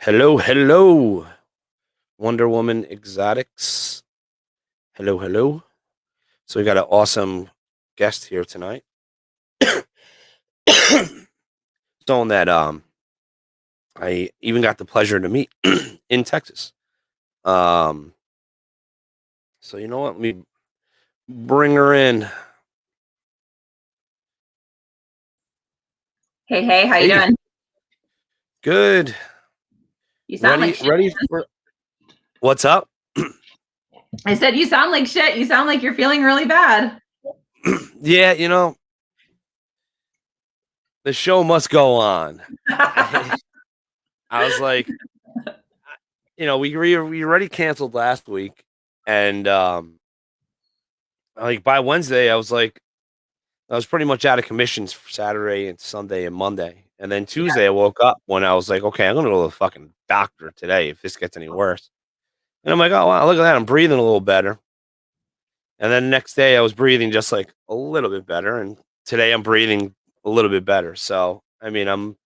Hello, hello, Wonder Woman Exotics. Hello, hello. So we got an awesome guest here tonight. Someone that I even got the pleasure to meet in Texas. Um so you know what? Let me bring her in. Hey, how you Hey, doing? good. You sound like Ready shit. ready for what's up? I said you sound like shit. You sound like you're feeling really bad. Yeah, the show must go on. I was like, we already canceled last week, and like by Wednesday, I was pretty much out of commissions for Saturday and Sunday and Monday. And then Yeah. Tuesday, I woke up when I was like, okay, I'm going to go to the fucking doctor today if this gets any worse. And I'm like, oh, wow, look at that. I'm breathing a little better. And then the next day, I was breathing just like a little bit better. And today, I'm breathing a little bit better. So, I mean,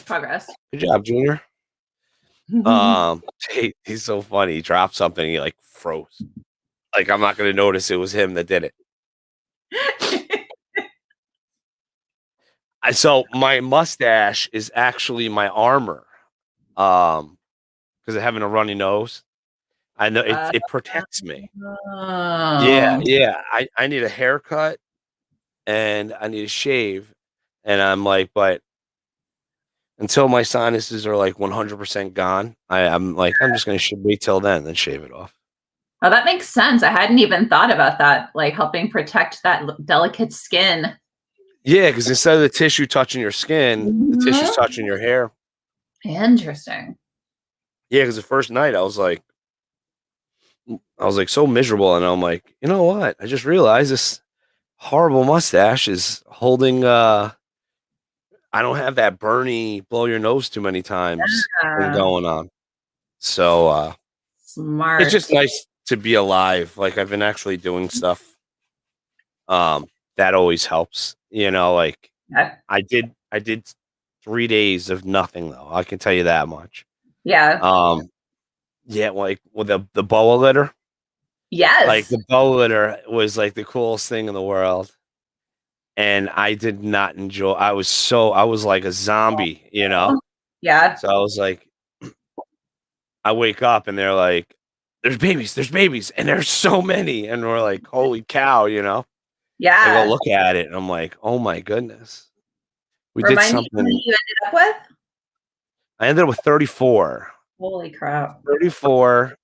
Progress. good job, Junior. He's so funny. He dropped something. He like froze. Like, I'm not going to notice it was him that did it. So my mustache is actually my armor. Because of having a runny nose. I know it protects me. Yeah, Oh. yeah. I need a haircut and I need a shave. And I'm like, but until my sinuses are like 100% gone, I'm like, I'm just gonna wait till then shave it off. Oh, that makes sense. I hadn't even thought about that, like helping protect that delicate skin. Yeah, because instead of the tissue touching your skin, the tissue's Mhm. touching your hair. Interesting. Yeah, because the first night I was like so miserable, and I'm like, you know what? I just realized this horrible mustache is holding I don't have that Bernie blow your nose too many times thing Yeah. going on. So it's Smart. just nice to be alive. Like I've been actually doing stuff. That always helps. Like Yeah. I did 3 days of nothing though. I can tell you that much. Yeah. Um yeah, like with the boa litter. Like Yes. the boa litter was like the coolest thing in the world. And I did not enjoy I was like a zombie. Yeah. So I was like, I wake up and they're like, there's babies, and there's so many. And we're like, holy cow. I go Yeah. look at it and I'm like, oh my goodness. We did Remind me how many something. you ended up with? I ended up with 34. Holy crap. 34.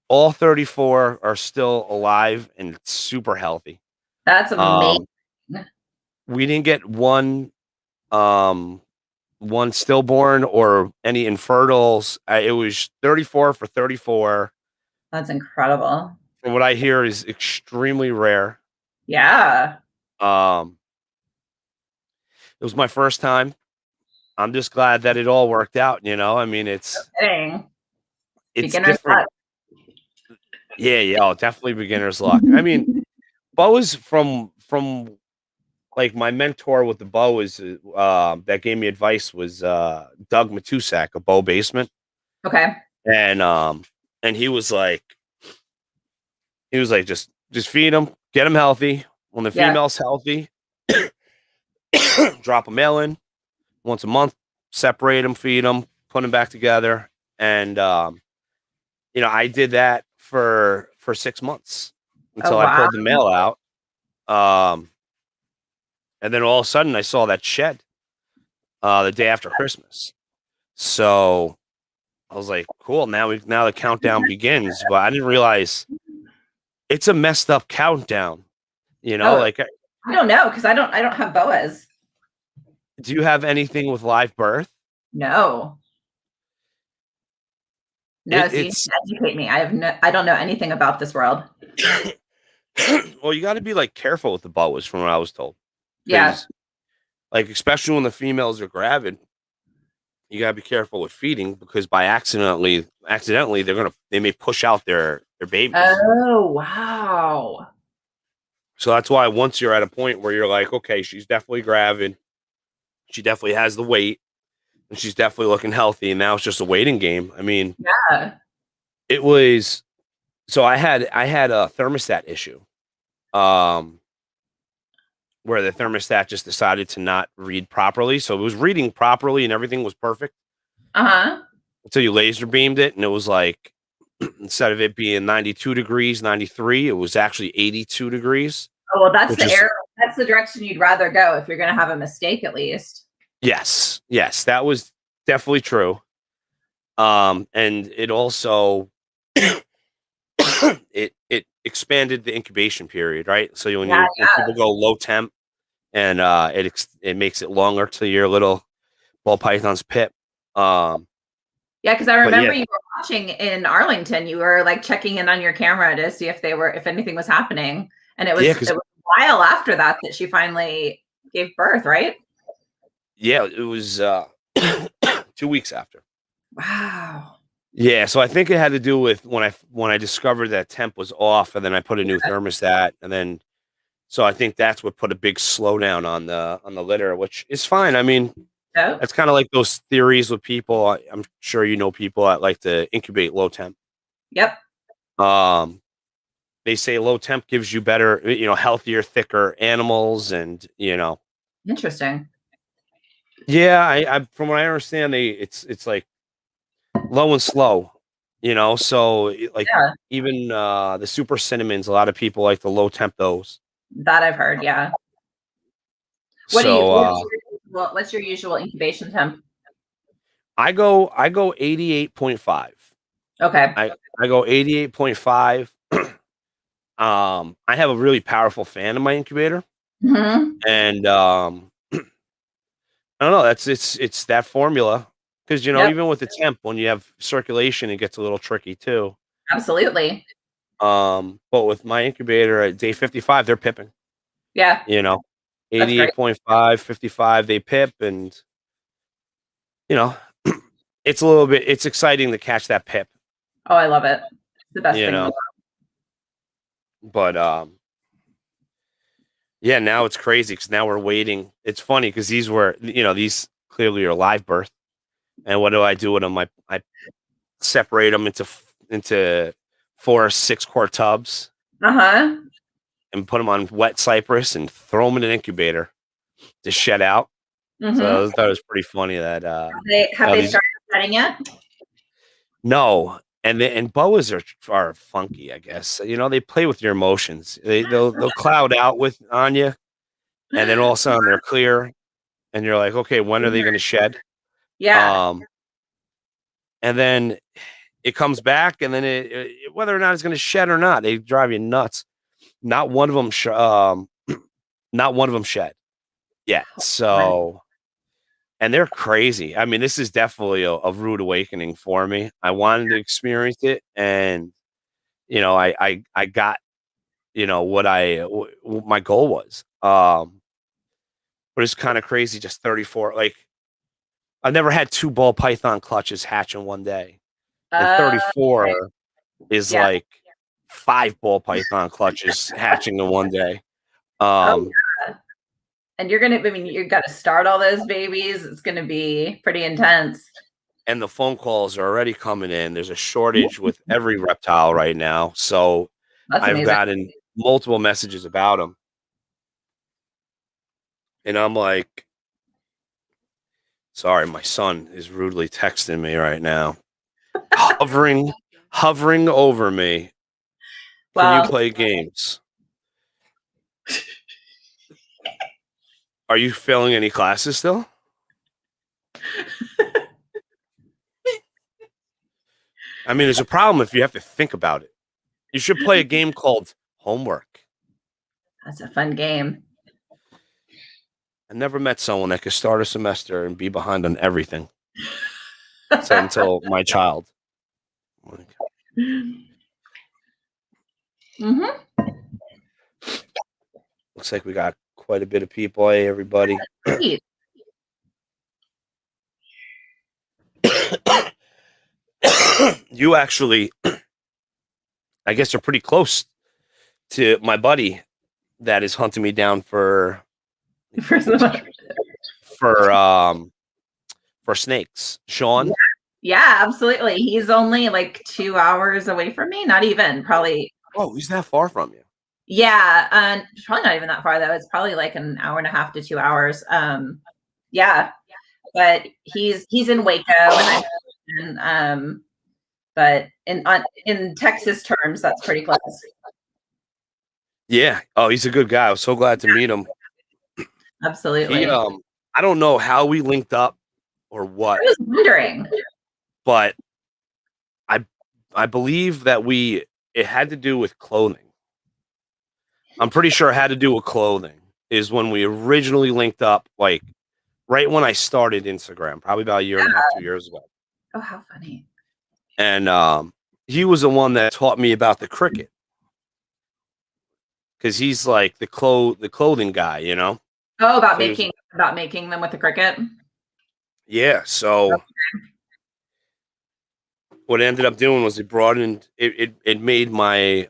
All 34 are still alive and super healthy. That's amazing. Um, we didn't get um one stillborn or any infertiles. It was 34 for 34. That's incredible. From what I hear is extremely rare. Yeah. Um, it was my first time. I'm just glad that it all worked out. I mean, Kidding. it's Beginner's different. luck. Yeah, yeah, oh, definitely beginner's luck. I mean, boas from like my mentor with the bow is that gave me advice was Doug Matusak, a bow basement. Okay. And he was like just feed them, get them healthy. When the Yeah. female's healthy, drop a male in once a month, separate them, feed them, put them back together. And I did that for 6 months Oh, until I wow. pulled the male out. Um, and then all of a sudden I saw that shed the day after Christmas. So I was like, cool. Now the countdown begins. But I didn't realize it's a messed up countdown. Oh, Like, I don't know because I don't have boas. do you have anything with live birth? No. No, so you need It's to educate me. I don't know anything about this world. well, you got to be like careful with the boas, from what I was told, Yeah. because like especially when the females are gravid, you got to be careful with feeding because by accidentally they may push out their babies. Oh, wow. So that's why once you're at a point where you're like, okay, she's definitely gravid, she definitely has the weight, and she's definitely looking healthy. And now it's just a waiting game. I mean, Yeah. it was so I had a thermostat issue, um, where the thermostat just decided to not read properly. So it was reading properly and everything was perfect Uh-huh. until you laser beamed it, and it was like instead of it being 92 degrees, 93, it was actually 82 degrees, Oh, well, that's which the is error. That's the direction you'd rather go if you're going to have a mistake, at least. yes, that was definitely true. And it also it expanded the incubation period, right? So Yeah, when people go low temp, and it makes it longer to your little ball python's pip. Um, yeah. Because I but yeah, remember you were watching in Arlington. You were like checking in on your camera to see if anything was happening, and yeah, it because was a while after that she finally gave birth, right? yeah, it was 2 weeks after. Wow. Yeah, so I think it had to do with when I discovered that temp was off, and then I put a new thermostat, and then so I think that's what put a big slowdown on the litter, which is fine. I mean, Oh, that's kind of like those theories with people. I'm sure you know people that like to incubate low temp. yep. Um, they say low temp gives you better, healthier, thicker animals, and Interesting. yeah, I from what I understand, it's like low and slow, so like Yeah, even the super cinnamons, a lot of people like the low temp those. that I've heard. Yeah. What do you? So What's your usual incubation temp? I go 88.5. Okay. I go 88.5. I have a really powerful fan in my incubator, Hmm. and I don't know, it's that formula, because Yep. even with the temp, when you have circulation, it gets a little tricky too. Absolutely. But with my incubator at day 55, they're pipping, Yeah. you know, That's great. 88.5, 55, they pip, and you know, it's exciting to catch that pip, Oh, I love it. It's the best you thing in the know. world. But yeah, now it's crazy because now we're waiting. It's funny because these clearly are live birth. And what do I do with them? I separate them into 4 6-quart tubs Uh-huh. and put them on wet cypress and throw them in an incubator to shed out. So Mm-hmm. I thought it was pretty funny that Have they these started setting yet? no, and boas are funky, I guess. They play with your emotions. They'll cloud out with on you, and then all of a sudden they're clear, and you're like, okay, when are they going to shed? Yeah. Um, and then it comes back, and then whether or not it's going to shed or not, they drive you nuts. Not one of them, not one of them shed yet. So, and they're crazy. I mean, this is definitely a rude awakening for me. I wanted to experience it, and I got what my goal was. But it's kind of crazy. Just 34. Like I've never had 2 ball python clutches hatch in one day, and Okay. 34 is Yeah. like 5 ball python clutches hatching in one day. Oh, Um, yeah. And I mean, you got to start all those babies. It's going to be pretty intense. and the phone calls are already coming in. There's a shortage with every reptile right now. So That's I've amazing. gotten multiple messages about them. And I'm like, sorry, my son is rudely texting me right now, hovering, hovering over me. Can you Well, play games? Are you failing any classes still? I mean, there's a problem if you have to think about it. You should play a game called Homework. that's a fun game. I never met someone that could start a semester and be behind on everything, except until my child. Hmm. Looks like we got quite a bit of people. Hey, everybody. Great. You actually, I guess, are pretty close to my buddy that is hunting me down for First of all, for for snakes. Sean. Yeah, absolutely. He's only like 2 hours away from me. Not even, probably. Oh, he's not far from you. Yeah, and probably not even that far though. It's probably like an hour and a half to 2 hours. Yeah, but he's in Waco, and but in Texas terms, that's pretty close. Yeah. Oh, he's a good guy. I was so glad to meet him. Absolutely. I don't know how we linked up or what, I was wondering. but I believe that it had to do with clothing. I'm pretty sure it had to do with clothing is when we originally linked up, like right when I started Instagram, probably about a year and a half, 2 years ago. Oh, how funny. And he was the one that taught me about the Cricut. Because he's like the clothing guy, you know? Oh, about So making them with the Cricut? Yeah, so Okay. what it ended up doing was it made my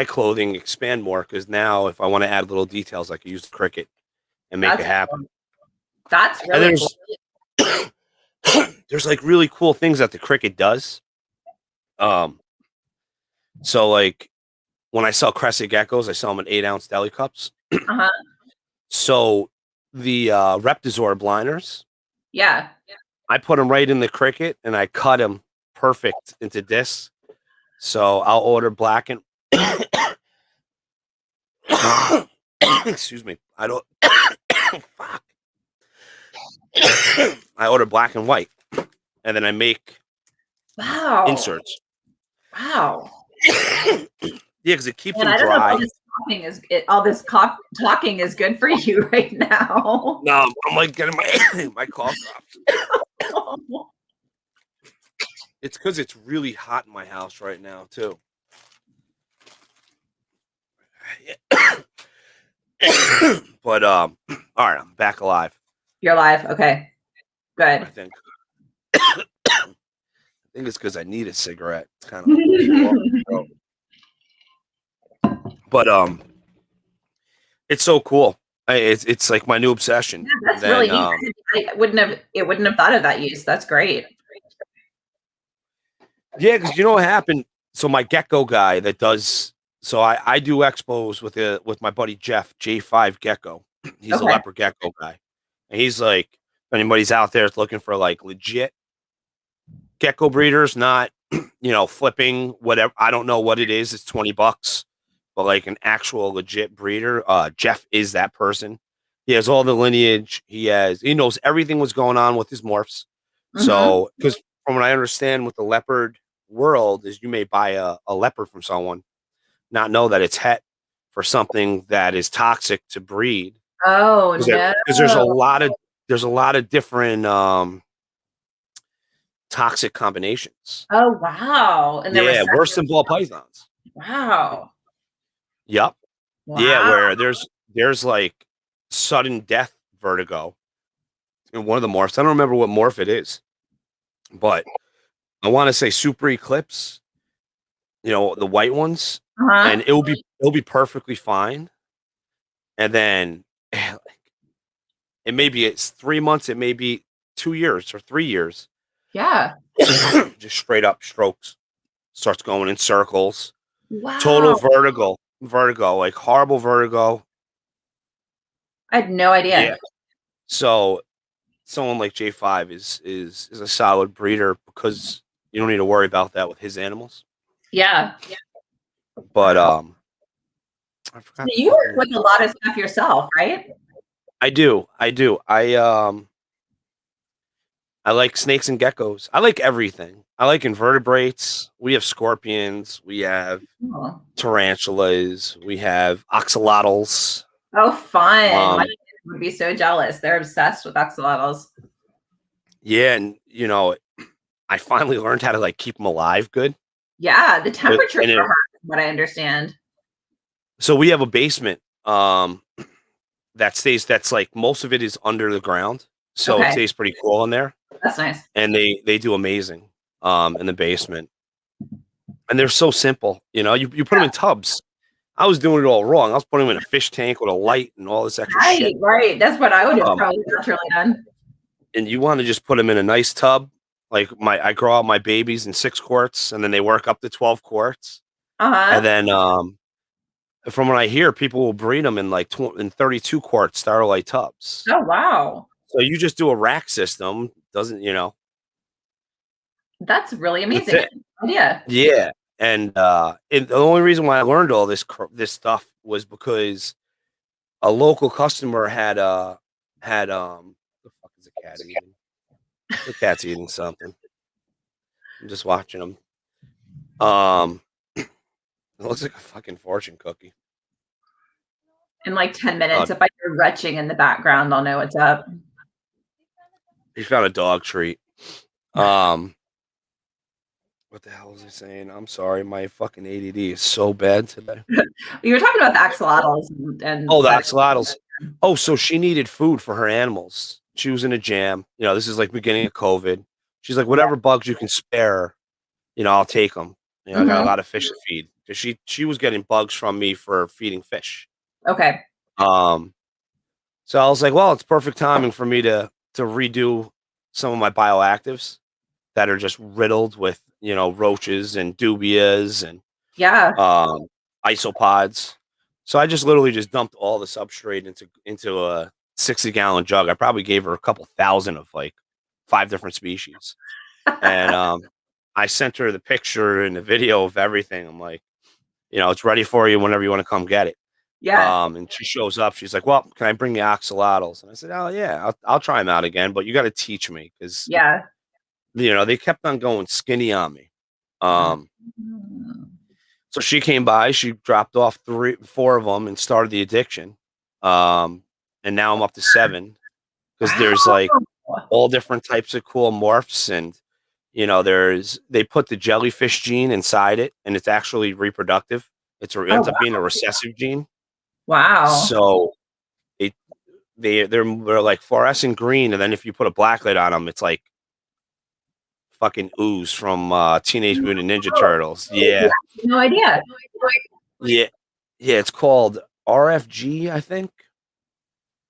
clothing expand more, because now if I want to add little details, I can use the Cricut and make it happen. Cool. That's And really cool. There's like really cool things that the Cricut does. So like when I sell crested geckos, I sell them in 8-ounce deli cups. Uh-huh. So the Reptizor blinders, Yeah. I put them right in the Cricut and I cut them perfect into discs. So I'll order black and excuse me. I don't fuck. I order black and white, and then I make inserts. Wow. Yeah, because it keeps them I don't know dry. if all this talking is good for you right now. No, I'm like getting my cough drops. It's because it's really hot in my house right now too. But all right, I'm back alive. You're alive. Okay, good. I think it's because I need a cigarette. It's kind of but it's so cool. It's like my new obsession. Yeah, that's really neat. I wouldn't have thought of that use. That's great. Yeah, because you know what happened? So my gecko guy that does, so I do expos with my buddy Jeff, J5 Gecko. He's a leopard gecko guy. And he's like, if anybody's out there that's looking for like legit gecko breeders, not, flipping whatever. I don't know what it is. It's $20, but like an actual legit breeder. Jeff is that person. He has all the lineage. He knows everything was going on with his morphs. Mm-hmm. So, because from what I understand with the leopard world is you may buy a leopard from someone, not know that it's het for something that is toxic to breed. Oh, no. Because there's a lot of different toxic combinations. Oh, wow. And yeah, worse than ball pythons. Wow. Yep. Wow. Yeah, where there's like sudden death vertigo in one of the morphs. I don't remember what morph it is, but I want to say Super Eclipse, the white ones, and it'll be perfectly fine. And then it may be it's 3 months, it may be 2 years or 3 years. Yeah. Just straight up strokes. Starts going in circles. Wow. Total vertigo, like horrible vertigo. I had no idea. Yeah. So someone like J5 is a solid breeder because you don't need to worry about that with his animals. Yeah. But I forgot. So you work with a lot of stuff yourself, right? I do. I like snakes and geckos. I like everything. I like invertebrates. We have scorpions. We have tarantulas. We have axolotls. Oh, fun. My kids would be so jealous. They're obsessed with axolotls. Yeah, and I finally learned how to like keep them alive good. Yeah, the temperature for her, what I understand. So we have a basement that's like most of it is under the ground. So it stays pretty cool in there. That's nice. And they do amazing in the basement. And they're so simple. You put them in tubs. I was doing it all wrong. I was putting them in a fish tank with a light and all this extra shit. Right. That's what I would have probably naturally done. and you want to just put them in a nice tub. Like I grow out my babies in 6 quarts, and then they work up to 12 quarts. And Uh-huh. then, from what I hear, people will breed them in like in 32 quart Starlight tubs. Oh, wow. So you just do a rack system, doesn't you know? That's really That's amazing. I it. had no idea. Yeah, and the only reason why I learned all this stuff was because a local customer had the fuck is the cat eating? The cat's eating something. I'm just watching him. It looks like a fucking fortune cookie. In like 10 Uh, minutes, if I hear retching in the background, I'll know what's up. he found a dog treat. Um, what the hell was I saying? I'm sorry, my fucking ADD is so bad today. You were talking about the axolotls and Oh, the setting. axolotls. Oh, so she needed food for her animals. She was in a jam. This is like beginning of COVID. She's like, Yeah. whatever bugs you can spare, I'll take them. I got a Mhm. lot of fish to feed because she was getting bugs from me for feeding fish. Okay. Um, so I was like, well, it's perfect timing for me to redo some of my bioactives that are just riddled with roaches and dubias and Yeah. um, isopods. So I just literally just dumped all the substrate into a 60-gallon jug. I probably gave her a couple thousand of like 5 different species, and I sent her the picture and the video of everything. I'm like, it's ready for you whenever you want to come get it. Yeah. And she shows up. She's like, "Well, can I bring the axolotls?" And I said, "Oh yeah, I'll try them out again, but you got to teach me because Yeah. they kept on going skinny on me." Um, Mm. So she came by, she dropped off 4 of them and started the addiction. Um, and now I'm up to 7 because there's like Wow. all different types of cool morphs. And, they put the jellyfish gene inside it and it's actually reproductive. It Oh, ends up being a recessive gene. wow. So it, they're like fluorescent green. And then if you put a black light on them, it's like fucking ooze from Teenage Mutant Ninja Oh, Turtles. Yeah. no idea. Yeah. Yeah. It's called RFG, I think.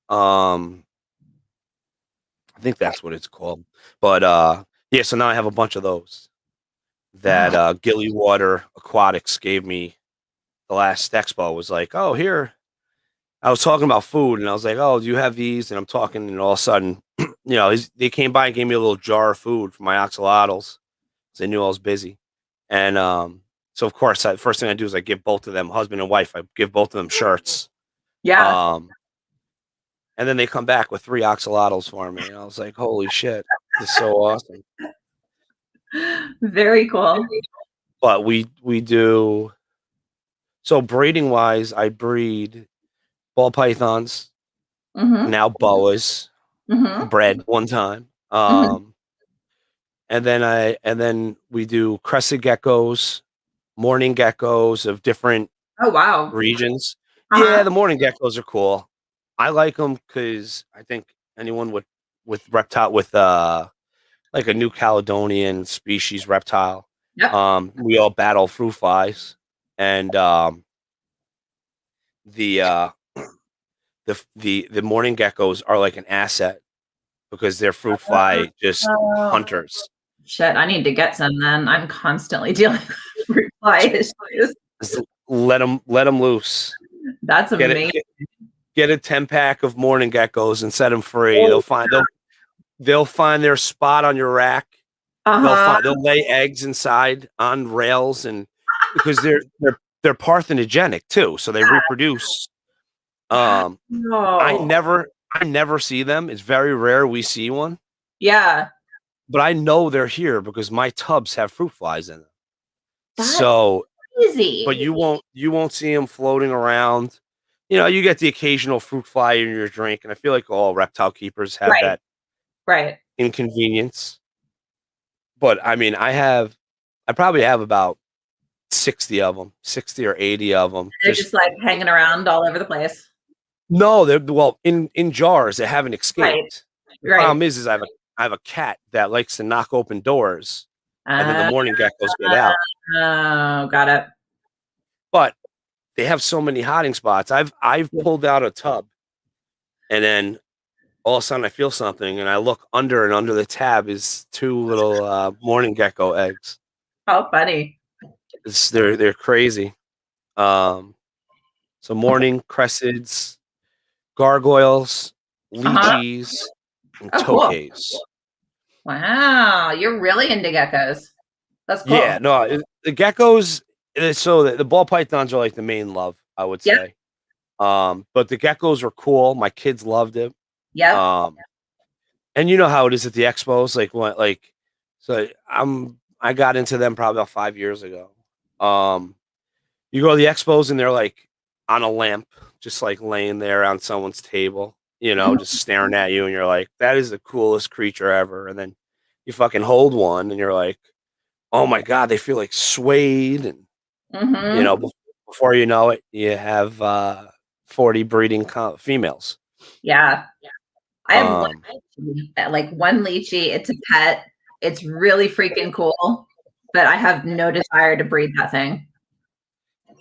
Um, I think that's what it's called. But yeah, so now I have a bunch of those that Wow. Gilly Water Aquatics gave me the last expo. Was like, oh, here. I was talking about food, and I was like, oh, do you have these? And I'm talking, and all of a sudden, they came by and gave me a little jar of food for my axolotls. 'Cause they knew I was busy, and so of course, first thing I do is I give both of them, husband and wife, I give both of them shirts. Yeah. Um, And then they come back with 3 axolotls for me, and I was like, "Holy shit, this is so awesome." Very cool. But we do so breeding wise, I breed ball pythons, Mhm. now boas, Mhm. bred one time. Mhm. And then we do crested geckos, morning geckos of different Oh, wow. regions. Yeah, Uh-huh. the morning geckos are cool. I like them because I think anyone with reptile with like a New Caledonian species reptile. Yep. We all battle fruit flies, and the uh, the morning geckos are like an asset because they're fruit fly just Oh, hunters. shit, I need to get some then. I'm constantly dealing with fruit fly issues. Just let them loose. That's Get it. amazing. Get a 10 pack of morning geckos and set them free. They'll find their spot on your rack. Uh-huh. They'll lay eggs inside on rails and because they're parthenogenic too, so they reproduce. Um, I No. never I never see them. It's very rare we see one, Yeah, but I know they're here because my tubs have fruit flies in them. that's So, but crazy. you won't see them floating around. You get the occasional fruit fly in your drink, and I feel like all reptile keepers have Right, that right. inconvenience. But I mean, I probably have about 60 of them, 60 or 80 of them. They're Just just, like, hanging around all over the place. no, they're well in jars. They haven't Right, escaped. The right. problem is I have a cat that likes to knock open doors, and then the Uh, morning geckos get out. oh, got it. But they have so many hiding spots. I've pulled out a tub, and then all of a sudden I feel something, and I look under, and under the tab is two little morning gecko eggs. How funny. They're crazy. So morning cressids, gargoyles, Uh-huh. lychees, and Oh, cool. tokays. Wow, you're really into geckos. That's Yeah, cool. no, the geckos. So the ball pythons are like the main love, I would Yep, say. But the geckos were cool. My kids loved it. yep. Um, and you know how it is at the expos, like what, like, so I got into them probably about 5 years ago. Um, you go to the expos and they're like on a lamp, just like laying there on someone's table, just staring at you, and you're like, that is the coolest creature ever. And then you fucking hold one, and you're like, oh my god, they feel like suede, and you know, Mm-hmm. be- before you know it, you have 40 breeding females. Yeah. I have one Um, lychee, like one lychee. It's a pet. It's really freaking cool, but I have no desire to breed that thing.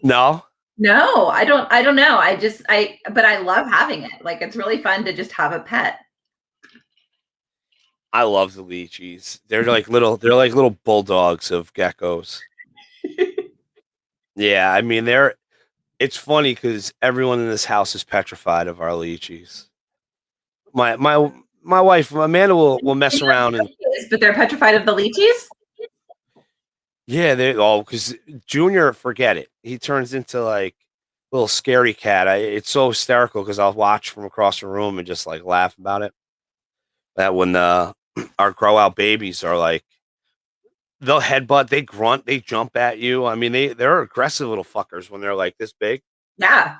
no, No, I don't know. But I love having it. Like it's really fun to just have a pet. I love the lychees. They're like little bulldogs of geckos. Yeah, I mean it's funny because everyone in this house is petrified of our lychees. My wife Amanda will mess around and But they're petrified of the lychees? yeah, they all because Junior, forget it. He turns into like little scary cat. It's so hysterical because I'll watch from across the room and just like laugh about it. That when our grow out babies are like they'll headbutt, they grunt, they jump at you. I mean, they're aggressive little fuckers when they're like this big. Yeah.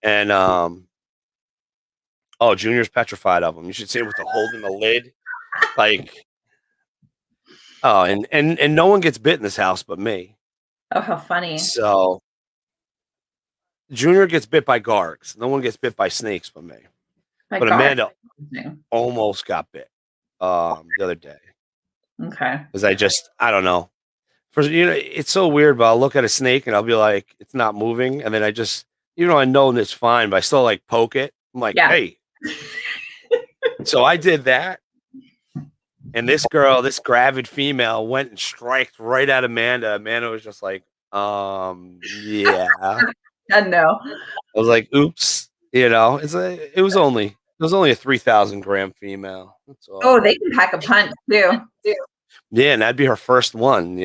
And oh, Junior's petrified of them. You should see him with the holding the lid, like oh, and no one gets bit in this house but me. Oh, how funny. So Junior gets bit by gargs. No one gets bit by snakes but me. My But God. Amanda almost got bit the other day Okay. because I don't know. First, it's so weird, but I'll look at a snake and I'll be like, it's not moving, and then I know it's fine, but I still like poke it. I'm like, Yeah. hey. So I did that, and this girl, this gravid female, went and striked right at Amanda. Amanda was just like, yeah. I No. was like, oops. It was only a 3,000 gram female. That's Oh, all. they can pack a punch too. Yeah, and that'd be her first one.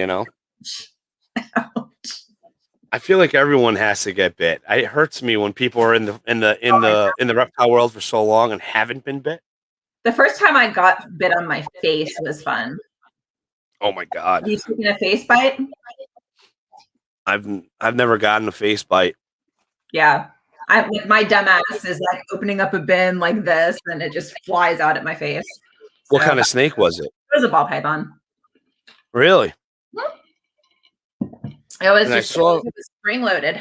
I feel like everyone has to get bit. It hurts me when people are in the reptile world for so long and haven't been bit. The first time I got bit on my face was fun. Oh my god, You taking a face bite? I've never gotten a face bite. Yeah. My dumb ass is like opening up a bin like this and it just flies out at my face. What So kind that of snake was it? was a ball python. Really? It was And I just saw, it was spring loaded.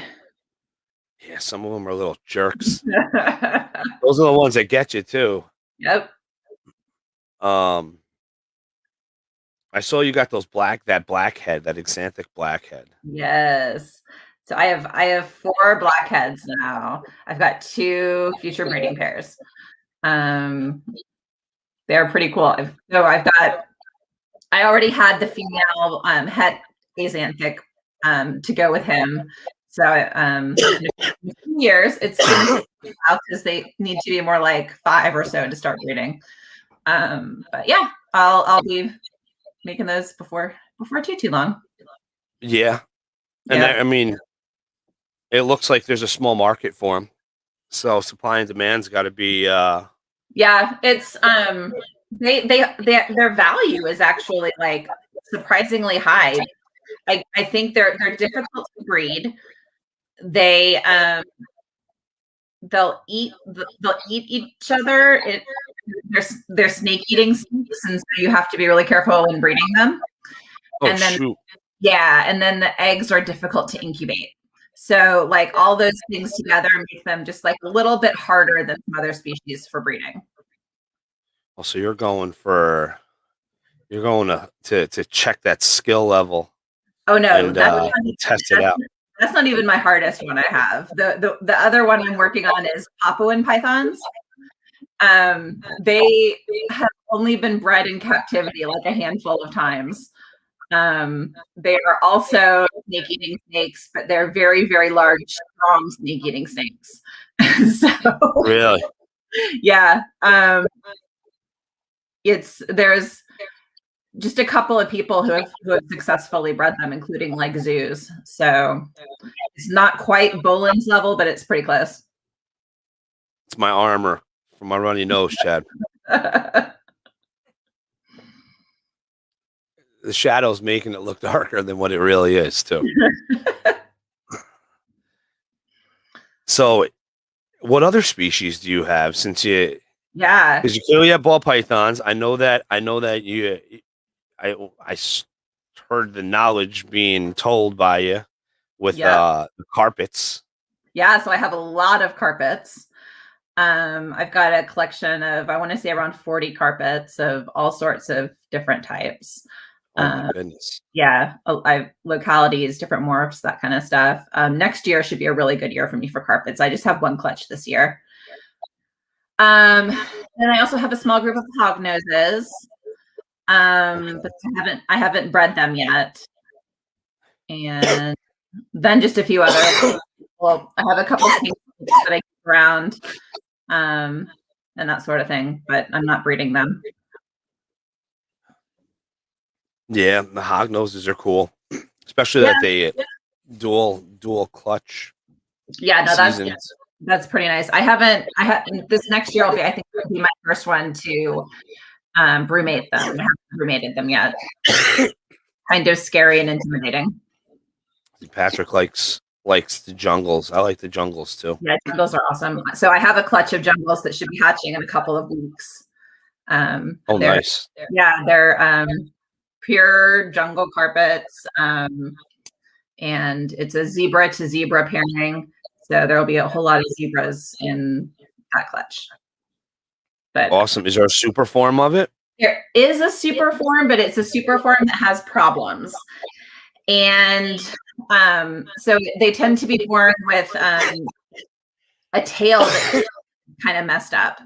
yeah, some of them are little jerks. Those are the ones that get you too. Yep. Um, I saw you got that blackhead, that exanthic blackhead. Yes. So I have 4 blackheads now. I've got 2 future breeding pairs. Um, they're pretty cool. I already had the female het axanthic to go with him. So in a few years it's going to out because they need to be more like 5 or so to start breeding. But yeah, I'll be making those before too long. Yeah, and Yep. I mean, it looks like there's a small market for them. So supply and demand's got to be. Yeah, it's their value is actually like surprisingly high. I think they're difficult to breed. They they'll eat each other. They're snake eating snakes, and so you have to be really careful when breeding them. Oh And then shoot! yeah, and then the eggs are difficult to incubate. So like all those things together make them just like a little bit harder than some other species for breeding. Oh, so you're going to check that skill level Oh no, and test it that's, out. that's not even my hardest one I have. The other one I'm working on is Papuan pythons. They have only been bred in captivity like a handful of times. They are also snake-eating snakes, but they're very, very large, strong snake-eating snakes. So Really? yeah, there's just a couple of people who have successfully bred them, including like zoos. So it's not quite Bolin's level, but it's pretty close. It's my armor for my runny nose, Chad. The shadow's making it look darker than what it really is, too. So, what other species do you have? Since because you clearly have ball pythons. I know that you. I heard the knowledge being told by you with the carpets. Yeah, so I have a lot of carpets. I've got a collection of, I want to say, around 40 carpets of all sorts of different types. Oh my goodness. Yeah, localities, different morphs, that kind of stuff. Next year should be a really good year for me for carpets. I just have one clutch this year. And I also have a small group of hognoses. But I haven't bred them yet. And then just a few other. Well, I have a couple of things that I keep around, and that sort of thing, but I'm not breeding them. Yeah, the hognoses are cool, especially that they dual clutch. Yeah, no, that's pretty nice. This next year I think will be my first one to brumate them. I haven't brumated them yet. Kind of scary and intimidating. Patrick likes the jungles. I like the jungles too. Yeah, jungles are awesome. So I have a clutch of jungles that should be hatching in a couple of weeks. Nice. They're pure jungle carpets, and it's a zebra to zebra pairing. So there'll be a whole lot of zebras in that clutch. But awesome. Is there a super form of it? There is a super form, but it's a super form that has problems. And so they tend to be born with a tail that's kind of messed up.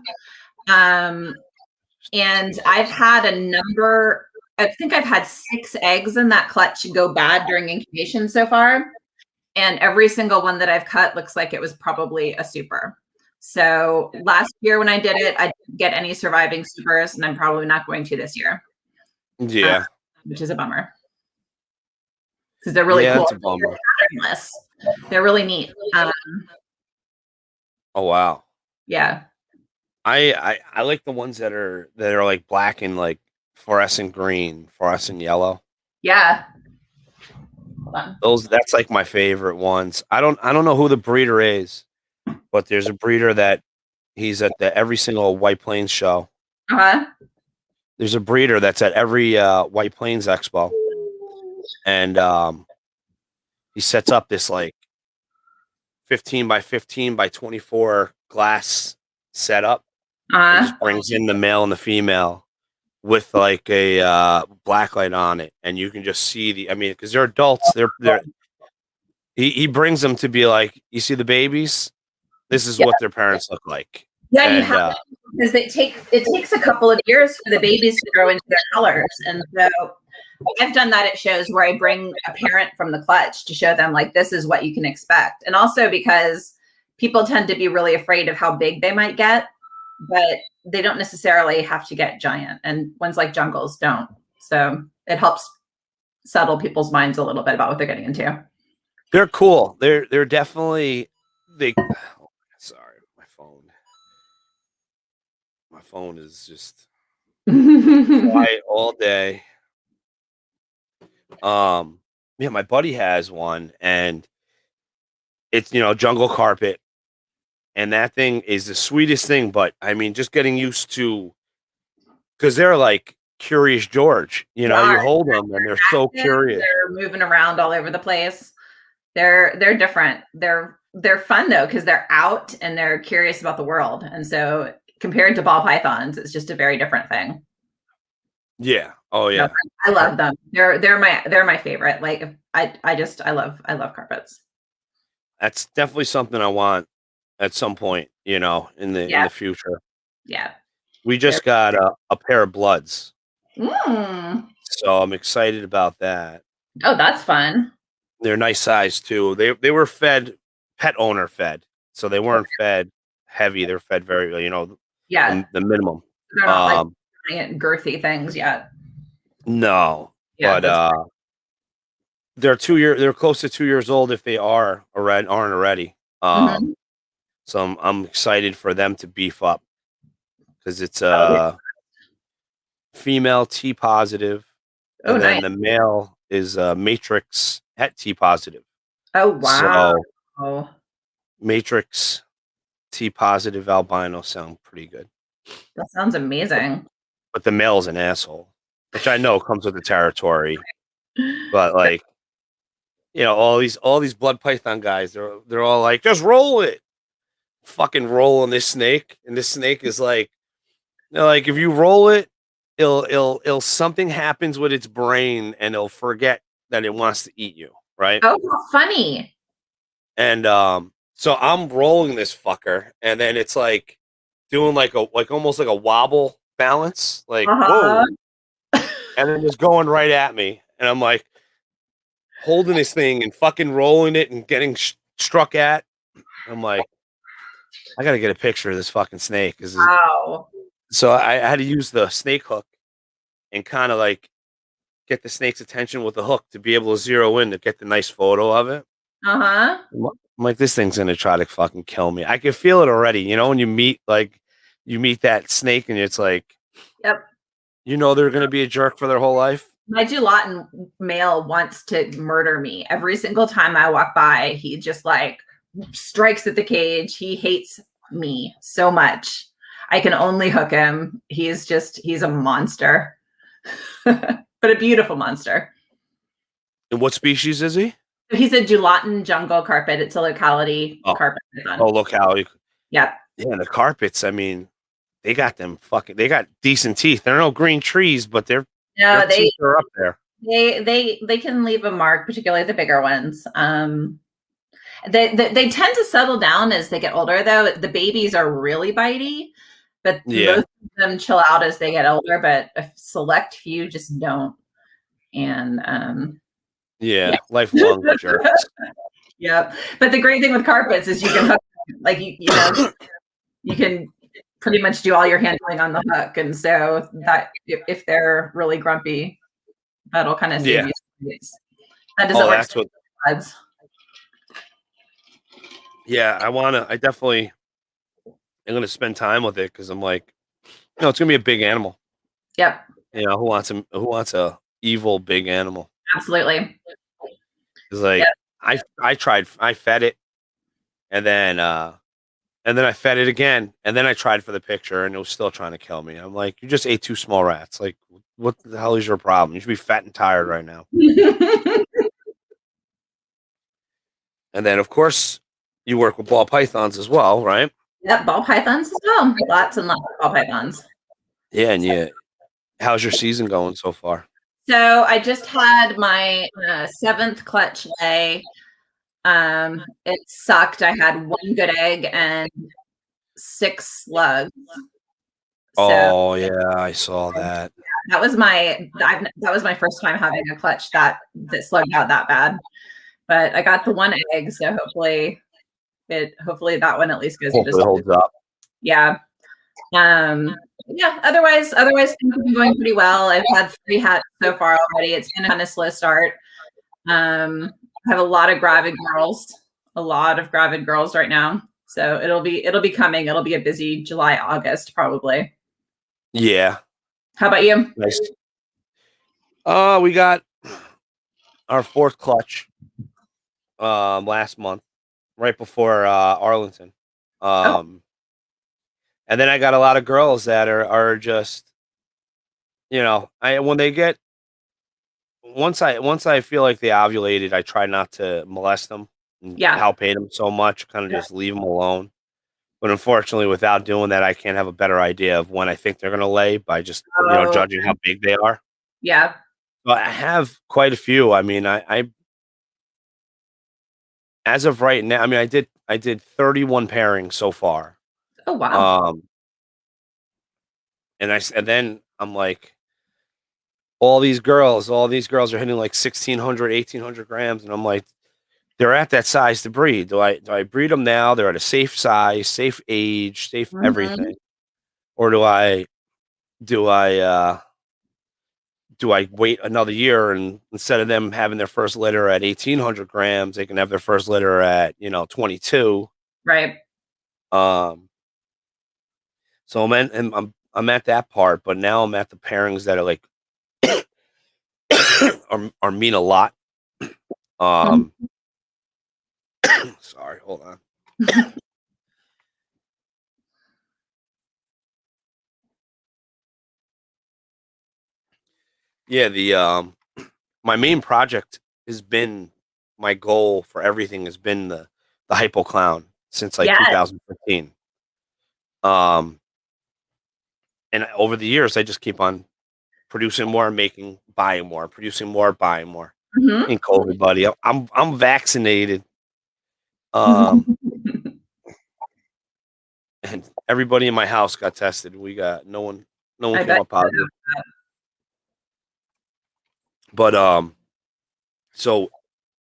And I've had I think I've had 6 eggs in that clutch go bad during incubation so far. And every single one that I've cut looks like it was probably a super. So last year when I did it, I didn't get any surviving supers, and I'm probably not going to this year. Yeah. Which is a bummer. Because they're really cool. That's a bummer. They're really neat. Oh wow. Yeah. I like the ones that are like black and like fluorescent green, fluorescent yellow. Yeah. That's like my favorite ones. I don't know who the breeder is, but there's a breeder that he's at every single White Plains show. There's a breeder that's at every White Plains Expo, and he sets up this like 15 by 15 by 24 glass setup. And just brings in the male and the female with like a black light on it, and you can just see because they're adults. He brings them to be like, you see the babies. This is what their parents look like. Yeah, and, you have because it takes a couple of years for the babies to grow into their colors, and so I've done that at shows where I bring a parent from the clutch to show them like this is what you can expect, and also because people tend to be really afraid of how big they might get, but they don't necessarily have to get giant, and ones like jungles don't. So it helps settle people's minds a little bit about what they're getting into. They're cool. They're definitely sorry, my phone is just quiet all day. Yeah, my buddy has one, and it's jungle carpet, and that thing is the sweetest thing. But I mean, just getting used to, because they're like curious George. You hold them and they're so curious. They're moving around all over the place. They're different. They're fun though, because they're out and they're curious about the world. And so compared to ball pythons, it's just a very different thing. Yeah. Oh yeah. I love them. They're my favorite. Like I love carpets. That's definitely something I want at some point, in the future. Yeah. We just got a pair of bloods, Mm. so I'm excited about that. Oh, that's fun. They're nice size too. They were fed pet owner fed, so they weren't fed heavy. They're fed very, Yeah. the minimum. They're not like giant girthy things yet. No, Yeah, but that's they're close to 2 years old if they aren't already. Mhm. So I'm excited for them to beef up because it's Oh, yeah. female T positive, Oh, and then nice. the male is matrix het T positive. Oh, wow. So matrix T positive albino sound pretty good, That sounds amazing. but the male's an asshole, which I know comes with the territory. But like, all these blood python guys, they're all like, just roll it, fucking rolling this snake, and this snake is like, they're like, if you roll it, it'll something happens with its brain, and it'll forget that it wants to eat you, right? Oh, how funny. And so I'm rolling this fucker, and then it's like doing like almost like a wobble balance, like Uh-huh. whoa, and then just going right at me, and I'm like holding this thing and fucking rolling it and getting struck at. I'm like, I gotta get a picture of this fucking snake. Wow. So I had to use the snake hook and kind of like get the snake's attention with the hook to be able to zero in to get the nice photo of it. Uh-huh. I'm like, this thing's gonna try to fucking kill me. I can feel it already. When you meet that snake and it's like, Yep. they're gonna be a jerk for their whole life. My gelatin male wants to murder me. Every single time I walk by, he just like strikes at the cage. He hates me so much. I can only hook him. He's a monster, but a beautiful monster. And what species is he? He's a gelatin jungle carpet. It's a locality Oh, carpet python. oh, look how. Yep. Yeah, the carpets. I mean, they got decent teeth. They're no green trees, but their No, teeth are up there. they can leave a mark, particularly the bigger ones. They tend to settle down as they get older, though. The babies are really bitey, but Yeah, most of them chill out as they get older, but a select few just don't. And yeah. yeah, lifelong jerks. Yeah. But the great thing with carpets is you can hook, like you can pretty much do all your handling on the hook. And so that if they're really grumpy, that'll kind of save Yeah. you some days. That doesn't Oh, work that's what. for buds. Yeah, I definitely am gonna spend time with it because I'm like, it's gonna be a big animal. Yep. Who wants a evil big animal? Absolutely. It's like Yep. I fed it, and then I fed it again, and then I tried for the picture, and it was still trying to kill me. I'm like, you just ate two small rats. Like, what the hell is your problem? You should be fat and tired right now. And then, of course, you work with ball pythons as well, right? Yep, ball pythons as well. Lots and lots of ball pythons. Yeah, and how's your season going so far? So I just had my seventh clutch lay. It sucked. I had one good egg and 6 slugs. So Oh yeah, I saw that. that was my first time having a clutch that slugged out that bad. But I got the one egg, so hopefully that one at least goes into Hopefully it holds up. yeah. Yeah, otherwise things have been going pretty well. I've had 3 hats so far already. It's been a kind of slow start. I have a lot of gravid girls right now. So it'll be coming. It'll be a busy July, August probably. Yeah. How about you? Nice. We got our 4th clutch last month, right before Arlington. Oh, And then I got a lot of girls that are just, I when they get once I feel like they ovulated, I try not to molest them and yeah. palpate them so much, kind of just leave them alone. But unfortunately, without doing that, I can't have a better idea of when I think they're going to lay by just, Oh, judging how big they are. yeah. But I have quite a few. I mean, I as of right now, I mean, I did 31 pairings so far. Oh, wow. and then I'm like, all these girls are hitting like 1,600, 1,800 grams, and I'm like, they're at that size to breed. Do I breed them now? They're at a safe size, safe age, safe Mhm. everything, or do I do I wait another year, and instead of them having their first litter at 1,800 grams, they can have their first litter at 22. Right. So I'm at that part, but now I'm at the pairings that are like are mean a lot. Mhm. Um, sorry, hold on. Yeah, the my main project has been my goal for everything has been the hypo clown since like Yes. 2015. Um, and over the years, I just keep on producing more, making, buying more, producing more, buying more. Mhm. In COVID, buddy, I'm vaccinated. Um, and everybody in my house got tested. We got no one I came bet up positive. But so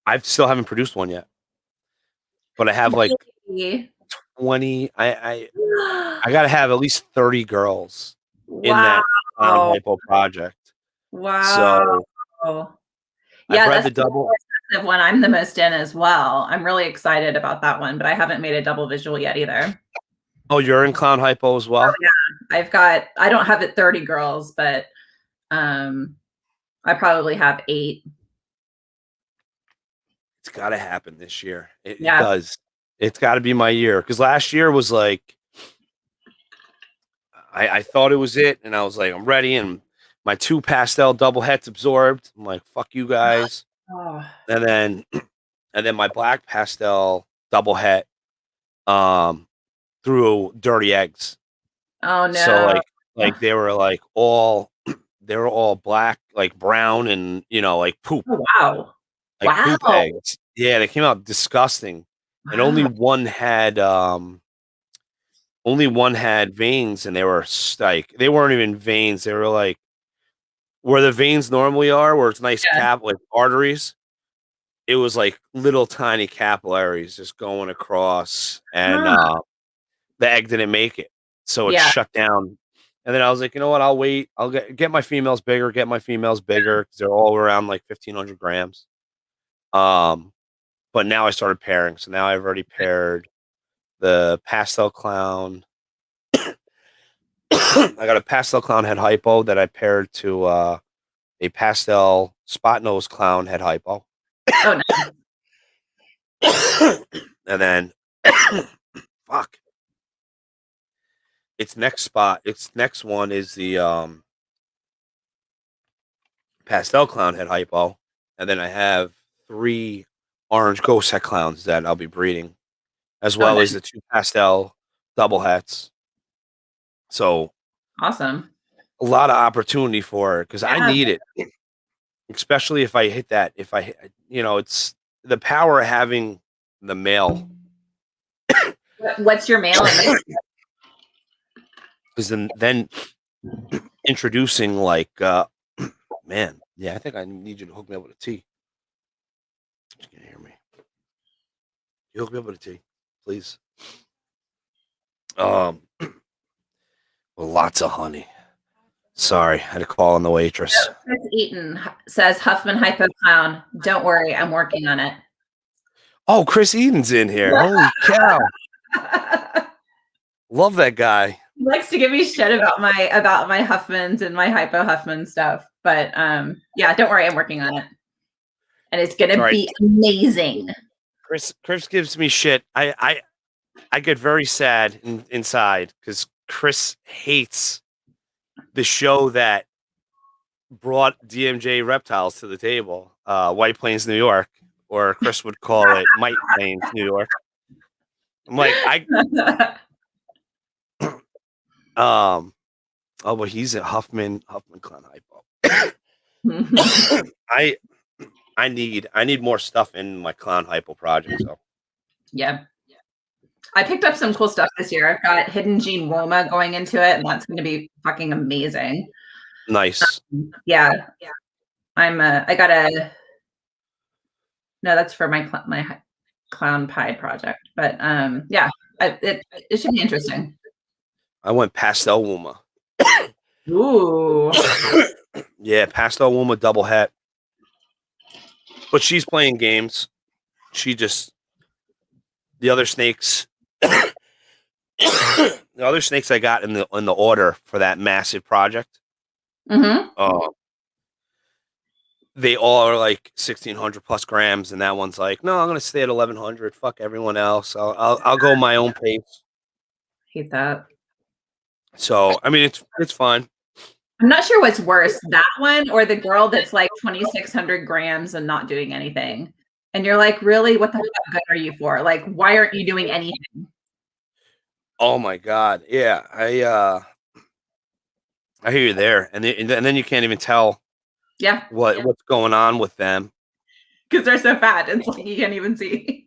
I still haven't produced one yet. But I have like Maybe. 20. I gotta have at least 30 girls in Wow. that clown hypo project. Wow. So I Yeah, bred that's the the double. more expensive one I'm the most in as well. I'm really excited about that one, but I haven't made a double visual yet either. Oh, you're in clown hypo as Oh well? yeah. I don't have it 30 girls, but um I probably have 8. It's gotta happen this year. It Yeah. does. It's gotta be my year. Because last year was like I thought it was it, and I was like, I'm ready, and my 2 pastel double hets absorbed. I'm like, fuck you guys. Oh, And then my black pastel double het um threw dirty eggs. oh So no. they were all black, like brown, and Oh, wow. like poop Wow. eggs. Yeah, they came out disgusting. And Wow. only one had veins, and they were like they weren't even veins. They were like where the veins normally are, where it's nice Yeah. cap like arteries. It was like little tiny capillaries just going across, and Huh. the egg didn't make it, so it Yeah. shut down. And then I was like, you know what? I'll wait. I'll get my females bigger. Get my females bigger because they're all around like 1,500 grams. Um, but now I started pairing, so now I've already paired the pastel clown. I got a pastel clown head hypo that I paired to a pastel spot nose clown head hypo. Oh, nice. And then fuck. Its next one is the pastel clown head hypo. And then I have 3 orange ghost head clowns that I'll be breeding, as Oh, well as nice. the 2 pastel double hets. So Awesome. a lot of opportunity for it because I Yeah. need it, especially if I hit that. If I, it's the power of having the male. What's your male and Because then introducing like man, yeah, I think I need you to hook me up with a tea. You can hear me. You hook me up with a tea, please. With lots of honey. Sorry, I had to call on the waitress. Chris Eaton says Huffman Hypo Clown. Don't worry, I'm working on it. Oh, Chris Eden's in here. Holy cow. Love that guy. He likes to give me shit about my Huffmans and my Hypo Huffman stuff. But yeah, don't worry, I'm working on it. And it's gonna All right. be amazing. Chris gives me shit. I get very sad inside because Chris hates the show that brought DMJ reptiles to the table, White Plains, New York, or Chris would call it Might Plains, New York. I'm like, oh, but he's a Huffman clown hypo. I need more stuff in my clown hypo project. So Yeah. I picked up some cool stuff this year. I've got Hidden Gene Woma going into it, and that's going to be fucking amazing. Nice. Yeah, I got a. No, that's for my clown pie project. But yeah, it should be interesting. I went pastel Wuma. Ooh. Yeah, pastel Wuma double hat. But she's playing games. She just the other snakes the other snakes I got in the order for that massive project. Mm-hmm. They all are like 1,600 plus grams, and that one's like, no, I'm gonna stay at 1,100. Fuck everyone else. I'll go my own pace. Hate that. So I mean, it's fine. I'm not sure what's worse, that one or the girl that's like 2,600 grams and not doing anything. And you're like, really? What the fuck good are you for? Like, why aren't you doing anything? Oh my god, yeah. I hear you there, and then you can't even tell Yeah, what's going on with them. because they're so fat. It's like you can't even see.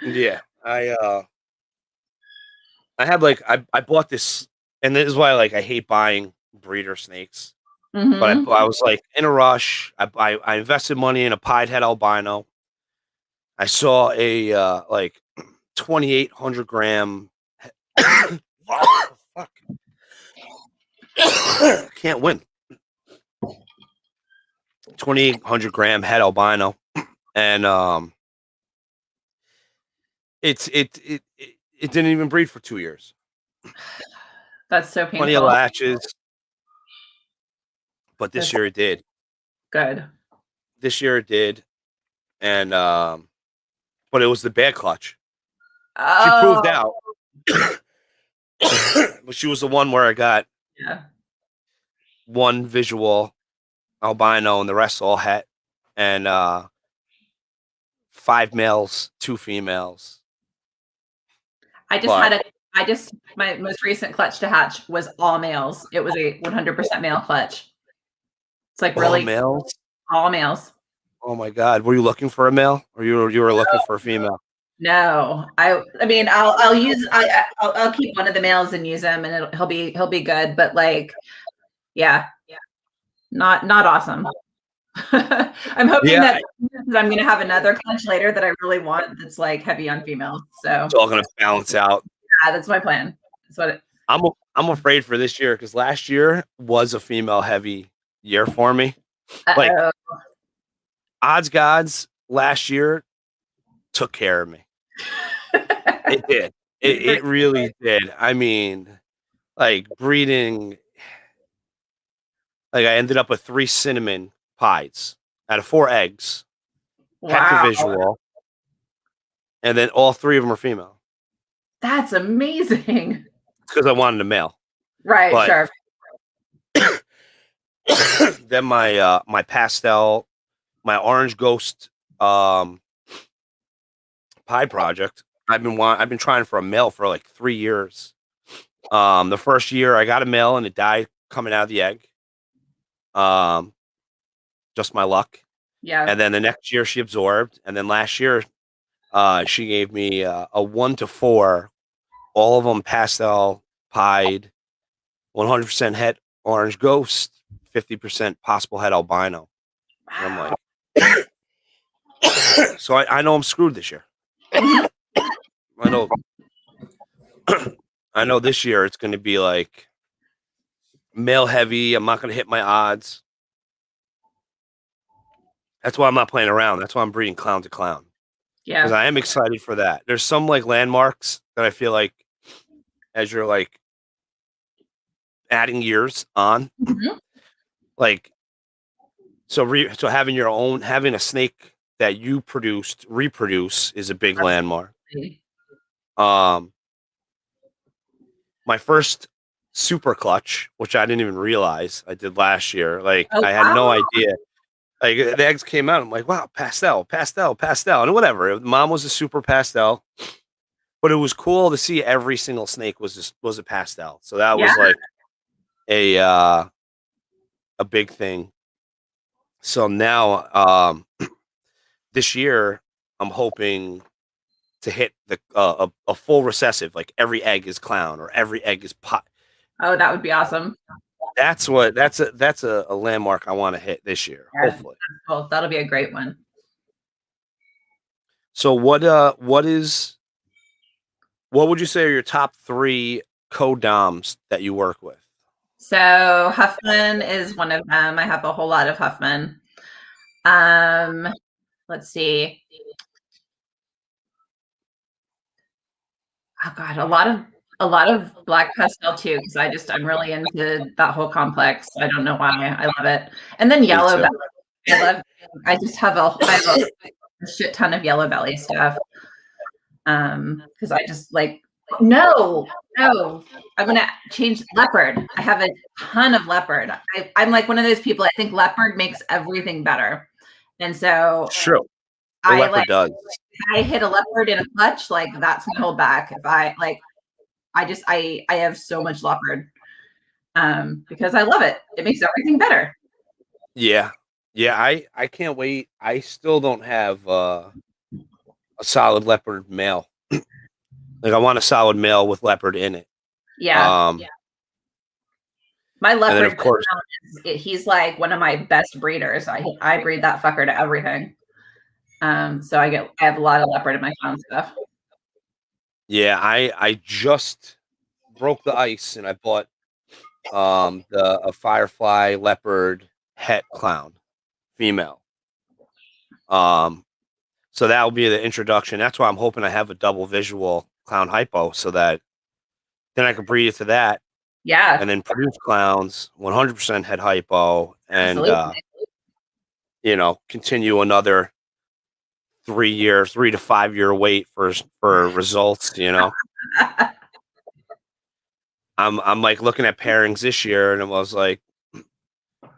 Yeah, I had like I bought this, and this is why like I hate buying breeder snakes. But Mm-hmm. I was like in a rush. I invested money in a pied head albino. I saw a like 2,800 gram. Oh, fuck. Can't win. 2,800 gram head albino, and it didn't even breed for 2 years. That's so Plenty of painful. latches, but this That's year it did. good. This year it did, and but it was the bad clutch. She proved Oh, out, but she was the one where I got yeah. one visual albino and the rest all het, and 5 males, 2 females. But My most recent clutch to hatch was all males. It was a 100% male clutch. It's like all really males. all males. Oh my god, were you looking for a male, or you were looking for a female? No, I mean, I'll keep one of the males and use him, and he'll be good. But like, yeah, not awesome. I'm hoping Yeah, that I'm going to have another clutch later that I really want that's like heavy on females. So it's all gonna balance out. yeah, that's my plan. That's what it. I'm afraid for this year because last year was a female heavy year for me. Like Uh-oh. odds gods, last year took care of me. It did. It really did. I mean, like breeding. Like I ended up with 3 cinnamon pies out of 4 eggs, het to Wow, visual, and then all 3 of them are female that's amazing. because I wanted a male. Right, But sure. then my pastel, my orange ghost pie project. I've been trying for a male for like 3 years. The first year I got a male and it died coming out of the egg. Just my luck. Yeah, And then the next year she absorbed, and then last year she gave me a 1 to 4, all of them pastel pied, 100% het orange ghost, 50% possible het albino. And I'm wow. like, so I know I'm screwed this year. I know, I know this year it's going to be like male heavy. I'm not going to hit my odds. That's why I'm not playing around. That's why I'm breeding clown to clown because Yeah, I am excited for that. There's some like landmarks that I feel like as you're like adding years on, Mhm. like so having a snake that you produced reproduce is a big landmark. Um, my first super clutch, which I didn't even realize I did last year. Like Oh I had no wow. idea. Like the eggs came out, I'm like, wow, pastel, pastel, pastel, and whatever. Mom was a super pastel, but it was cool to see every single snake was a pastel. So that Yeah. was like a big thing. So now this year I'm hoping to hit the a full recessive, like every egg is clown or every egg is pot. Oh, that would be awesome. That's a landmark I want to hit this year, Yeah, hopefully. cool. That'll be a great one. So what would you say are your top 3 Codoms that you work with? So Huffman is one of them. I have a whole lot of Huffman. Let's see. Oh God, a lot of black pastel too, because I'm really into that whole complex. I don't know why. I love it. And then yellow belly. I just have I have a shit ton of yellow belly stuff. Because I just like no, I'm gonna change leopard. I have a ton of leopard. I'm like one of those people. I think leopard makes everything better, and so It's true. The I leopard like. does. I hit a leopard in a clutch, like that's gonna hold back. If I like, I have so much leopard, because I love it. It makes everything better. Yeah. Yeah, I can't wait. I still don't have a solid leopard male. Like I want a solid male with leopard in it. Yeah. My And then leopard, of course, he's like one of my best breeders. I breed that fucker to everything. So I have a lot of leopard in my clown stuff. yeah, I just broke the ice and I bought a firefly leopard het clown female. So that will be the introduction. That's why I'm hoping I have a double visual clown hypo so that then I can breed it to that Yeah, and then produce clowns 100% head hypo and absolutely. continue another 3 to 5 year wait for results. I'm like looking at pairings this year and I was like,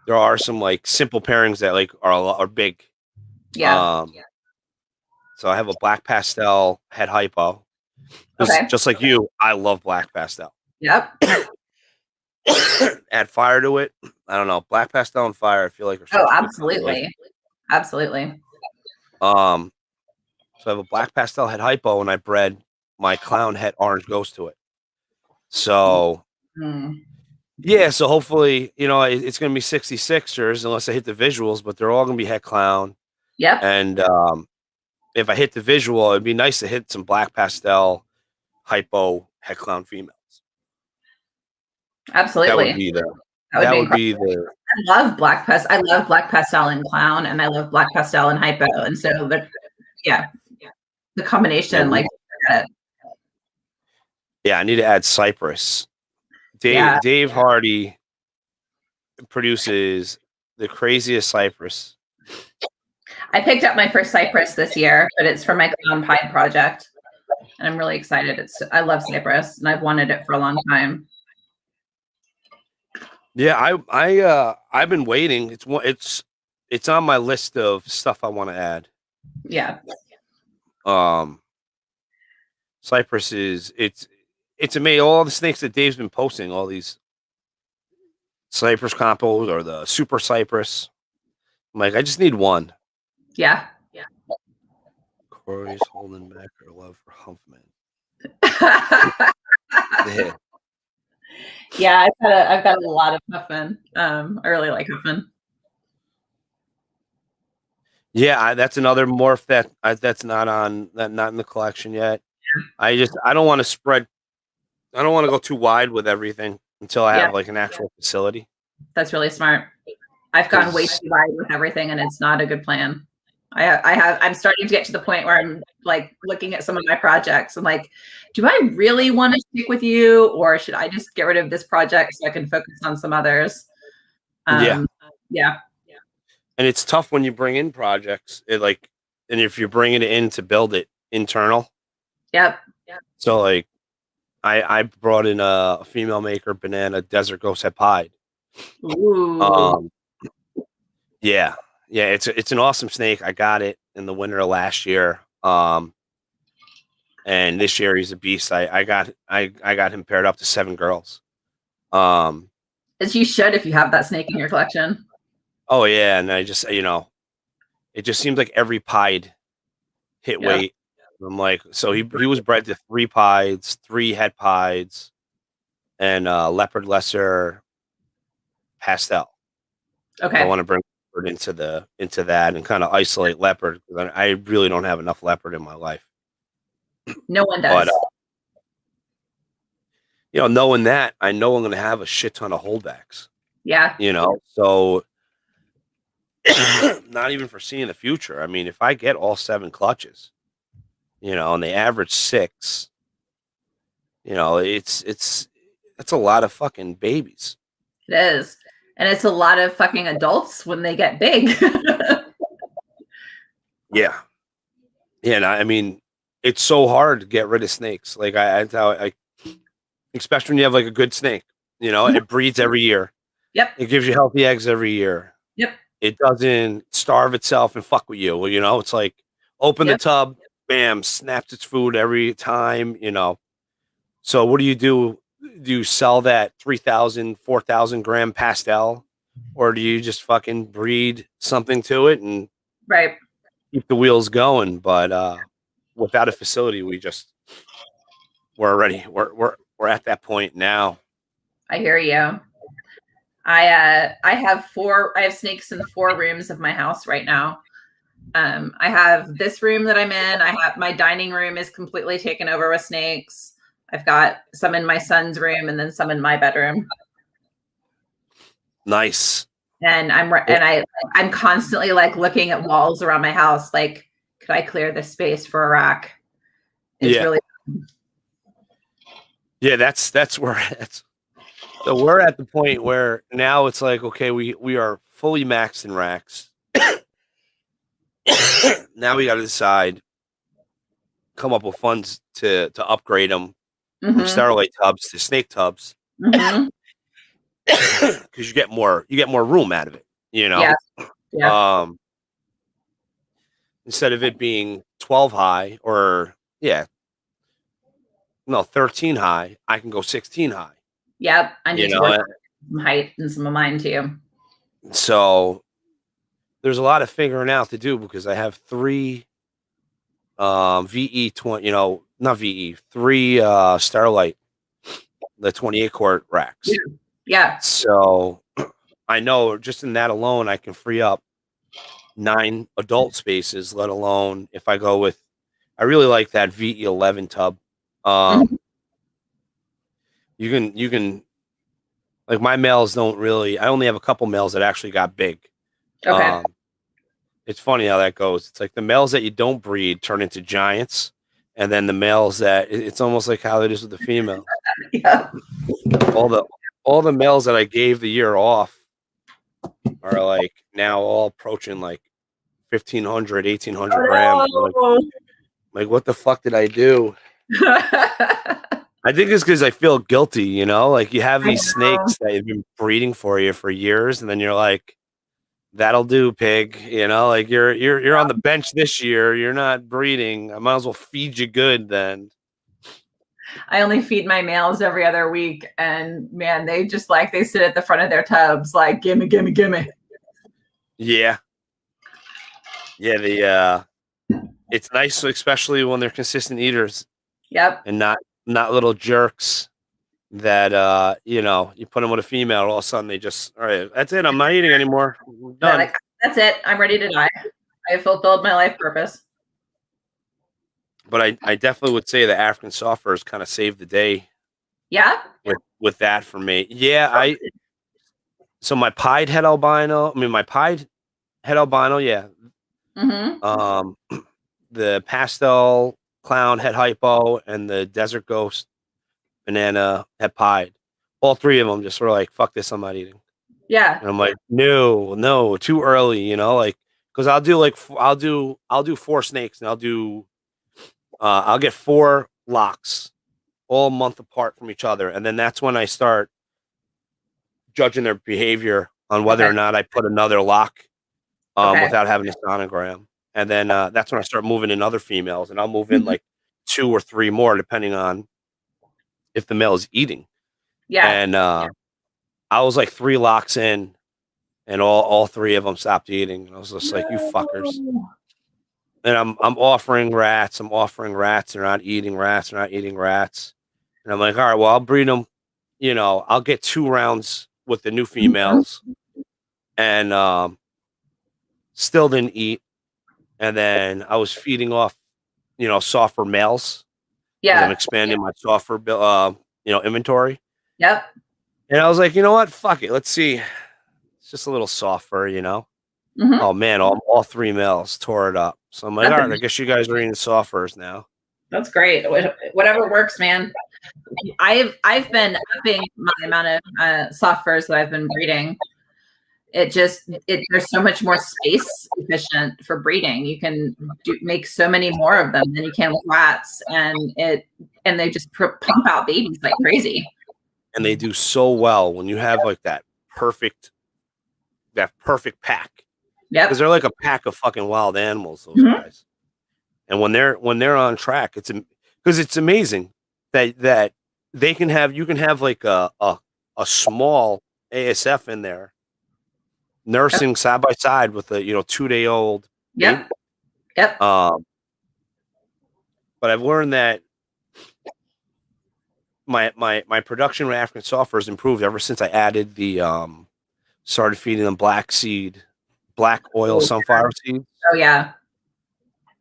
there are some like simple pairings that like are big. Yeah. So I have a black pastel head hypo. Okay. Just like you, I love black pastel. Yep. Add fire to it. I don't know. Black pastel and fire, I feel like are such a good Absolutely. Absolutely. So I have a black pastel head hypo and I bred my clown het orange ghost to it. So yeah, so hopefully, it's gonna be 66ers unless I hit the visuals, but they're all gonna be het clown. Yep. And if I hit the visual, it'd be nice to hit some black pastel hypo het clown females. Absolutely. That would be the I love black pastel. I love black pastel and clown, and I love black pastel and hypo. And so the combination, yeah, I need to add cypress. Dave Hardy produces the craziest cypress. I picked up my first cypress this year, but it's for my clown pie project, and I'm really excited. I love cypress, and I've wanted it for a long time. Yeah, I've been waiting. It's on my list of stuff I want to add. Yeah. Cypress it's amazing. All the snakes that Dave's been posting, all these cypress compos or the super cypress. I'm like, I just need one. Yeah. Kori's holding back her love for Huffman. Yeah, I've got a lot of Huffman. I really like Huffman. Yeah, that's another morph that's not in the collection yet. Yeah. I don't want to spread. I don't want to go too wide with everything until I have like an actual facility. That's really smart. I've gone way too wide with everything, and it's not a good plan. I'm starting to get to the point where I'm like looking at some of my projects. I'm like, do I really want to stick with you, or should I just get rid of this project so I can focus on some others? Yeah. And it's tough when you bring in projects. And if you're bringing it in to build it internal. Yep. So like, I brought in a female maker, Banana Desert Ghost Head Pied. Ooh. Yeah, it's an awesome snake. I got it in the winter of last year. And this year he's a beast. I got him paired up to 7 girls. As you should if you have that snake in your collection. Oh yeah, and I just it just seems like every pied hit weight I'm like, so he was bred to 3 pieds, 3 het pieds, and leopard lesser pastel. I Okay. want to bring leopard into that and kind of isolate leopard because I really don't have enough leopard in my life. No one But does. knowing that, I know I'm going to have a shit ton of holdbacks. Yeah. So not even foreseeing the future. I mean, if I get all 7 clutches, and they average 6, it's a lot of fucking babies. It is. And it's a lot of fucking adults when they get big. Yeah. Yeah, and I mean, it's so hard to get rid of snakes. Like I especially when you have like a good snake, it breeds every year. Yep. It gives you healthy eggs every year. Yep. It doesn't starve itself and fuck with you. Well, it's like open the tub, bam, snaps its food every time, So what do you do? Do you sell that 3,000, 4,000 gram pastel? Or do you just fucking breed something to it and Right. keep the wheels going? But without a facility, we're at that point now. I hear you. I have snakes in 4 rooms of my house right now. I have this room that I'm in. I have my dining room is completely taken over with snakes. I've got some in my son's room and then some in my bedroom. Nice. And I'm constantly like looking at walls around my house. Like, could I clear this space for a rack? It's really fun. Yeah, that's where it's. So we're at the point where now it's like, okay, we are fully maxed in racks. Now we got to decide, come up with funds to upgrade them from starlight tubs to snake tubs, because you get more room out of it. Yeah. Instead of it being 12 high or 13 high, I can go 16 high. Yep. I need to work on some height and some of mine too. So there's a lot of figuring out to do because I have 3 VE 20, not VE, 3 Starlight, the 28 quart racks. Yeah. So I know just in that alone, I can free up 9 adult spaces, let alone if I go with, I really like that VE 11 tub. You can, like my males don't really, I only have a couple males that actually got big. Okay. It's funny how that goes. It's like the males that you don't breed turn into giants, and then the males that it's almost like how it is with the females. Yeah. All the males that I gave the year off are like now all approaching like 1,500, 1,800 grams. Like, what the fuck did I do? I think it's because I feel guilty, like you have these snakes that have been breeding for you for years, and then you're like, that'll do, pig. Like you're on the bench this year. You're not breeding. I might as well feed you good then. I only feed my males every other week, and man, they just like they sit at the front of their tubs, like gimme, gimme, gimme. Yeah. It's nice, especially when they're consistent eaters. Yep. And not little jerks that you put them with a female, all of a sudden they just, all right, that's it. I'm not eating anymore. I'm done. Like, that's it. I'm ready to die. I have fulfilled my life purpose. But I definitely would say the African soft furs kind of saved the day. Yeah. With that for me. Yeah, so my pied head albino, yeah. The pastel clown head hypo and the desert ghost banana head pied. All 3 of them just were like, fuck this, I'm not eating. Yeah. And I'm like, no, too early, like, because I'll do 4 snakes and I'll get 4 locks all a month apart from each other. And then that's when I start judging their behavior on whether or not I put another lock without having a sonogram. And then that's when I start moving in other females, and I'll move in like 2 or 3 more, depending on if the male is eating. Yeah. And I was like 3 locks in, and all 3 of them stopped eating. And I was just like, you fuckers. and I'm offering rats. I'm offering rats. They're not eating rats. They're not eating rats. And I'm like, all right, well, I'll breed them. You know, I'll get 2 rounds with the new Mhm. females, and still didn't eat. And then I was feeding off, softer males because I'm Yeah. expanding my softer, inventory. Yep. And I was like, you know what? Fuck it. Let's see. It's just a little softer. Hmm. Oh man, all 3 males tore it up. So I'm like, That's all right, I guess you guys are eating softers now. that's great. Whatever works, man. I've been upping my amount of soft furs that I've been breeding. There's so much more space efficient for breeding. You can make so many more of them than you can with rats, and they just pump out babies like crazy. And they do so well when you have like that perfect pack. Because Yep. they're like a pack of fucking wild animals, those Hmm. guys. And when they're on track, because it's amazing that you can have like a small ASF in there Yep. nursing side by side with a 2-day old baby. Yep. Yep. Um, but I've learned that my production with African software has improved ever since I added the started feeding them black oil Oh, sunflower seeds. oh yeah.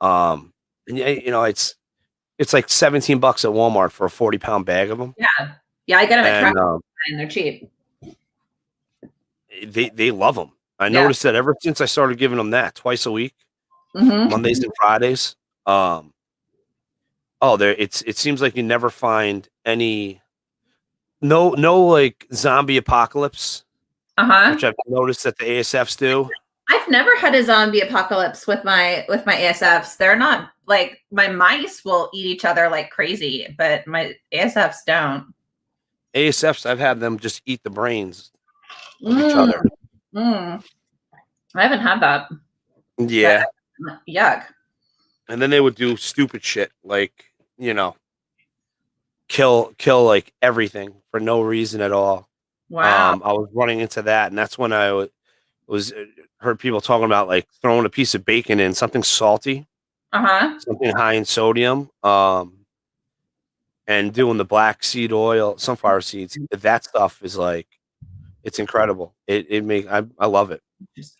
And yeah, it's like $17 at Walmart for a 40-pound bag of them, Yeah. Yeah. I get them at Track and and they're cheap. they love them. I Yeah. noticed that ever since I started giving them that twice a week, Hmm. Mondays and Fridays. It seems like you never find any no like zombie apocalypse, Uh-huh. which I've noticed that the ASFs do. I've never had a zombie apocalypse with my ASFs. They're not like my mice will eat each other like crazy, but my ASFs don't. ASFs, I've had them just eat the brains of each Mm, other. mm. I haven't had that. That Yeah. yuck. And then they would do stupid shit like, you know, kill like everything for no reason at all. Wow. I was running into that, and that's when I was heard people talking about like throwing a piece of bacon in something salty, Uh-huh. something high in sodium, and doing the black seed oil, sunflower seeds. That stuff is like it's incredible. I love it.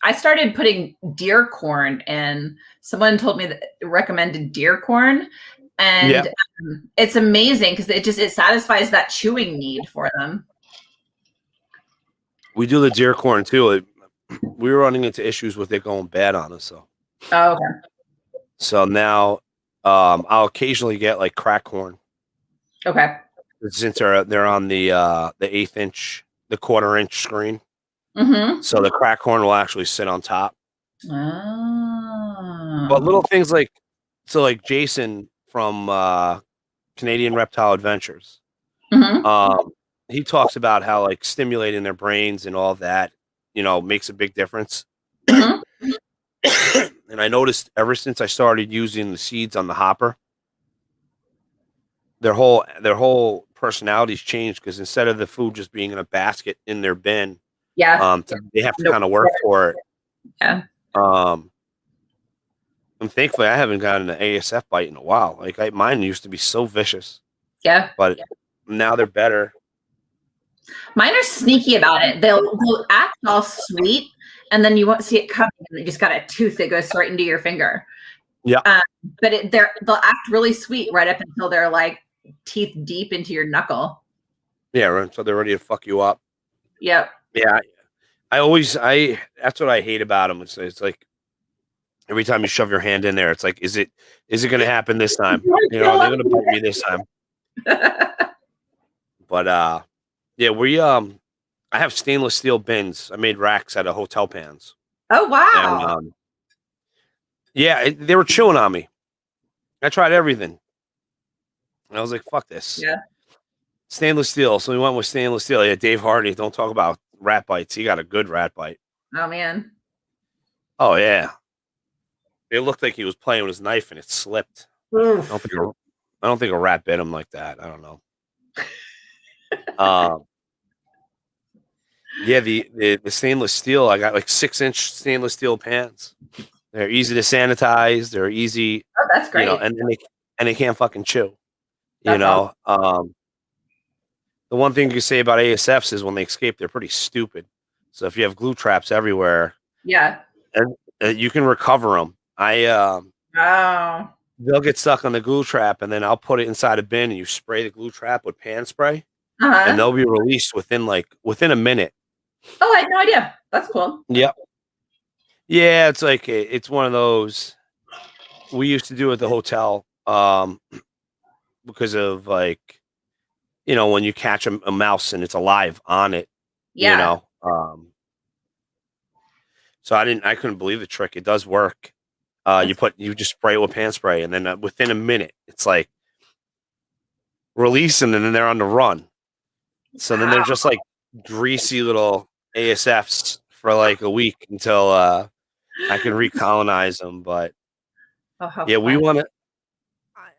I started putting deer corn in. Someone told me that recommended deer corn, Yeah, and it's amazing because it satisfies that chewing need for them. we do the deer corn too. We were running into issues with it going bad on us, Oh, okay. so now I'll occasionally get like crack corn Okay. since they're on the eighth inch, the quarter-inch screen. Mm-hmm. So the crack corn will actually sit on top. But Oh. little things like Jason from Canadian Reptile Adventures, Mm-hmm. um, he talks about how like stimulating their brains and all that, makes a big difference. Mm-hmm. And I noticed ever since I started using the seeds on the hopper, their whole personalities changed because instead of the food just being in a basket in their bin, Yeah. they have to Nope. kind of work for it. Yeah. Um, and thankfully, I haven't gotten an ASF bite in a while. Like mine used to be so vicious, Yeah. but now they're better. Mine are sneaky about it. They'll act all sweet, and then you won't see it coming, and you just got a tooth that goes right into your finger. Yeah, Um, but they'll act really sweet right up until they're like teeth deep into your knuckle. yeah. Right. So they're ready to fuck you up. Yep. Yeah, I that's what I hate about them. It's like every time you shove your hand in there, it's like, is it going to happen this time? Are they going to bite me this time? But yeah, I have stainless steel bins. I made racks out of hotel pans, Oh and wow. yeah, they were chewing on me. I tried everything, and I was like, fuck this. Yeah. Stainless steel. So we went with stainless steel. Yeah, Dave Hardy. Don't talk about rat bites. He got a good rat bite. Oh man. Oh yeah. It looked like he was playing with his knife and it slipped. Oof. I don't think a rat bit him like that. I don't know. Um, yeah, the stainless steel. I got like 6-inch stainless steel pans. They're easy to sanitize. They're easy, Oh, that's great. and they can't fucking chew. That's awesome. The one thing you can say about ASFs is when they escape, they're pretty stupid. So if you have glue traps everywhere, Yeah. and you can recover them. Oh. They'll get stuck on the glue trap, and then I'll put it inside a bin, and you spray the glue trap with pan spray, and Uh-huh. they'll be released within a minute. Oh, I had no idea. That's cool. Yep. Yeah, it's like it's one of those we used to do at the hotel, because of when you catch a mouse and it's alive on it, you Yeah. know. So I couldn't believe the trick. It does work. You just spray it with pan spray, and then within a minute, it's like releasing, and then they're on the run. So then they're just like greasy little ASFs for like a week until I can recolonize them. But Oh, how yeah, we fun. want to.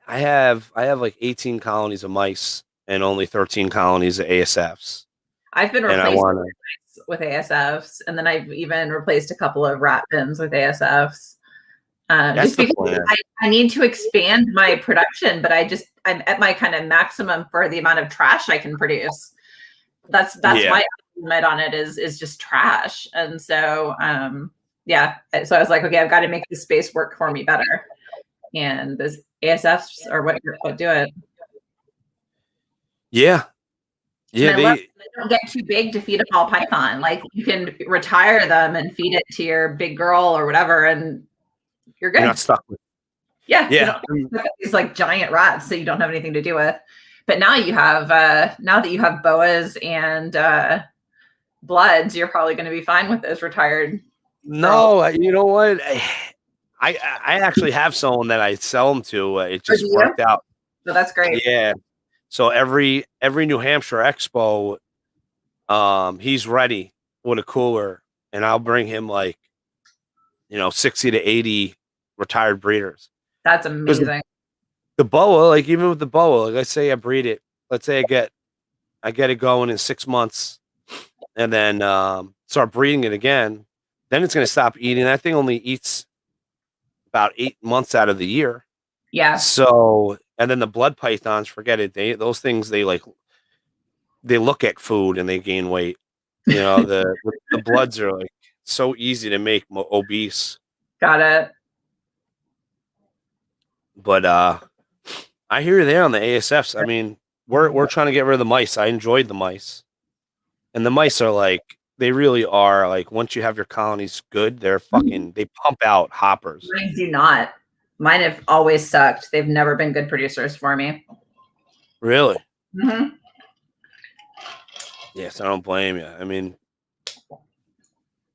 I have like 18 colonies of mice and only 13 colonies of ASFs, I've been and I replaced want to. with ASFs, and then I've even replaced a couple of rat bins with ASFs. That's Just the because plan. I need to expand my production, but I'm at my kind of maximum for the amount of trash I can produce. That's Yeah. my limit on it is just trash. And so yeah. So I was like, okay, I've got to make this space work for me better. And this ASFs are what do it. Yeah. And Yeah. I love they don't get too big to feed a ball python. Like you can retire them and feed it to your big girl or whatever, and you're good. You're not stuck with. Yeah, you Yeah. don't have these like giant rats that you don't have anything to do with. But now you have now that you have boas and bloods, you're probably going to be fine with those retired. No, you know what? I actually have someone that I sell them to. It just worked out. So that's great. Yeah. So every New Hampshire Expo, he's ready with a cooler, and I'll bring him 60 to 80 retired breeders. That's amazing. The boa, like even with the boa, like let's say I breed it. Let's say I get it going in 6 months, and then start breeding it again. Then it's going to stop eating. That thing only eats about 8 months out of the year. Yeah. So, and then the blood pythons, forget it. Those things they look at food and they gain weight. The bloods are like so easy to make obese. Got it. But I hear you there on the ASFs. I mean, we're trying to get rid of the mice. I enjoyed the mice, and the mice are like they really are like once you have your colonies good, they're fucking they pump out hoppers. Mine do not. Mine have always sucked. They've never been good producers for me. Really? Mm-hmm. Yes, I don't blame you. I mean,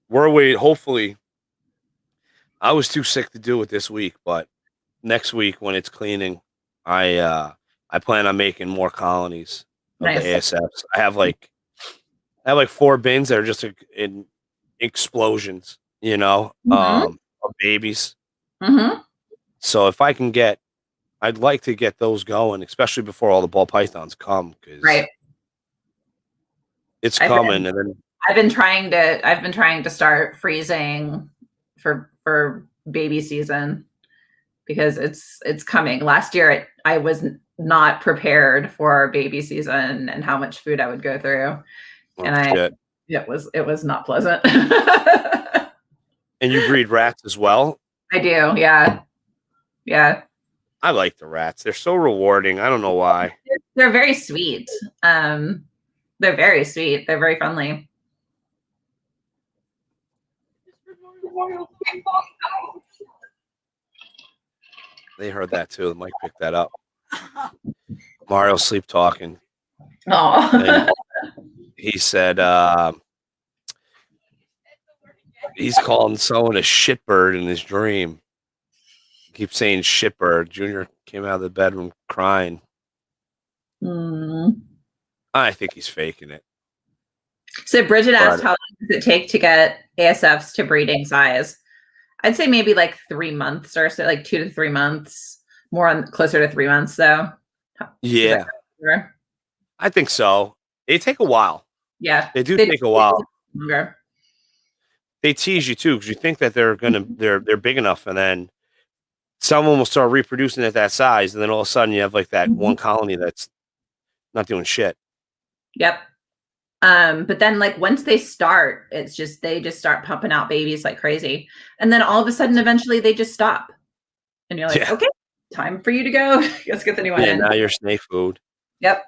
we're waiting. Hopefully, I was too sick to do it this week, but next week when it's cleaning, I plan on making more colonies of Nice. the ASFs. I have like 4 bins that are just in explosions, Mm-hmm. of babies. Mm-hmm. So if I can I'd like to get those going, especially before all the ball pythons come, because Right. it's coming. And then I've been trying to start freezing for baby season because it's coming. Last year I was not prepared for baby season and how much food I would go through. It was not pleasant. And you breed rats as well? I do, yeah. Yeah. I like the rats. They're so rewarding. I don't know why. They're very sweet. They're very sweet. They're very friendly. They heard that too. The mic picked that up. Mario sleep talking. Oh. He said he's calling someone a shitbird in his dream. He keeps saying shitbird. Junior came out of the bedroom crying. I think he's faking it. So Bridget asked, how long does it take to get ASFs to breeding size? I'd say maybe like 3 months or so, like 2 to 3 months. Closer to 3 months though. Yeah. I think so. They take a while. Yeah. They do take a while. Longer. they tease you too because you think that they're big enough, and then someone will start reproducing at that size, and then all of a sudden you have like that one colony that's not doing shit. Yep. But then like once they start, they just start pumping out babies like crazy. And then all of a sudden, eventually they just stop. And you're like, okay, time for you to go. Let's get the new one in. Now you're snake food. Yep.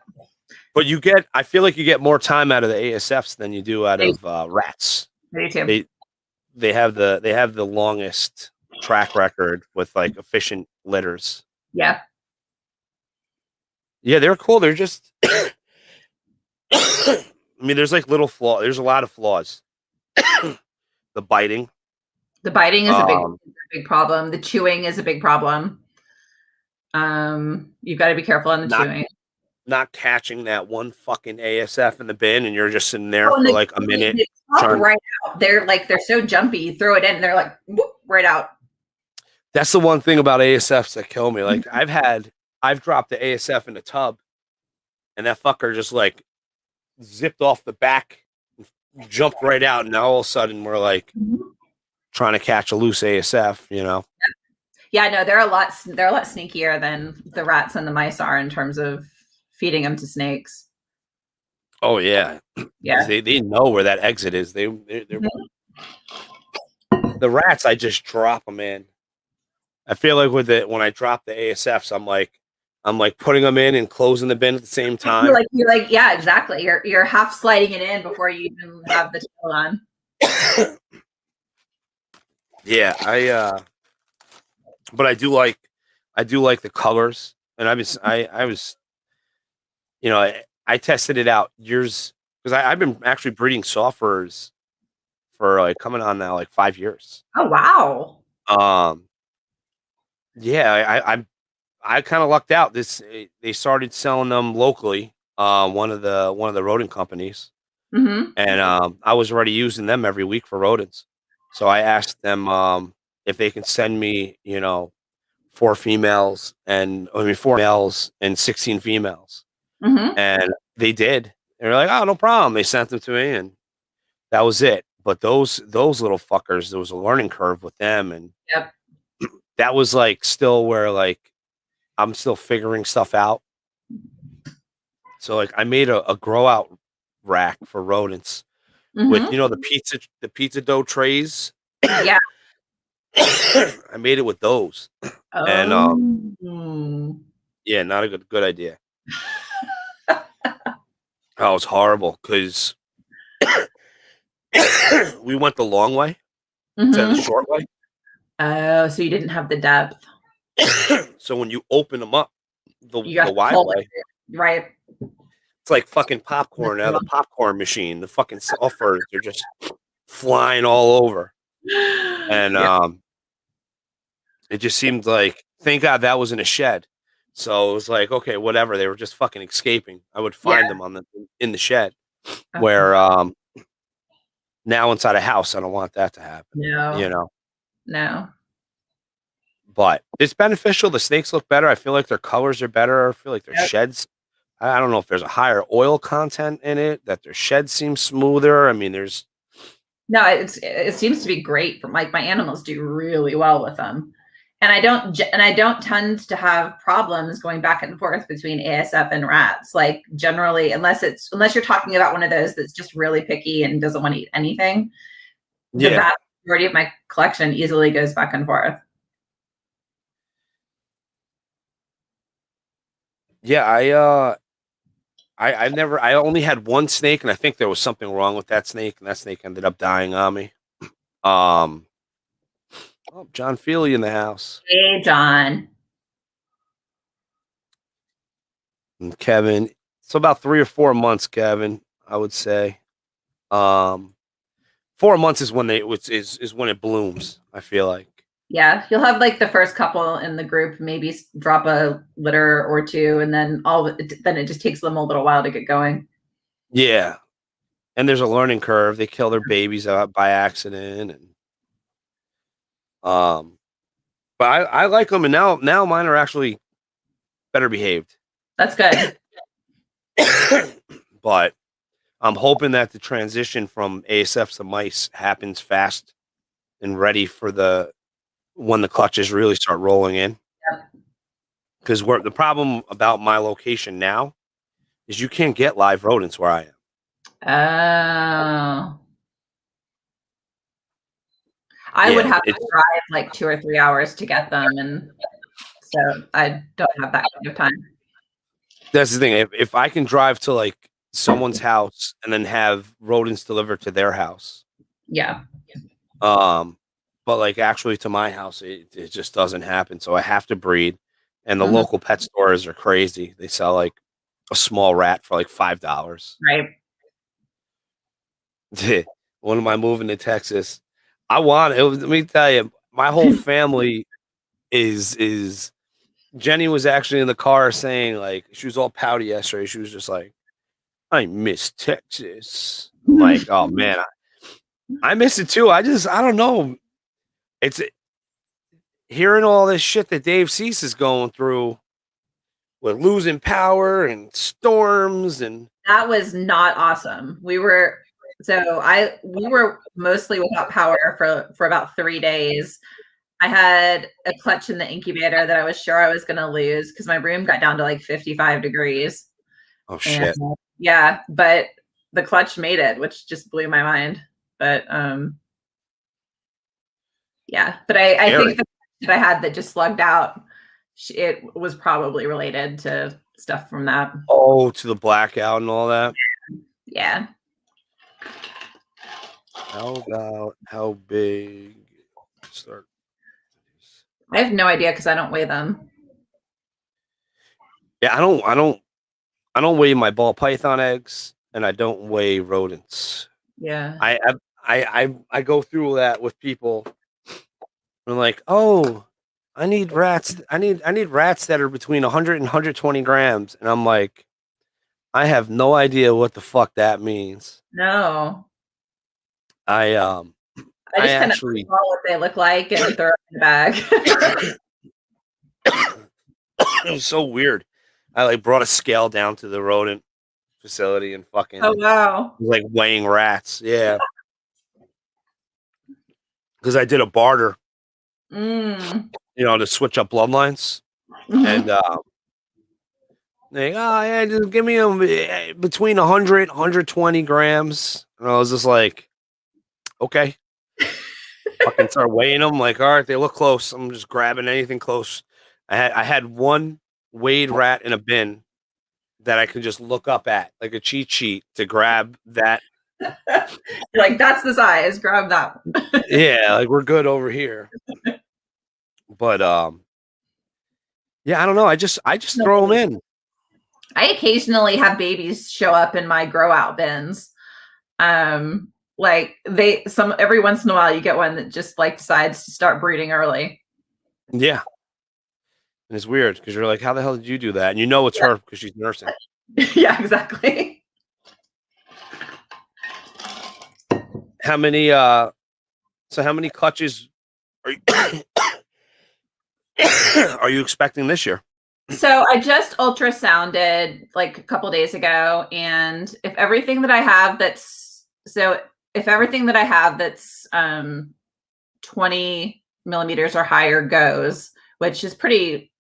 But I feel like you get more time out of the ASFs than you do out of rats. Me too. They have the longest track record with like efficient litters. Yeah. Yeah, they're cool. They're just I mean, there's like little flaws. There's a lot of flaws. The biting. The biting is a big problem. The chewing is a big problem. You've got to be careful on the chewing. Not catching that one fucking ASF in the bin, and you're just sitting there for like a minute. Right out. They're so jumpy. You throw it in, and they're like whoop, right out. That's the one thing about ASFs that kill me. Like I've dropped the ASF in the tub, and that fucker just like zipped off the back, jumped right out, and now all of a sudden we're like trying to catch a loose ASF, you know? Yeah, no, they're a lot sneakier than the rats and the mice are in terms of feeding them to snakes. Oh yeah, yeah. They know where that exit is. They're the rats. I just drop them in. I feel like when I drop the ASFs, I'm like putting them in and closing the bin at the same time. You're like, yeah, exactly. You're half sliding it in before you even have the tail on. Yeah, but I do like the colors, and I was, you know, I tested it out years because I've been actually breeding softwares for like coming on now like 5 years. Oh wow. Yeah, I kind of lucked out. They started selling them locally. One of the rodent companies, and I was already using them every week for rodents. So I asked them if they can send me, 4 males and 16 females, and they did. They're like, oh, no problem. They sent them to me, and that was it. But those little fuckers, there was a learning curve with them, and that was like still where like I'm still figuring stuff out. So like I made a grow out rack for rodents with the pizza dough trays. Yeah. I made it with those. And yeah, not a good idea. Oh, it's horrible because we went the long way instead of the short way. Oh, so you didn't have the depth. So when you open them up the wide way, right? It's like fucking popcorn out of the popcorn machine. The fucking sulfurs, they're just flying all over. And it just seemed like, thank God that was in a shed. So it was like, okay, whatever. They were just fucking escaping. I would find them in the shed. Where now inside a house, I don't want that to happen. No. No. But it's beneficial. The snakes look better. I feel like their colors are better. I feel like their sheds. I don't know if there's a higher oil content in it, that their sheds seem smoother. I mean, there's no, it seems to be great. From like my animals do really well with them, and I don't tend to have problems going back and forth between ASF and rats. Like generally, unless you're talking about one of those that's just really picky and doesn't want to eat anything. The vast majority of my collection easily goes back and forth. Yeah, I only had one snake, and I think there was something wrong with that snake, and that snake ended up dying on me. Oh, John Feely in the house. Hey, John. And Kevin. So about 3 or 4 months, Kevin, I would say. 4 months is when when it blooms, I feel like. Yeah, you'll have like the first couple in the group maybe drop a litter or two, and then then it just takes them a little while to get going. Yeah, and there's a learning curve. They kill their babies out by accident, and but I like them, and now mine are actually better behaved. That's good. But I'm hoping that the transition from ASFs to mice happens fast and ready for when the clutches really start rolling in. Yep. Because the problem about my location now is you can't get live rodents where I am. Oh. I would Yeah, have to drive like 2 or 3 hours to get them, and so I don't have that kind of time. that's the thing. If I can drive to like someone's house and then have rodents delivered to their house, Yeah. but like actually to my house, it just doesn't happen. So I have to breed, and the Mhm. local pet stores are crazy. They sell like a small rat for like $5. Right. When am I moving to Texas? Let me tell you, my whole family is Jenny was actually in the car saying like she was all pouty yesterday. She was just like, I miss Texas. I'm like, oh man, I miss it too. I don't know. It's hearing all this shit that Dave Cease is going through with losing power and storms and That was not awesome. We were mostly without power for about 3 days. I had a clutch in the incubator that I was sure I was gonna lose because my room got down to like 55 degrees. oh And shit. yeah, but the clutch made it, which just blew my mind. But yeah, but I Scary. think the that I had that just slugged out, it was probably related to stuff from that. Oh, to the blackout and all that. Yeah. How big start? I have no idea because I don't weigh them. Yeah, I don't weigh my ball python eggs, and I don't weigh rodents. Yeah. I go through that with people. I'm like, oh, I need rats. I need rats that are between 100 and 120 grams, and I'm like, I have no idea what the fuck that means. No. I I I just kind of actually saw what they look like and throw it in the bag. it was so weird. I like brought a scale down to the rodent facility and Oh, fucking wow. like weighing rats. Yeah, because I did a barter, Mm. to switch up bloodlines, and Mhm. they oh yeah, just give me them between 100 120 grams, and I was just like, okay. Fucking start weighing them. Like, all right, they look close. I'm just grabbing anything close. I had one weighed rat in a bin that I could just look up at, like a cheat sheet, to grab that. You're like, that's the size. Grab that one. Yeah, like we're good over here. But yeah, I don't know. I just throw them in. I occasionally have babies show up in my grow out bins. Like every once in a while you get one that just like decides to start breeding early. Yeah, and it's weird because you're like, how the hell did you do that? And you know it's her because she's nursing. Yeah, exactly. How many? So how many clutches are you, are you expecting this year? So I just ultrasounded like a couple days ago, and if everything that I have that's 20 millimeters or higher goes, which is pretty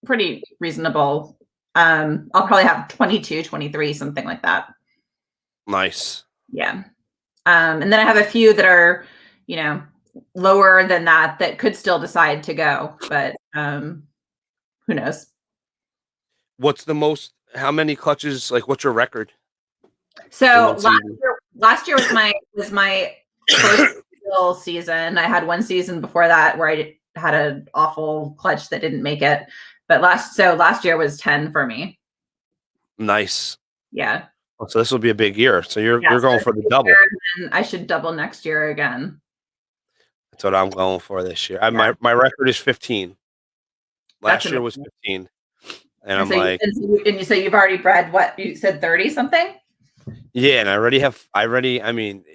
reasonable. I'll probably have 22, 23, something like that. Nice. Yeah. And then I have a few that are, lower than that could still decide to go, but who knows? What's the most? How many clutches? Like, what's your record in So one season? last year was my first real season. I had one season before that where I had an awful clutch that didn't make it. But last year was 10 for me. Nice. Yeah. Oh, so this will be a big year. So you're Yeah. you're going So for the this double. year, and I should double next year again. That's what I'm going for this year. Yeah. My record is 15. That's Last year was amazing. 15, and And I'm so you, like, and you say you've already bred what you said 30 something? yeah, and I mean,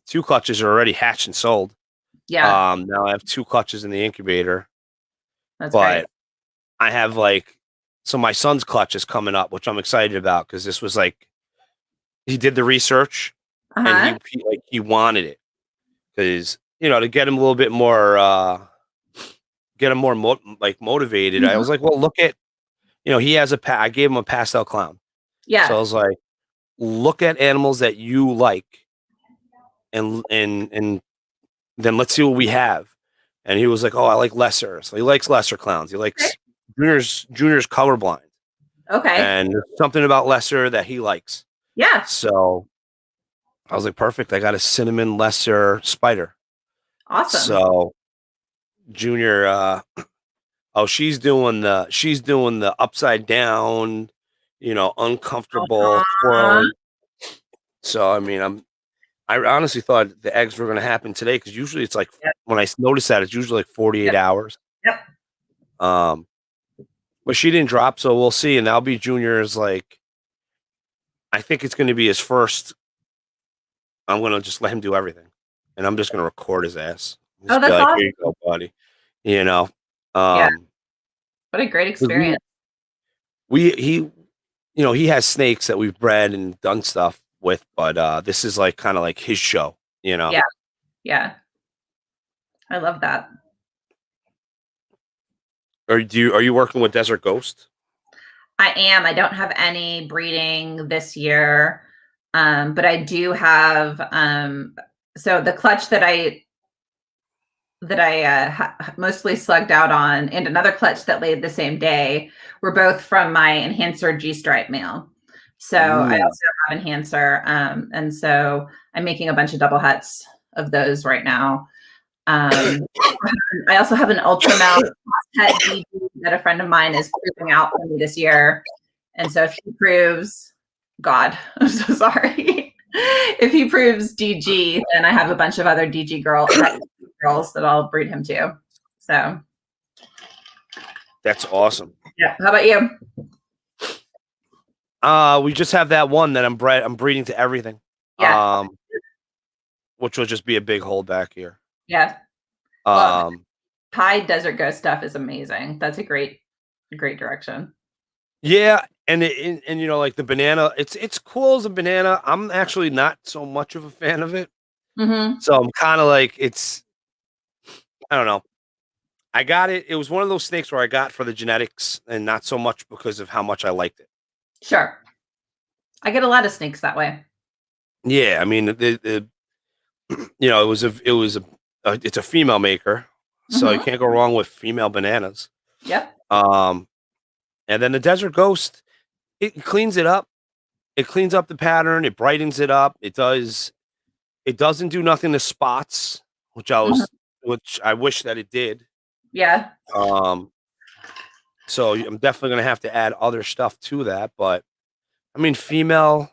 two clutches are already hatched and sold. Yeah, Now I have two clutches in the incubator, that's great. but I have like, so my son's clutch is coming up, which I'm excited about because this was like, he did the research and Uh-huh. he wanted it because to get him a little bit more get him more motivated. I Mhm. was like, well, look at he has I gave him a pastel clown, so I Yeah. was like, look at animals that you like, and then let's see what we have. And he was like, oh, I like lesser, so he likes lesser clowns. He Okay. likes Junior's colorblind, Okay. and there's something about lesser that he likes. Yeah. So I was like, perfect. I got a cinnamon lesser spider. Awesome. So Junior, oh, she's doing the upside down, uncomfortable Uh-huh. twirling. So I mean, I honestly thought the eggs were going to happen today because usually it's like Yep. when I noticed that it's usually like 48 Yep. hours. Yep. Um, but she didn't drop, so we'll see. And that'll be Junior's like, I think it's going to be his first. I'm going to just let him do everything, and I'm just going to record his ass. Oh, Just be that's like, awesome. here you go, buddy. You know, Yeah. um, What a great 'cause experience. he has snakes that we've bred and done stuff with, but this is like kind of like his show. Yeah. Yeah. I love that. Are you working with Desert Ghost? I am. I don't have any breeding this year. But I do have so the clutch that I mostly slugged out on, and another clutch that laid the same day, were both from my enhancer G stripe male. So I Ooh, also have enhancer, and so I'm making a bunch of double huts of those right now. Um, I also have an ultra mouth pet DG that a friend of mine is proving out for me this year, and so if he proves, God, I'm so sorry. If he proves DG, then I have a bunch of other DG girls that I'll breed him to. So that's awesome. yeah. How about you? We just have that one that I'm breeding to everything. Yeah. Which will just be a big holdback here. Yeah. Well, Um, Pied Desert Ghost stuff is amazing. That's a great direction. yeah, and like the banana, it's cool as a banana. I'm actually not so much of a fan of it, Mm-hmm. so I'm kind of like I don't know. I got it. It was one of those snakes where I got for the genetics and not so much because of how much I liked it. Sure. I get a lot of snakes that way. Yeah, I mean, it's a female maker, so you Mm-hmm. can't go wrong with female bananas. Yep. Um, and then the Desert Ghost, it cleans it up. It cleans up the pattern. It brightens it up. It does. It doesn't do nothing to spots, Mhm. which I wish that it did. Yeah. Um, so I'm definitely gonna have to add other stuff to that. But I mean, female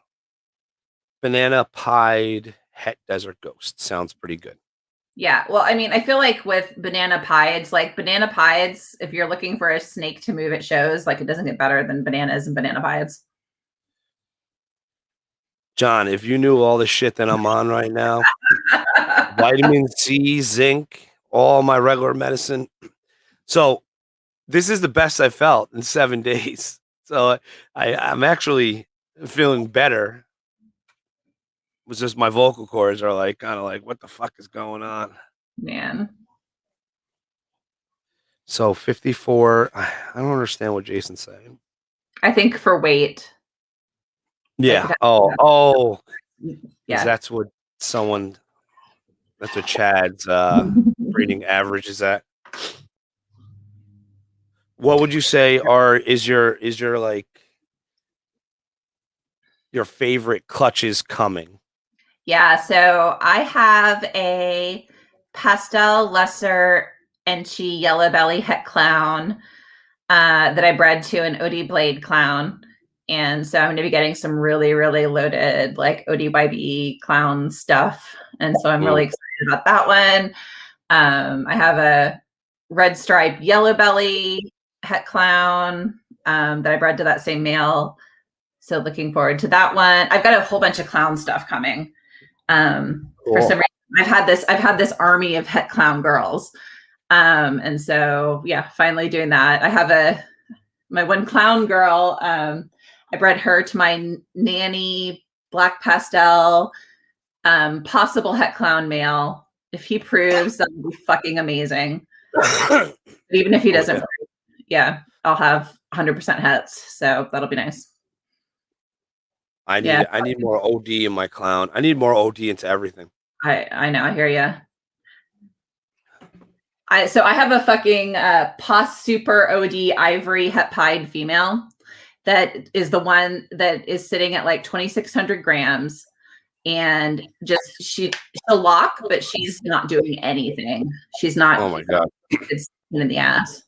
banana pied het Desert Ghost sounds pretty good. Yeah. Well, I mean, I feel like with banana pieds, like banana pieds, if you're looking for a snake to move at shows, like it doesn't get better than bananas and banana pieds. John, if you knew all the shit that I'm on right now, vitamin C, zinc, all my regular medicine. So this is the best I felt in 7 days. So I'm actually feeling better. It was just my vocal cords are like kind of like, what the fuck is going on? Man. So 54. I don't understand what Jason's saying. I think for weight, it Yeah. depends. Oh, because Yeah. that's what Chad's breeding average is at. What would you say is your like your favorite clutches coming? Yeah. So I have a pastel lesser Enchi yellow belly het clown that I bred to an OD blade clown. And so I'm going to be getting some really, really loaded like ODYB clown stuff. And so I'm really Mm. excited about that one. I have a red stripe yellow belly het clown that I bred to that same male. So looking forward to that one. I've got a whole bunch of clown stuff coming. For Cool. some reason, I've had this army of het clown girls. And so yeah, finally doing that. I have my one clown girl. I bred her to my nanny black pastel Possible het clown male. If he proves, that would be fucking amazing. But even if he doesn't, yeah, I'll have 100% hets, so that'll be nice. I need more OD in my clown. I need more OD into everything. I know, I hear you. So I have a fucking Pos Super OD Ivory Het Pied female that is the one that is sitting at like 2,600 grams, and just she'll lock, but she's not doing anything. She's not. Oh my god, it's in the ass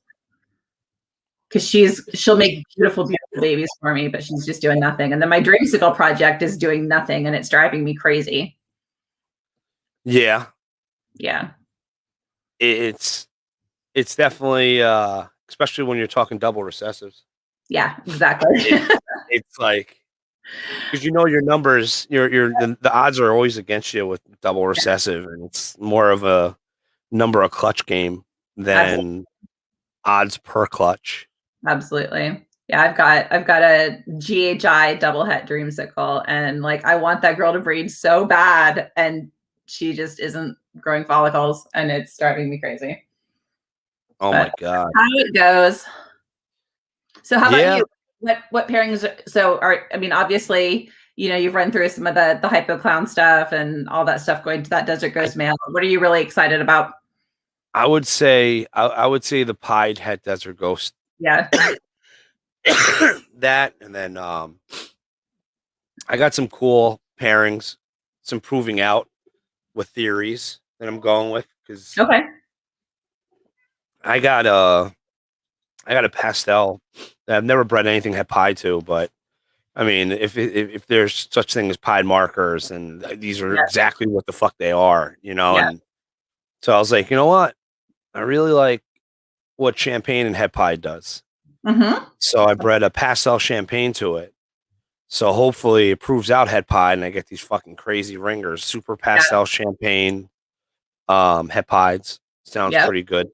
because she'll make beautiful babies for me, but she's just doing nothing. And then my dreamsicle project is doing nothing, and it's driving me crazy. Yeah. It's definitely especially when you're talking double recessives. Yeah, exactly. It's like, because your numbers, the odds are always against you with double recessive, and it's more of a number of clutch game than odds per clutch. Absolutely. Yeah, I've got a GHI double het dreamsicle, and like I want that girl to breed so bad, and she just isn't growing follicles, and it's driving me crazy. Oh my god. How it goes. So how about you? What pairings obviously, you've run through some of the hypo clown stuff and all that stuff going to that desert ghost male. What are you really excited about? I would say the pied het desert ghost. Yeah. That, and then I got some cool pairings, some proving out with theories that I'm going with, because okay. I got a pastel that I've never bred anything het pied to, but I mean, if there's such thing as pied markers, and these are exactly what the fuck they are, and so I was like, you know what, I really like what champagne and het pied does. Mm-hmm. So I bred a pastel champagne to it. So hopefully it proves out het pied, and I get these fucking crazy ringers, super pastel champagne, het pieds. Sounds pretty good.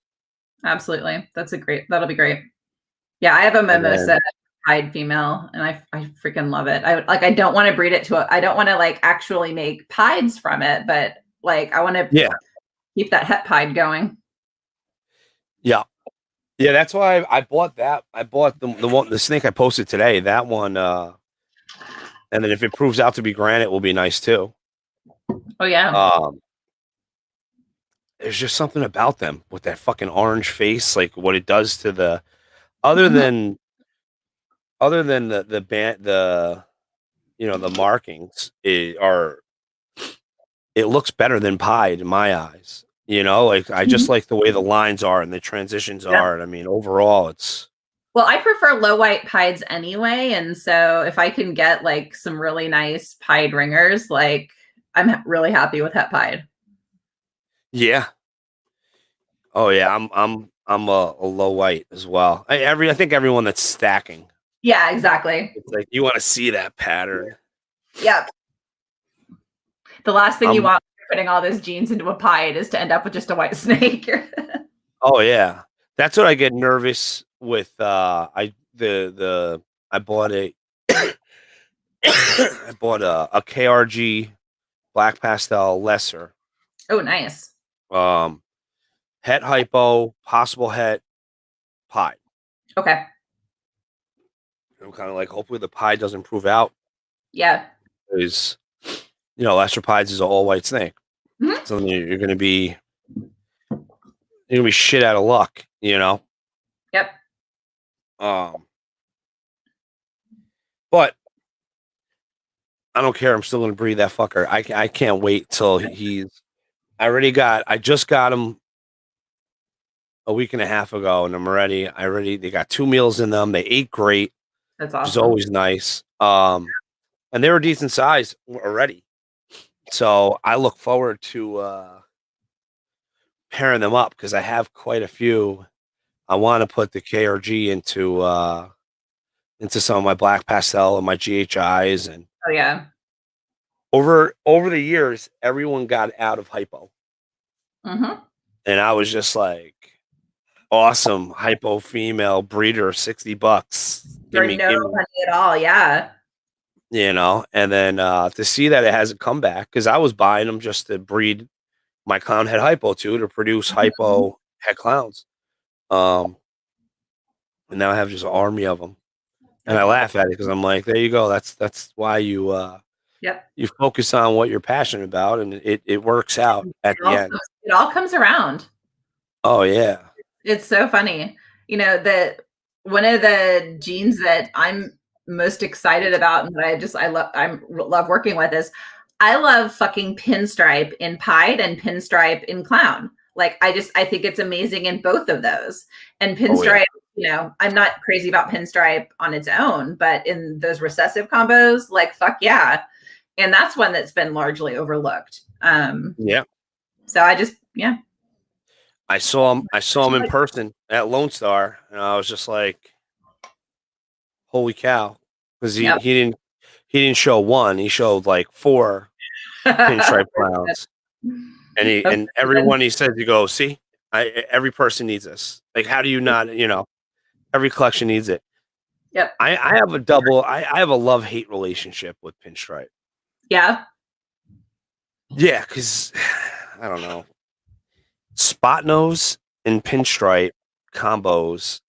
Absolutely. That'll be great. Yeah, I have a mimosa pied female, and I freaking love it. I don't want to breed it I don't want to like actually make pieds from it, but like I want to keep that het pied going. Yeah. Yeah, that's why I bought that. I bought the snake I posted today. That one, and then if it proves out to be granite, will be nice too. Oh yeah. There's just something about them with that fucking orange face, like what it does to the other than the band, the markings it looks better than pied in my eyes. Like I just like the way the lines are and the transitions are. And I mean, overall, it's. Well, I prefer low white pieds anyway, and so if I can get like some really nice pied ringers, like I'm really happy with het pied. Yeah. Oh yeah, I'm a low white as well. I think everyone that's stacking. Yeah, exactly. It's like you want to see that pattern. Yeah. The last thing you want when putting all those genes into a pied is to end up with just a white snake. Oh yeah, that's what I get nervous with. I bought a I bought a KRG black pastel lesser. Oh, nice. Het hypo, possible het pied. Okay. I'm kind of like, hopefully the pied doesn't prove out. Yeah. Because lesser pieds is an all white snake. Mm-hmm. So you're gonna be shit out of luck, Yep. But I don't care. I'm still gonna breed that fucker. I can't wait till I just got him a week and a half ago, and they got 2 meals in them. They ate great. That's awesome. Which is always nice. And they were decent size already. So I look forward to pairing them up, because I have quite a few. I want to put the KRG into some of my black pastel and my GHIs, and over the years, everyone got out of hypo, and I was just like, awesome hypo female breeder, $60. Give me money at all, yeah. and then to see that it hasn't come back because I was buying them just to breed my clown head hypo to produce Mhm. hypo head clowns. Um, and now I have just an army of them, and I That's awesome. laugh at it because I'm like, there you go. That's why Yep. you focus on what you're passionate about, and it works out at It the all end. comes it all comes around. Oh yeah. It's so funny. The one of the genes that I'm most excited about and that I love working with is I love fucking pinstripe in pied and pinstripe in clown. Like I think it's amazing in both of those. And Oh yeah. pinstripe, I'm not crazy about pinstripe on its own, but in those recessive combos, like fuck yeah. And that's one that's been largely overlooked. Yeah. So I just yeah. I saw him in person at Lone Star, and I was just like, holy cow, because he Yep. he didn't he didn't show one, he showed like four pinstripe clowns, and he That's and good. everyone he said to go see, every person needs this. Like, how do you not? Every collection needs it. Yep. I have a love hate relationship with pinstripe. Yeah. Yeah, because I don't know, spot nose and pinstripe combos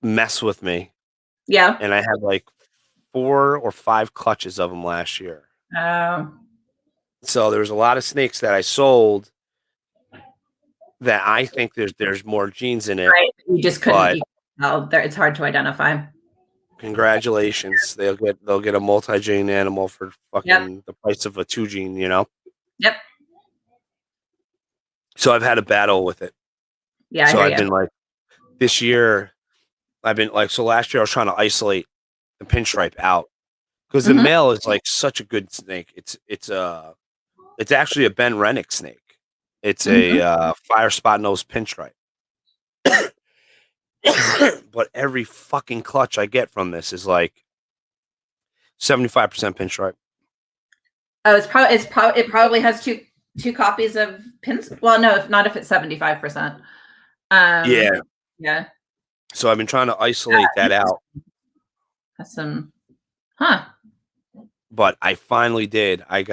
mess with me, Yeah. and I had like 4 or 5 clutches of them last year. Oh, So there's a lot of snakes that I sold that I think there's more genes in it, right. You just couldn't. but It's hard to identify. congratulations, they'll get a multi-gene animal for Yep. fucking the price of a 2 gene. Yep. So I've had a battle with it. Yeah, I So hear I've you. been like, this year, I've been like, so last year I was trying to isolate the pinstripe out because the Hmm. male is like such a good snake. It's actually a Ben Rennick snake. It's a Hmm. fire spot nose pinstripe. But every fucking clutch I get from this is like 75% pinstripe. Oh, it probably has two copies of pins. Well, no, if not, if it's 75%. Yeah. Yeah, So I've been trying to isolate that out, that's some, huh? but I finally did. I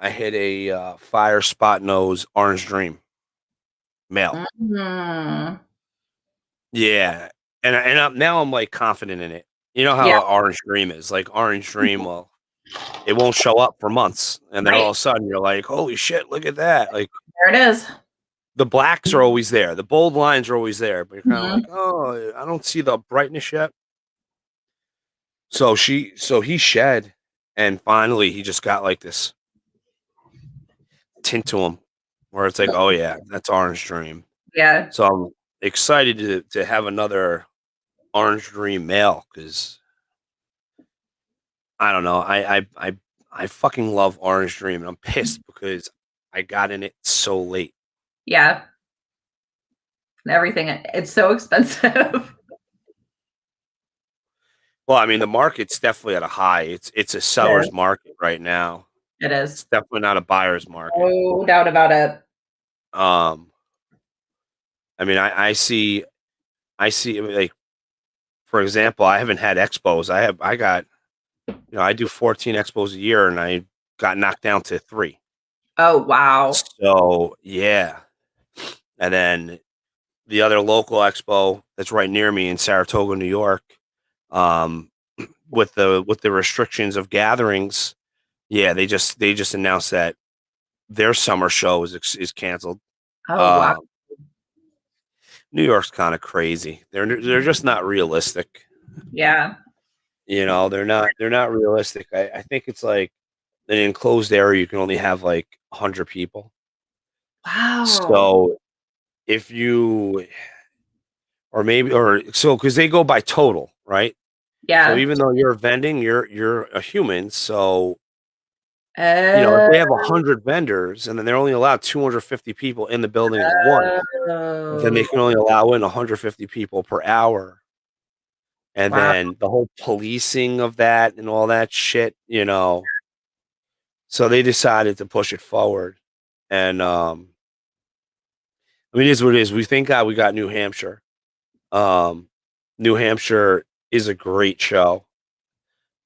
hit a fire spot nose orange dream male. Mm. Yeah. Now I'm like confident in it. You know how Yeah, an orange dream is like orange dream. Well, it won't show up for months. And then all right. of a sudden you're like, holy shit, look at that. Like, There it is. the blacks are always there. The bold lines are always there, but you're kind of Mhm. like, oh, I don't see the brightness yet. So he shed, and finally he just got like this tint to him, where it's like, oh yeah, that's Orange Dream. Yeah. So I'm excited to have another Orange Dream male because I don't know, I fucking love Orange Dream, and I'm pissed because I got in it so late. Yeah. And everything. It's so expensive. Well, I mean, the market's definitely at a high. It's a Yeah, seller's market right now. it is. It's definitely not a buyer's market. No doubt about it. Um, I mean, I see like, for example, I haven't had expos. I do 14 expos a year, and I got knocked down to 3. Oh, wow. So yeah, and then the other local expo that's right near me in Saratoga, New York, um, with the restrictions of gatherings, yeah, they just announced that their summer show is canceled. Oh, wow. Uh, New York's kind of crazy. They're just not realistic. Yeah. They're not realistic. I think it's like an enclosed area. You can only have like 100 people. Wow. So if you or maybe or so because they go by total, right? So Yeah. even though you're vending, you're a human. So if they have Oh, 100 vendors and then they're only allowed 250 people in the building at once, then they can only allow in 150 people per hour. And wow. then the whole policing of that and all that shit. So they decided to push it forward. And I mean, it is what it is. We thank God we got New Hampshire. Um, New Hampshire is a great show.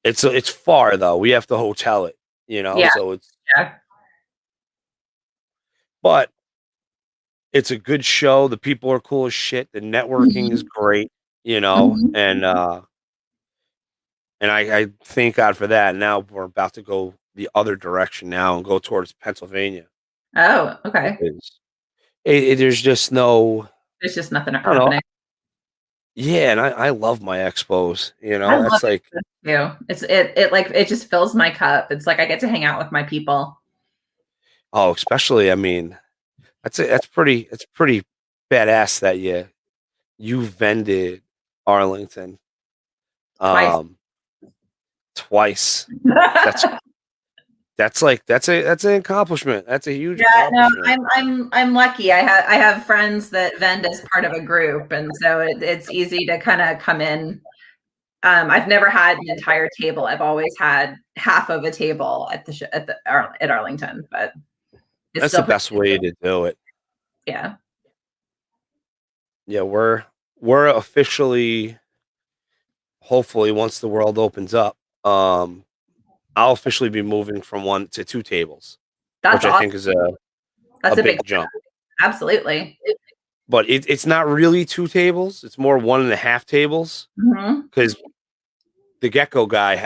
It's far though. We have to hotel it, Yeah, so yeah. but it's a good show. The people are cool as shit. The networking is Mhm, great, mhm. and I thank God for that. Now we're about to go the other direction now and go towards Pennsylvania Oh, okay. because there's just no, There's just nothing I don't know. happening. Yeah, and I love my expos. I love That's like, it too. It just fills my cup. It's like I get to hang out with my people. oh, especially, I mean, that's pretty badass that you vended Arlington Twice. um twice. That's that's an accomplishment. That's a huge Yeah, no, accomplishment. I'm lucky. I have friends that vend as part of a group, and so it's easy to kind of come in. I've never had an entire table. I've always had half of a table at at Arlington, but it's That's the still pretty. best way to do it. Yeah. Yeah, we're officially, hopefully once the world opens up, I'll officially be moving from one to two tables, That's which I awesome. think is a That's a big big jump. absolutely. But it's not really two tables. It's more one and a half tables Mhm. because the gecko guy he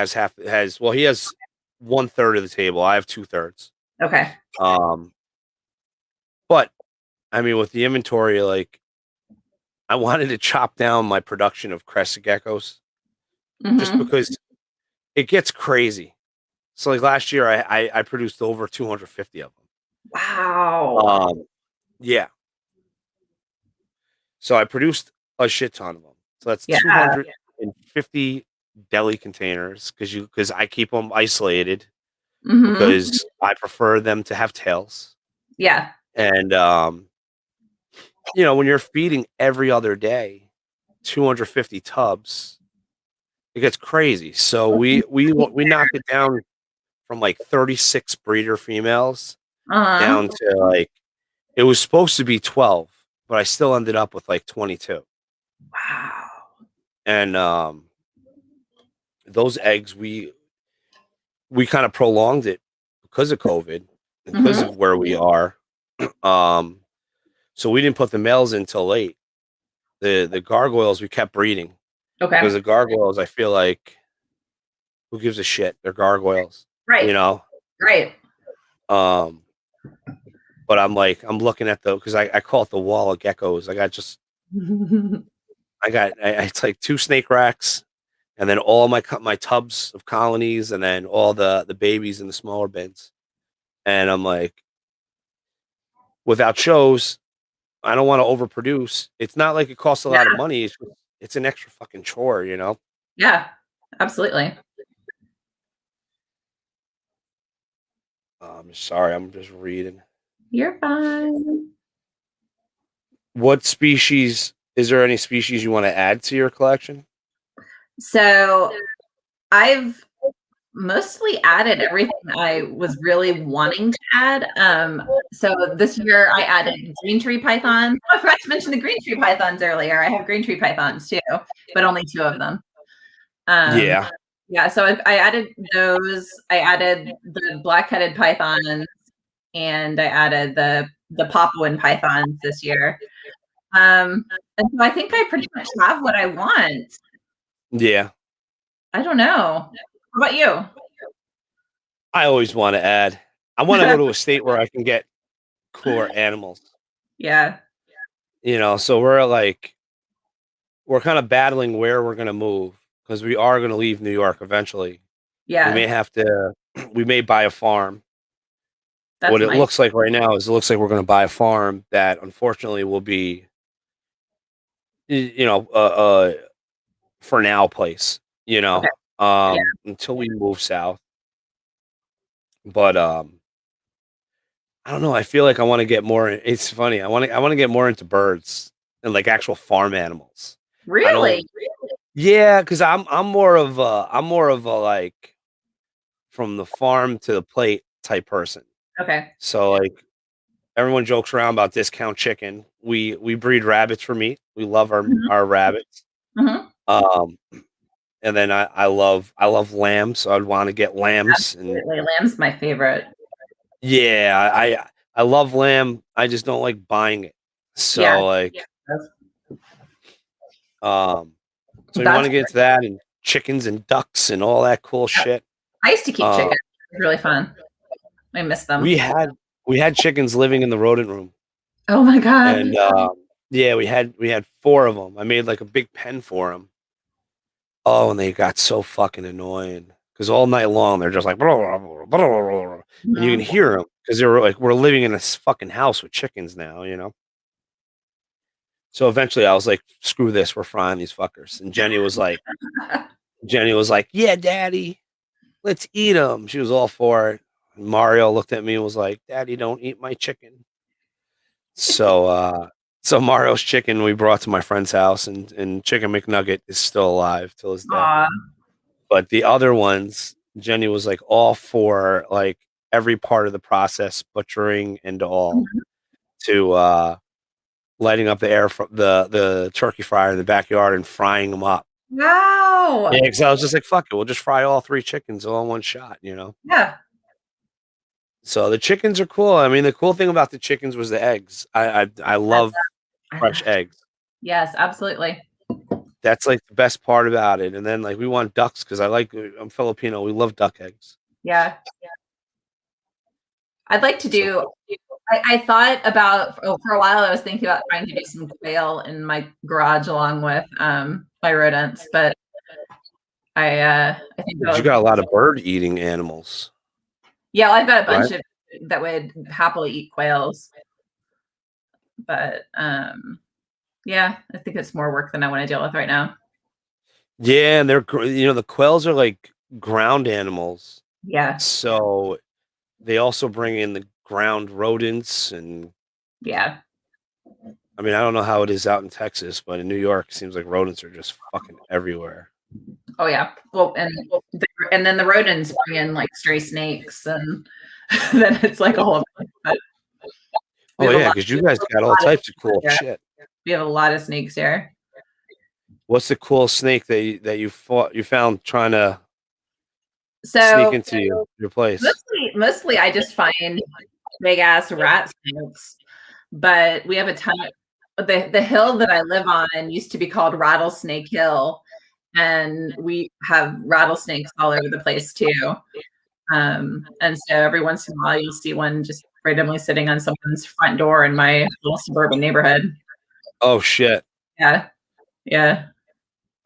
has one third of the table. I have two thirds. Okay. Um, but I mean, with the inventory, like I wanted to chop down my production of crested geckos just Mhm. because it gets crazy. So like last year, I produced over 250 of them. Wow. Um, yeah. So I produced a shit ton of them. So that's Yeah. 250 deli containers because I keep them isolated Mhm. because I prefer them to have tails. Yeah. And when you're feeding every other day, 250 tubs, it gets crazy. So we knocked it down from like 36 breeder females Uh-huh. down to like it was supposed to be 12, but I still ended up with like 22. Wow. And those eggs we kind of prolonged it because of COVID, because Mhm. of where we are. Um, so we didn't put the males in till late. The gargoyles we kept breeding because Okay. the gargoyles I feel like who gives a shit? They're gargoyles, you Right. know. Right. Um, but I'm looking at the because I call it the wall of geckos. It's like two snake racks, and then all my tubs of colonies, and then all the babies in the smaller bins. And I'm like, without shows, I don't want to overproduce. It's not like it costs a lot of Yeah. money. It's an extra fucking chore. Yeah. Absolutely. I'm sorry, I'm just reading. You're fine. What species is there any species you want to add to your collection? So I've mostly added everything I was really wanting to add. So this year I added green tree pythons. Oh, I forgot to mention the green tree pythons earlier. I have green tree pythons too, but only two of them. Um, Yeah, yeah, so I added those. I added the black-headed pythons, and I added the Papuan pythons this year. And so I think I pretty much have what I want. yeah. I don't know. How about you? I always want to add. I want to go to a state where I can get cooler animals. Yeah, So we're kind of battling where we're gonna move because we are gonna leave New York eventually. We may yeah, have to. We may buy a farm. that's What it nice. looks like right now is it looks like we're gonna buy a farm that unfortunately will be, a for now place. Okay, yeah, Until we move south. But I don't know. I feel like I want to get more. It's funny. I want to get more into birds and like actual farm animals. I really? don't. Yeah, because I'm more of a like from the farm to the plate type person. Okay. So like everyone jokes around about discount chicken. We breed rabbits for meat. We love our Mhm, our rabbits. mhm. Um, And then I love lamb, so I'd want to get lambs. And Absolutely. Lamb's my favorite. yeah, I love lamb. I just don't like buying it. Yeah. So like, That's um, so you want that's to get into that and chickens and ducks and all that cool great. shit. I used to keep Um, chickens. It was really fun. I miss we them. had we had chickens living in the rodent room, Oh my God. and yeah, we had four of them. I made like a big pen for them. Oh, and they got so fucking annoying because all night long they're just like, "Blah, blah, blah, blah, blah, blah," and you can Mhm. hear them because they're like, we're living in this fucking house with chickens now. So eventually I was like, screw this, we're frying these fuckers. And Jenny was like, yeah, daddy, let's eat them. She was all for it. And Mario looked at me and was like, daddy, don't eat my chicken. So Mario's chicken we brought to my friend's house, and Chicken McNugget is still alive till this day. Aw. But the other ones, Jenny was like all for like every part of the process, butchering and all, to lighting up the the turkey fryer in the backyard and frying them up. Wow. Yeah, because I was just like, fuck it, we'll just fry all three chickens all in one shot. Yeah. So the chickens are cool. I mean, the cool thing about the chickens was the eggs. I love fresh eggs. Yes, absolutely. That's like the best part about it. And then like we want ducks because I'm Filipino. We love duck eggs. Yeah. I'd like to So do, I thought about, for a while, I was thinking about trying to do some quail in my garage along with my rodents, but I think that you would, got a lot of bird eating animals, yeah, I've got a right? bunch of that would happily eat quails, but yeah, I think it's more work than I want to deal with right now. Yeah, and the quails are like ground animals. Yeah. So they also bring in the ground rodents. And Yeah. I mean, I don't know how it is out in Texas, but in New York, it seems like rodents are just fucking everywhere. Oh yeah. Well, and then the rodents bring in like stray snakes, and then it's like a whole. But we Oh have a yeah, lot. because We you have guys got a all lot of types of snakes cool here. shit. We have a lot of snakes here. What's the coolest snake that you found trying to sneak So into your place? mostly I just find big ass rat snakes, but we have a ton of the hill that I live on used to be called Rattlesnake Hill, and we have rattlesnakes all over the place too. And so every once in a while you'll see one just randomly sitting on someone's front door in my little suburban neighborhood. Oh shit. Yeah, yeah,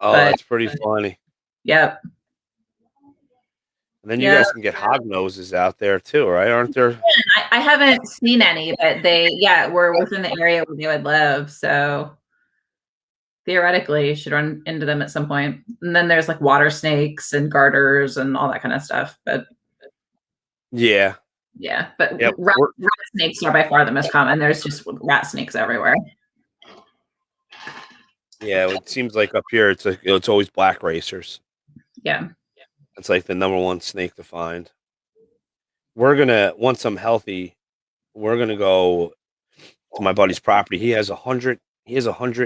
Oh, but that's pretty funny. yeah, And then you yeah. guys can get hog noses out there too, right? Aren't there? I haven't seen any, but yeah, we're within the area where they would live. So theoretically, you should run into them at some point. And then there's like water snakes and garters and all that kind of stuff. But Yeah. yeah, but Yeah. rat snakes are by far the most common. There's just rat snakes everywhere. Yeah, it seems like up here it's always black racers. Yeah. It's like the number one snake to find. We're gonna Once I'm healthy, we're gonna go to my buddy's property. He has 100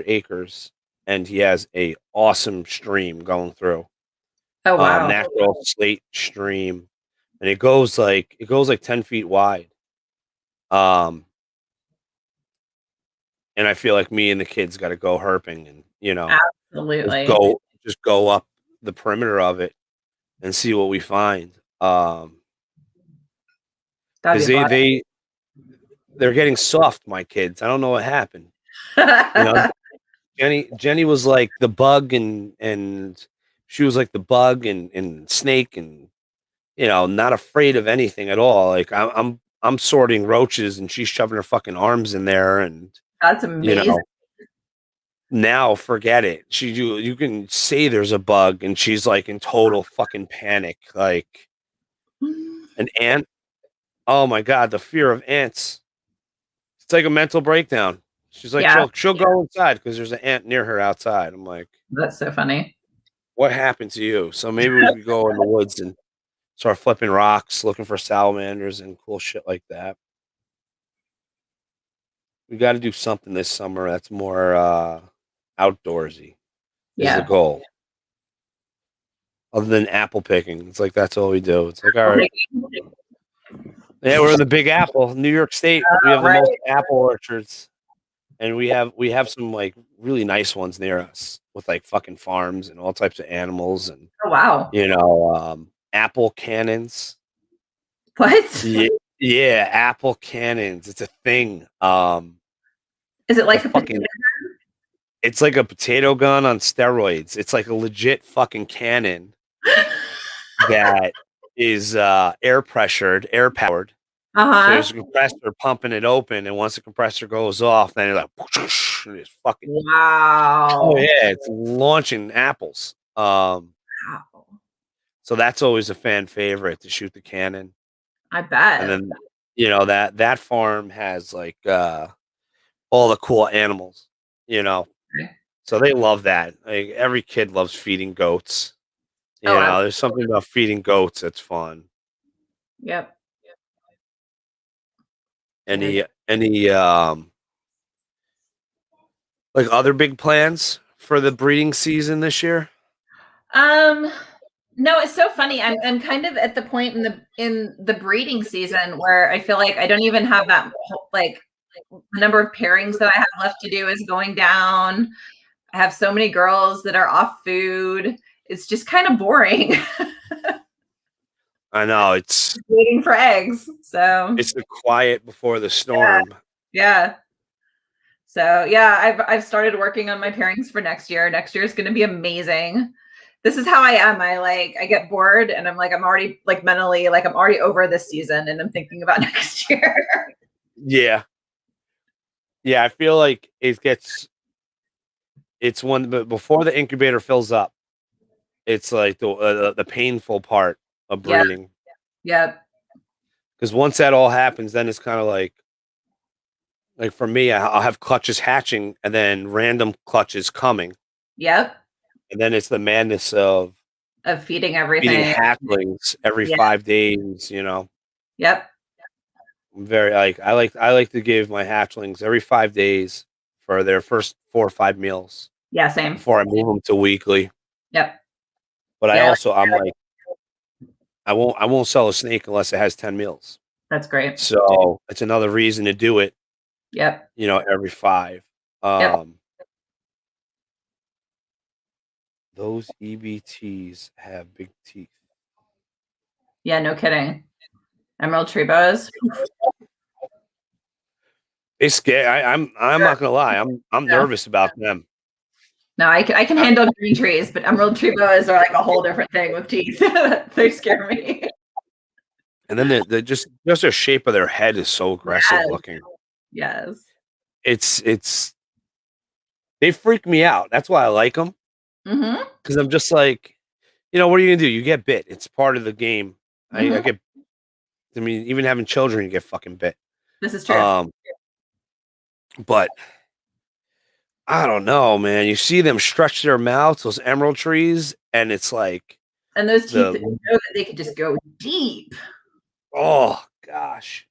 acres, and he has a awesome stream going through. Oh wow. Natural slate stream, and it goes like 10 feet wide. Um, and I feel like me and the kids got to go herping and just Absolutely. go up the perimeter of it and see what we find. That'd Because be fun. they're getting soft, my kids. I don't know what happened. You know, Jenny was like the bug, and she was like the bug and snake, and not afraid of anything at all. Like I'm sorting roaches and she's shoving her fucking arms in there, and That's you amazing. know now forget it. You can say there's a bug and she's like in total fucking panic, like an ant. Oh my god, the fear of ants. It's like a mental breakdown. She's like, Yeah, she'll go inside because there's an ant near her outside. I'm like, that's so funny. what happened to you? So maybe we could go in the woods and start flipping rocks, looking for salamanders and cool shit like that. We got to do something this summer that's more outdoorsy. Is the Yeah. goal. other than apple picking. It's like that's all we do. It's like, all right. Yeah, we're in the Big Apple, New York State. We have the Right. most apple orchards, and we have some like really nice ones near us with like fucking farms and all types of animals and Oh, wow. apple cannons. What? Yeah, yeah, apple cannons. It's a thing. Is it The like a potato? fucking It's like a potato gun on steroids. It's like a legit fucking cannon that is air pressured, air powered. So Uh-huh. there's a compressor pumping it open, and once the compressor goes off, then you're like, and it's fucking. Oh Wow. yeah, it's launching apples. Wow. So that's always a fan favorite to shoot the cannon, I and bet. then that farm has like all the cool animals, you know. Okay. So they love that. Like every kid loves feeding goats. Oh, There's something about feeding goats that's fun. yep. Any Good. any like other big plans for the breeding season this year? Um, no, it's so funny. I'm kind of at the point in the breeding season where I feel like I don't even have that like the number of pairings that I have left to do is going down. I have so many girls that are off food. It's just kind of boring. I know it's Waiting for eggs. So it's the quiet before the storm. yeah. So yeah, I've started working on my pairings for next year. Next year is going to be amazing. This is how I am. I get bored and I'm like I'm already like mentally like I'm already over this season and I'm thinking about next year. Yeah. Yeah, I feel like it's one but before the incubator fills up. It's like the painful part of Yeah. breeding Yep. because once that all happens, then it's kind of like for me, I'll have clutches hatching and then random clutches coming, Yep. and then it's the madness of Of feeding feeding everything. hatchlings every Yeah. 5 days. Yep. I'm very I like to give my hatchlings every 5 days for their first 4 or 5 meals Yeah. Same. before I move them to weekly. Yep. But Yeah. I'm like I won't sell a snake unless it has 10 meals. That's great. So it's another reason to do it, Yep. every five. Yep. Um, those EBTs have big teeth. Yeah. No kidding. Emerald tree boas. They scare. I'm not gonna lie. I'm Yeah. nervous about them. No, I can I, handle green trees, but emerald tree boas are like a whole different thing with teeth. They scare me. and then the just the shape of their head is so aggressive Yes. looking. Yes. It's they freak me out. That's why I like them Mm-hmm. because I'm just like, what are you gonna do? You get bit. It's part of the game. I Mm-hmm. get. I mean, even having children, you get fucking bit. This is true. Um, but I don't know, man. You see them stretch their mouths, those emerald trees, and it's like And those teeth, the you know that they could just go deep. oh gosh,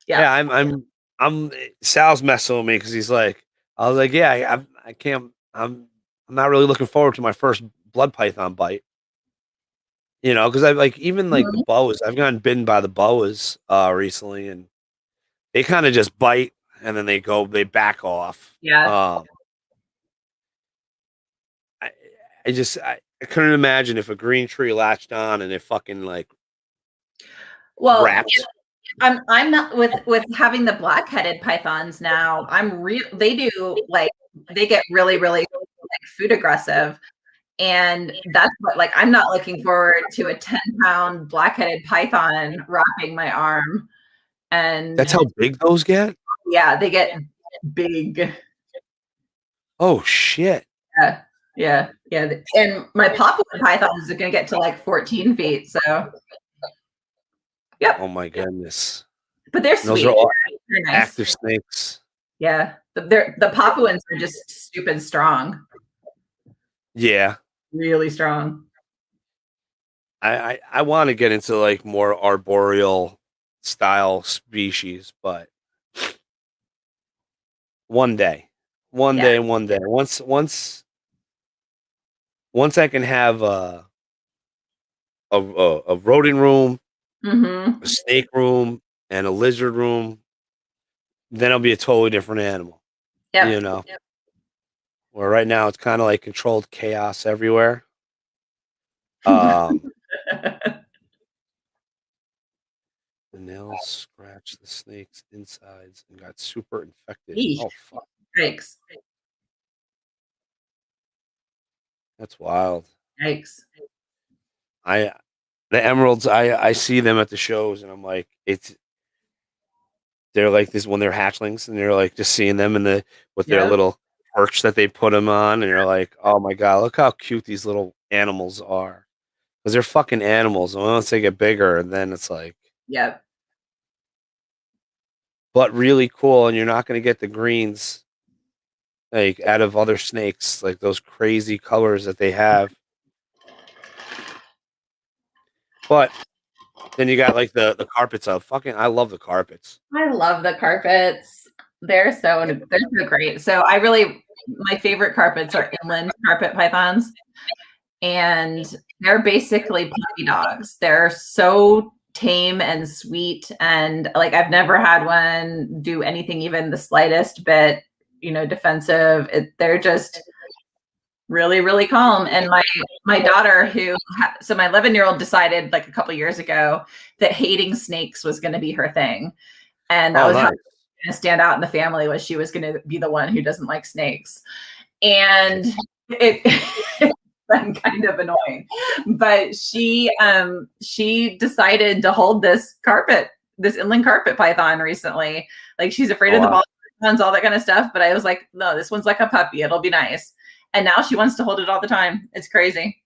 Yeah. yeah. I'm Sal's messing with me because he's like, I was like, yeah, I can't. I'm not really looking forward to my first blood python bite. Because I like even like the Mhm. boas. I've gotten bitten by the boas recently, and they kind of just bite and then they back off. Yeah. I, I couldn't imagine if a green tree latched on and it fucking like Well, wrapped. I'm not with having the black-headed pythons now. I'm real. They do like they get really really like food aggressive, and that's what like I'm not looking forward to a 10-pound black-headed python wrapping my arm. And That's how big those get. yeah, they get big. Oh shit! Yeah, yeah, yeah. And my Papuan pythons are gonna get to like 14 feet. So Oh yep, my goodness! but they're And those are sweet. all They're nice. active snakes. Yeah, the Papuans are just stupid strong, Yeah, really strong. I want to get into like more arboreal style species, but one day, one Yeah, day, one day. Once I can have a rodent room, a Mm-hmm. snake room, and a lizard room, then it'll be a totally different animal. You Yep. know, where right now it's kind of like controlled chaos everywhere. Um, the nails scratched the snake's insides and got super infected. Eesh. Oh fuck, Yikes. that's wild. Yikes. I the emeralds, I see them at the shows and I'm like, they're like this when they're hatchlings and you're like just seeing them in the with their Yep. little perch that they put them on and you're like, oh my god, look how cute these little animals are because they're fucking animals. And once they get bigger, then it's like, Yep. but really cool, and you're not going to get the greens like out of other snakes, like those crazy colors that they have. But then you got like the carpets of fucking. I love the carpets. I love the carpets. They're so great. So my favorite carpets are inland carpet pythons, and they're basically puppy dogs. They're so tame and sweet, and like I've never had one do anything even the slightest bit, defensive. They're just really, really calm. And my daughter, so my 11-year-old decided like a couple years ago that hating snakes was going to be her thing, and that Oh, was how nice. to stand out in the family was she was going to be the one who doesn't like snakes. And it it's been kind of annoying, but she decided to hold this inland carpet python recently. Like she's afraid Oh, of the wow. ball pythons, all that kind of stuff, but I was like, no, this one's like a puppy, it'll be nice. And now she wants to hold it all the time. It's crazy.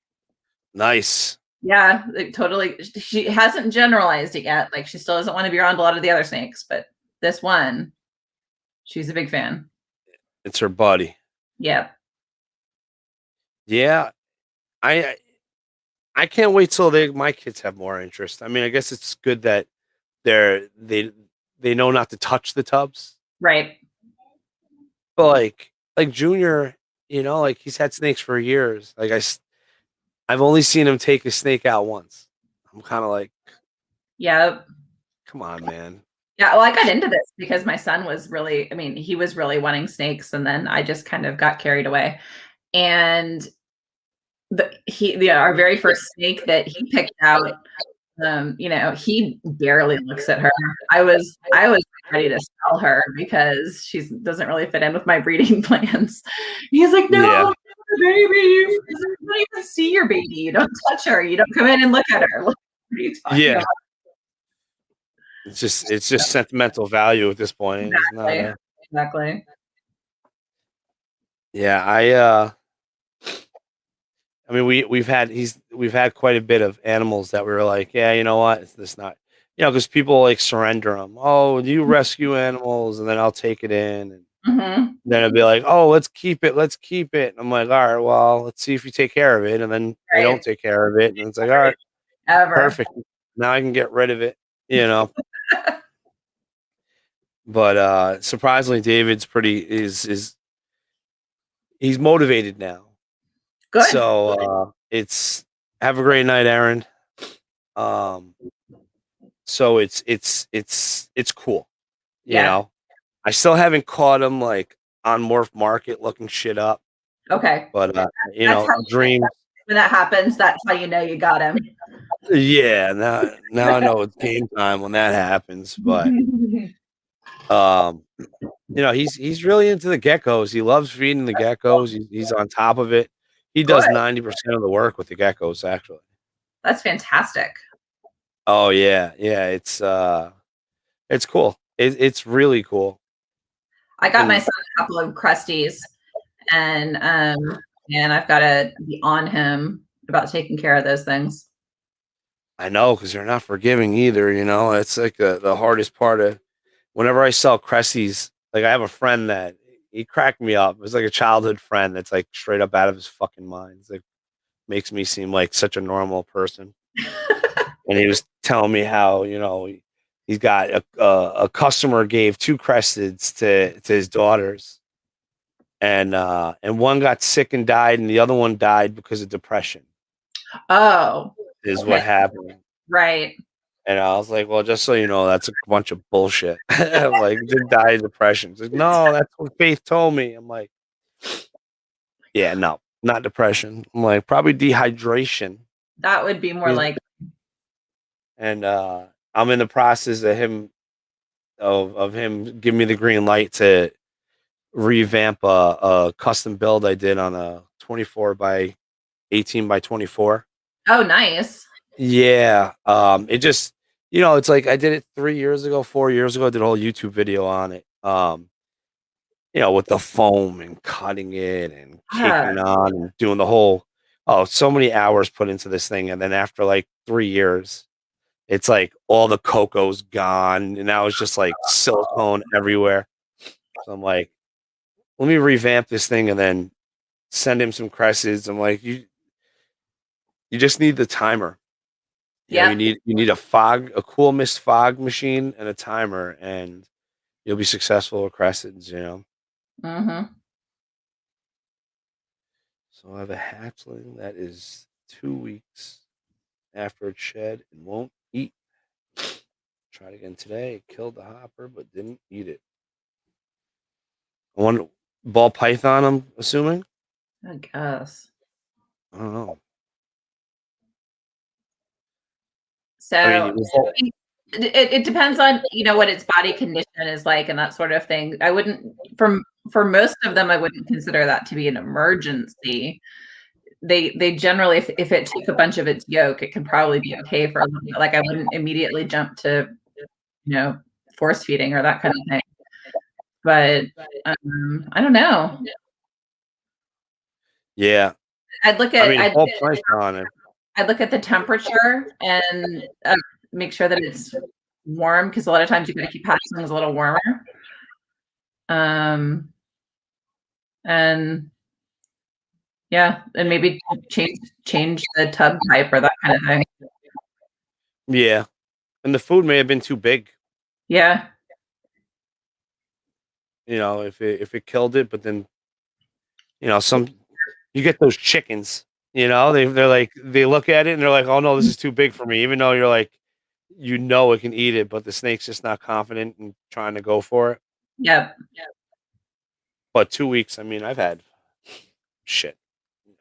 Nice. Yeah, like, totally. She hasn't generalized it yet. Like she still doesn't want to be around a lot of the other snakes, but this one, she's a big fan. It's her buddy. Yep. Yeah, I I can't wait till my kids have more interest. I mean, I guess it's good that they're they know not to touch the tubs, Right. but like Junior, like he's had snakes for years. I've only seen him take a snake out once. I'm kind of like, Yep. come on, man. Yeah, well, I got into this because my son was really, I mean, he was really wanting snakes, and then I just kind of got carried away. And our very first snake that he picked out, he barely looks at her. I was ready to sell her because she doesn't really fit in with my breeding plans. He's like, Yeah, no, baby, you don't even see your baby. You don't touch her. You don't come in and look at her. What are you talking yeah. about? It's just sentimental value at this point. It's not Exactly. a Exactly. yeah. I mean, we've had quite a bit of animals that we were like, yeah, you know what, it's this not, because people like surrender them. Oh, do you rescue animals? And then I'll take it in, and Hmm. then it'll be like, oh, let's keep it, let's keep it. And I'm like, all right, well, let's see if you take care of it. And then they don't Right. take care of it, and it's like, all right, Ever. perfect. Now I can get rid of it, you know. But surprisingly, David's pretty is he's motivated now. Good. So it's have a great night, Aaron. Um, so it's cool, you Yeah. know. I still haven't caught him like on Morph Market looking shit up, Okay. but That's how dreams. when that happens, that's how you know you got him. Yeah, now I know it's game time when that happens. But um, he's really into the geckos. He loves feeding the geckos. He's on top of it. He does Good. 90% of the work with the geckos, actually. That's fantastic. Oh yeah, yeah. It's cool. It's really cool. I got my And son a couple of crusties, and I've got to be on him about taking care of those things. I know because they're not forgiving either. It's like the hardest part of whenever I sell Cressy's. Like I have a friend that he cracked me up. It was like a childhood friend that's like straight up out of his fucking mind. It's like makes me seem like such a normal person. And he was telling me how he's got a customer gave two Cresteds to his daughters, and one got sick and died, and the other one died because of depression. Oh. is what Okay. happened. Right. And I was like, well, just so you know, that's a bunch of bullshit. I'm like, didn't die of depression. She's like, no, that's what Faith told me. I'm like, yeah, no, not depression. I'm like, probably dehydration. That would be more like And I'm in the process of him giving me the green light to revamp a custom build I did on a 24 by 18 by 24. oh, nice. Yeah. It just, it's like I did it 3 years ago, 4 years ago, I did a whole YouTube video on it. With the foam and cutting it and kicking it on and doing the whole, so many hours put into this thing. And then after like 3 years, it's like all the cocoa's gone and now it's just like silicone everywhere. So I'm like, let me revamp this thing and then send him some cresses. I'm like, you just need the timer. Yeah. You need a cool mist fog machine and a timer, and you'll be successful with cressets. Mm-hmm. So I have a hatchling that is 2 weeks after it's shed and won't eat. Tried again today, killed the hopper, but didn't eat it. One ball python, I'm assuming. I guess. I don't know. So I mean, it depends on what its body condition is like and that sort of thing. I wouldn't for most of them I wouldn't consider that to be an emergency. They generally if it took a bunch of its yolk, it could probably be okay for a little bit. Like I wouldn't immediately jump to force feeding or that kind of thing. But I don't know. yeah. I'd look I at mean, ball python. I'd look at the temperature and make sure that it's warm because a lot of times you got to keep hatchlings a little warmer. And yeah, and maybe change the tub type or that kind of thing. Yeah, and the food may have been too big. Yeah. If it killed it, but then you get those chickens. They're like they look at it and they're like, oh no, this is too big for me. Even though you're like, it can eat it, but the snake's just not confident and trying to go for it. Yep. But 2 weeks, I mean, I've had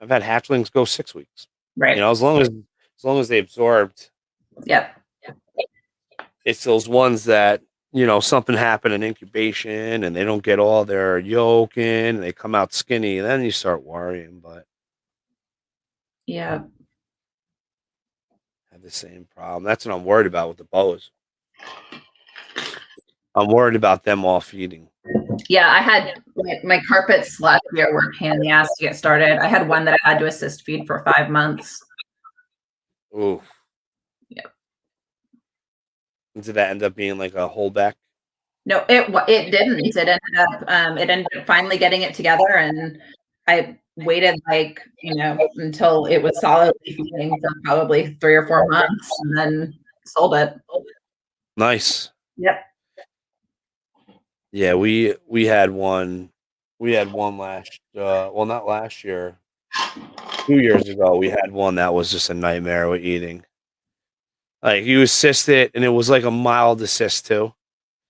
hatchlings go 6 weeks. Right. As long as they absorbed. Yep. It's those ones that something happened in incubation and they don't get all their yolk in and they come out skinny. Then you start worrying, but yeah, I have the same problem. That's what I'm worried about with the boas. I'm worried about them all feeding. Yeah, I had my carpets last year were a pain in the ass to get started. I had one that I had to assist feed for 5 months. Ooh. Yeah. Did that end up being like a holdback? No, it didn't. It ended up finally getting it together, and I waited until it was solidly feeding for probably 3 or 4 months, and then sold it. Nice. Yep. Yeah, we had one. We had one not last year. 2 years ago, we had one that was just a nightmare with eating. Like you assist it, and it was like a mild assist too.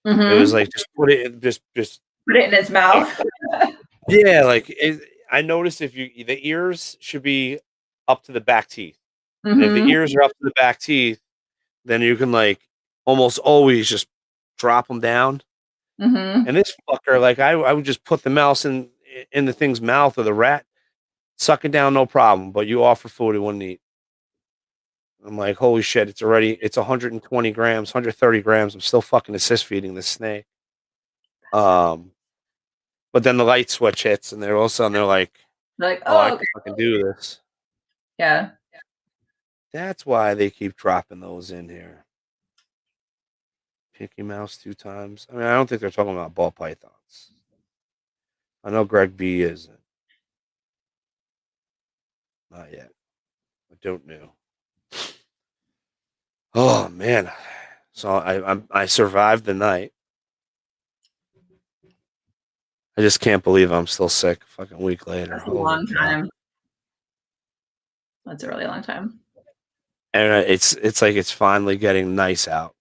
Mm-hmm. It was like just put it, just put it in his mouth. Yeah, like I noticed the ears should be up to the back teeth. Mm-hmm. And if the ears are up to the back teeth, then you can like almost always just drop them down. Mm-hmm. And this fucker, like I would just put the mouse in the thing's mouth or the rat, suck it down, no problem. But you offer food, it wouldn't eat. I'm like, holy shit, it's 120 grams, 130 grams. I'm still fucking assist feeding this snake. But then the light switch hits and all of a sudden they're like, oh, I can fucking do this. Yeah. That's why they keep dropping those in here. Pinky Mouse 2 times. I mean, I don't think they're talking about ball pythons. I know Greg B isn't. Not yet. I don't know. Oh man. So I survived the night. I just can't believe I'm still sick a fucking week later. That's a long time. That's a really long time. and it's like it's finally getting nice out.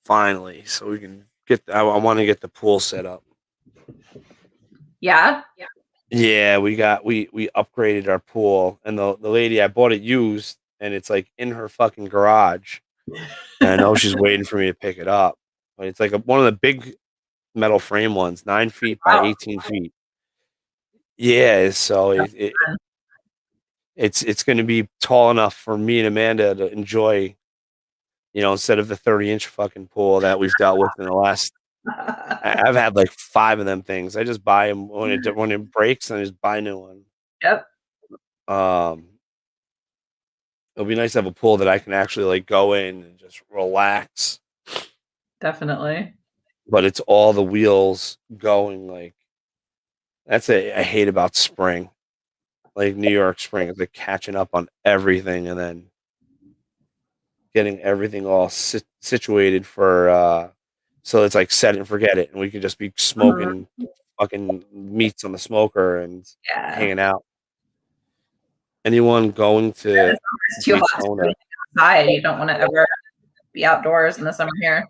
Finally, so we can get. I want to get the pool set up. Yeah. Yeah, we upgraded our pool, and the lady, I bought it used, and it's like in her fucking garage, and I know she's waiting for me to pick it up. But it's like one of the big metal frame ones, 9 feet by Wow. 18 feet. Yeah, so it's going to be tall enough for me and Amanda to enjoy, instead of the 30-inch fucking pool that we've dealt with in the last. I've had like 5 of them things. I just buy them when it breaks, and I just buy a new one. Yep. Um, it'll be nice to have a pool that I can actually like go in and just relax. Definitely. But it's all the wheels going. Like that's I hate about spring, like New York spring, is like catching up on everything and then getting everything all situated for. So it's like set it and forget it, and we can just be smoking fucking meats on the smoker and Yeah. hanging out. Anyone going to It's too hot to Daytona? be outside. You don't want to ever be outdoors in the summer here.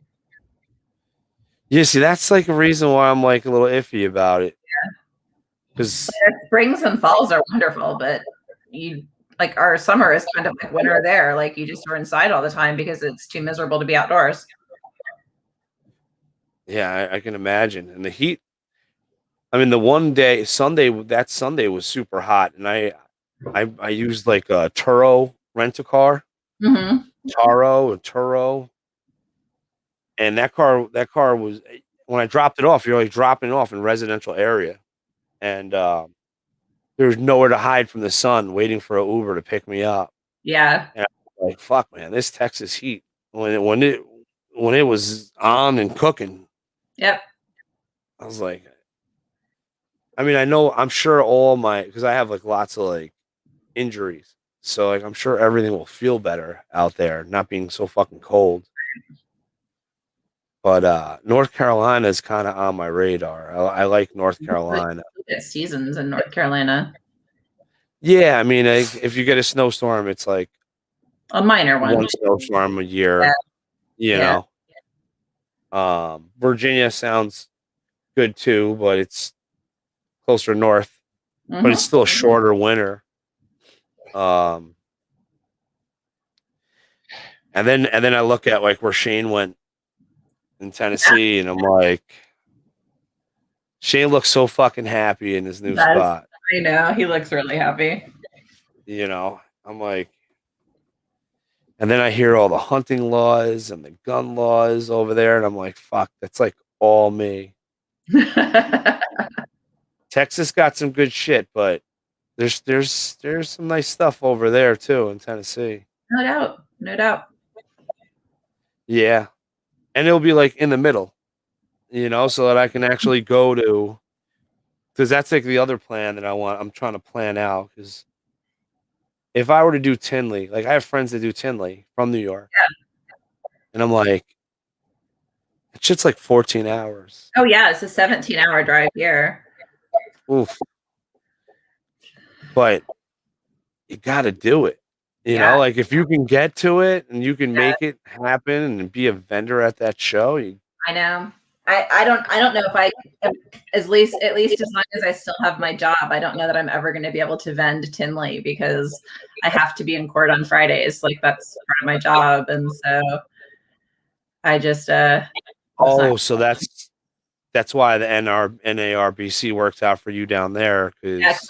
Yeah, see, that's like a reason why I'm like a little iffy about it. Yeah. Because springs and falls are wonderful, but you like our summer is kind of like winter there. Like you just are inside all the time because it's too miserable to be outdoors. yeah, I can imagine. And the heat. I mean, the one day that Sunday was super hot, and I used like a Turo rent-a-car, Mm-hmm. a Turo, and that car was, when I dropped it off, you're like dropping it off in a residential area, and there was nowhere to hide from the sun, waiting for an Uber to pick me up. Yeah. And I'm like, fuck, man, this Texas heat when it was on and cooking, Yep. I was like, I mean, I'm sure because I have like lots of like injuries. So like I'm sure everything will feel better out there, not being so fucking cold. But North Carolina is kind of on my radar. I like North Carolina. It's seasons in North Carolina. Yeah, I mean, if you get a snowstorm, it's like A minor one. snowstorm a year. Yeah. You Yeah. know, Virginia sounds good too, but it's closer north. But it's still a shorter winter. And then I look at like where Shane went in Tennessee, and I'm like, Shane looks so fucking happy in his new spot. I know. He looks really happy. I'm like, and then I hear all the hunting laws and the gun laws over there, and I'm like, fuck, that's like all me. Texas got some good shit, but there's some nice stuff over there too in Tennessee. No doubt. No doubt. Yeah. And it'll be like in the middle, so that I can actually go to, because that's like the other plan that I'm trying to plan out. Because if I were to do Tinley, like I have friends that do Tinley from New York, and I'm like, that shit's like 14 hours. Oh yeah, it's a 17-hour drive here. Oof. But you got to do it. Like if you can get to it and you can make it happen and be a vendor at that show, I know. I don't know if I, at least as long as I still have my job, I don't know that I'm ever going to be able to vend Tinley because I have to be in court on Fridays. Like that's part of my job, and so I just so that's why the NARBC works out for you down there. Because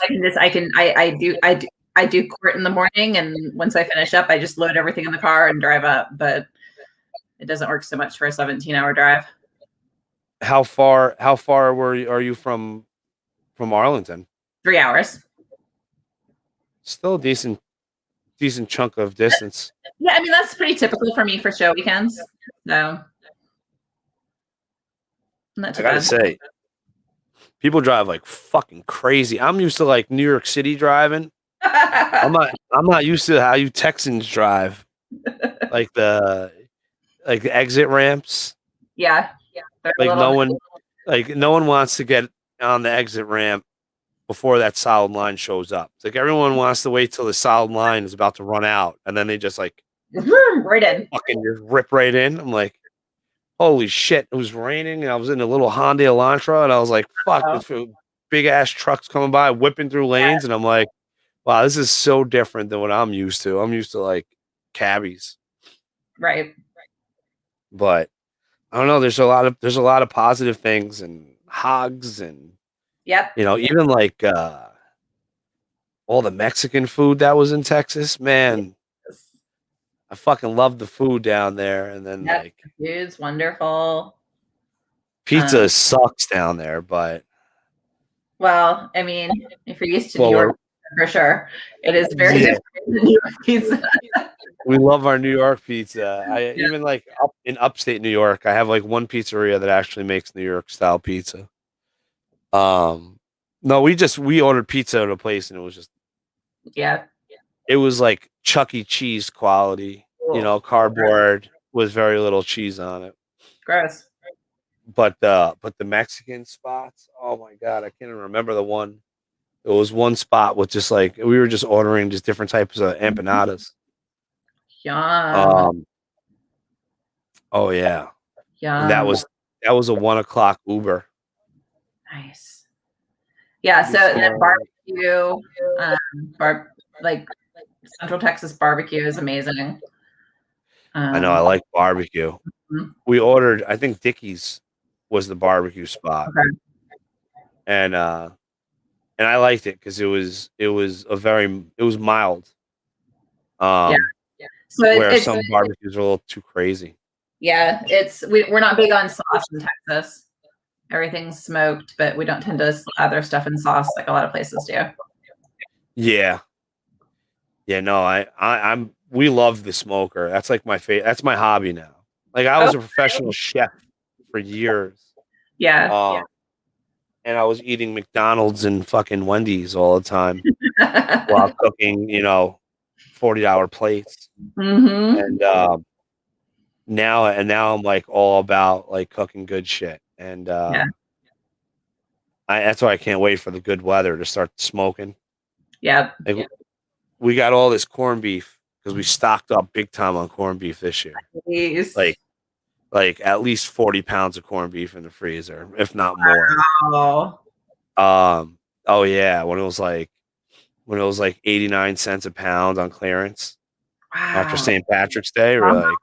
I do court in the morning, and once I finish up, I just load everything in the car and drive up. But it doesn't work so much for a 17-hour drive. How far are you from Arlington? 3 hours. Still a decent chunk of distance. Yeah, I mean that's pretty typical for me for show weekends. So not too I gotta say, people drive like fucking crazy. I'm used to like New York City driving. I'm not used to how you Texans drive, like the exit ramps. Yeah. Like no one wants to get on the exit ramp before that solid line shows up. It's like everyone wants to wait till the solid line is about to run out, and then they just like Right in. fucking just rip right in. I'm like, holy shit! It was raining, and I was in a little Hyundai Elantra, and I was like, fuck, Oh, this big ass trucks coming by, whipping through lanes, and I'm like, wow, this is so different than what I'm used to. I'm used to like cabbies, right. but I don't know. There's a lot of positive things and hogs and Yep. even like all the Mexican food that was in Texas. Man, I fucking love the food down there. And then Yep. like The food's wonderful. pizza sucks down there, but Well, I mean, if you're used to New well, York, for sure, it is very yeah, different than New York pizza. we love our New York pizza. I Yeah. even like in upstate New York, I have like one pizzeria that actually makes New York style pizza. No, we ordered pizza at a place and Yeah. it was like Chuck E. Cheese quality, Cool. cardboard with very little cheese on it. Gross. But the Mexican spots, oh my god, I can't even remember the one. It was one spot with just like we were just ordering just different types of empanadas. Yum. Um, oh yeah, and that Yum. was that was a 1 o'clock Uber. Nice. Yeah. So and then So barbecue, like Central Texas barbecue is amazing. I know I Um, like barbecue. We ordered, I think Dickie's was the barbecue spot, okay. and I liked it because it was mild. Yeah. Um, So where it's some barbecues are a little too crazy. yeah, we're not big on sauce in Texas. Everything's smoked, but we don't tend to slather stuff in sauce like a lot of places do. Yeah, yeah. No, we love the smoker. That's like my favorite. That's my hobby now. Like I was a professional chef for years. Yeah. Um, and I was eating McDonald's and fucking Wendy's all the time while cooking, 40-hour plates. Mm-hmm. And now I'm like all about like cooking good shit. And Yeah. that's why I can't wait for the good weather to start smoking. Yeah. Like we got all this corned beef because we stocked up big time on corned beef this year. Please. Like at least 40 pounds of corned beef in the freezer, if not more. Oh. Oh yeah, when it was like 89 cents a pound on clearance after Wow. St. Patrick's Day, we're like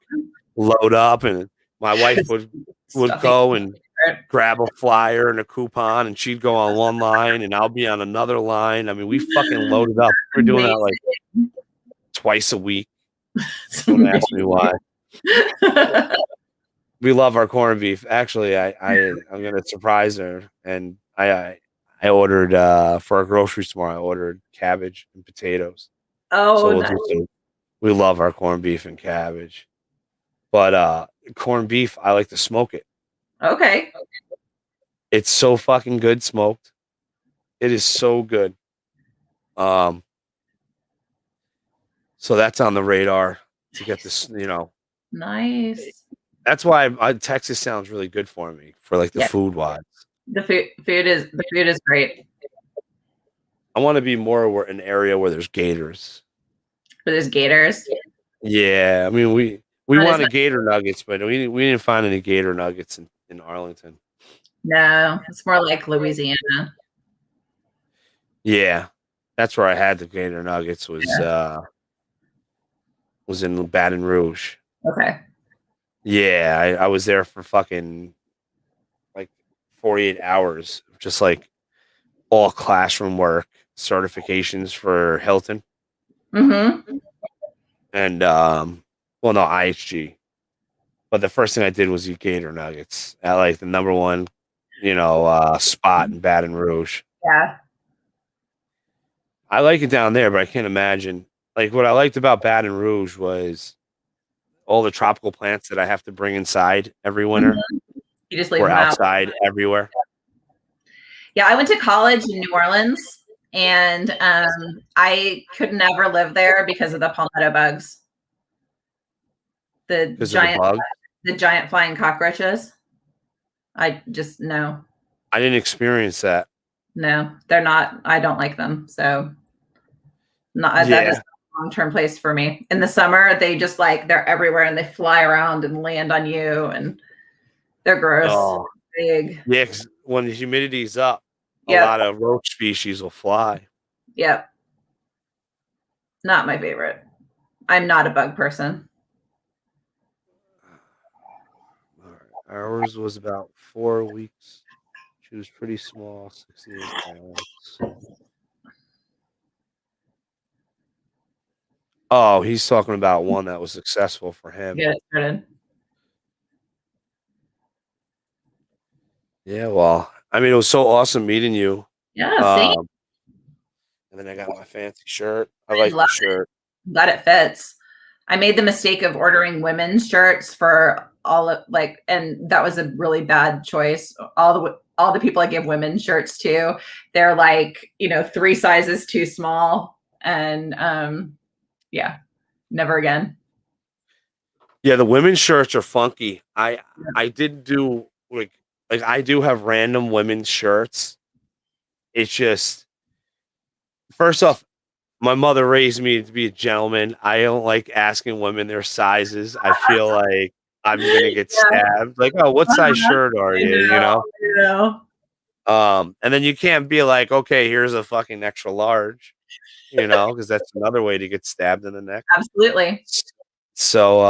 load up, and my wife would Stuffing. go and grab a flyer and a coupon, and she'd go on one line and I'll be on another line. I mean, we fucking loaded up. We're doing that like twice a week. Don't ask me why. We love our corned beef. Actually, I'm gonna surprise her, and I ordered for our groceries tomorrow. I ordered cabbage and potatoes. So Oh, we'll nice. do some. We love our corned beef and cabbage, but corned beef I like to smoke it. Okay. It's so fucking good smoked. It is so good. Um, so that's on the radar to get this. Nice. That's why Texas sounds really good for me for like the Yeah. food wise. The food is great. I want to be more an area where there's gators. But there's gators. Yeah, I mean we Not as wanted much. gator nuggets, but we didn't find any gator nuggets in Arlington. No, it's more like Louisiana. Yeah, that's where I had the gator nuggets was in Baton Rouge. Okay. Yeah, I was there for fucking like 48 hours, just like all classroom work, certifications for Hilton, Mm-hmm. and well, no, IHG. But the first thing I did was eat gator nuggets at like the number one, spot in Baton Rouge. Yeah. I like it down there, but I can't imagine. Like what I liked about Baton Rouge was all the tropical plants that I have to bring inside every winter Mm-hmm. You just leave were them out. outside everywhere. Yeah, I went to college in New Orleans, and I could never live there because of the palmetto bugs, the Because of the giant, bug. the giant flying cockroaches. I just no. I didn't experience that. No, they're not. I don't like them. So not that is Yeah. a long-term place for me. In the summer, they just like they're everywhere and they fly around and land on you and they're gross. Oh, Big. yeah. 'Cause when the humidity's up, a Yep. lot of roach species will fly. Yep. Not my favorite. I'm not a bug person. All right. Ours was about 4 weeks. She was pretty small, 68 pounds. Oh, he's talking about one that was successful for him. Get it started. Yeah, well, I mean, it was so awesome meeting you. Yeah, same. Um, and then I got my fancy shirt. I I like love the shirt. it. Glad it fits. I made the mistake of ordering women's shirts for all of like, and that was a really bad choice. All the people I give women's shirts to, they're like, 3 sizes too small. And yeah, never again. Yeah, the women's shirts are funky. I did do like I do have random women's shirts. It's just first off, my mother raised me to be a gentleman. I don't like asking women their sizes. I feel like I'm gonna get Yeah, stabbed. Like, oh, what size shirt are I you? You know, know? I know. And then you can't be like, okay, here's a fucking extra large, because that's another way to get stabbed in the neck. Absolutely. So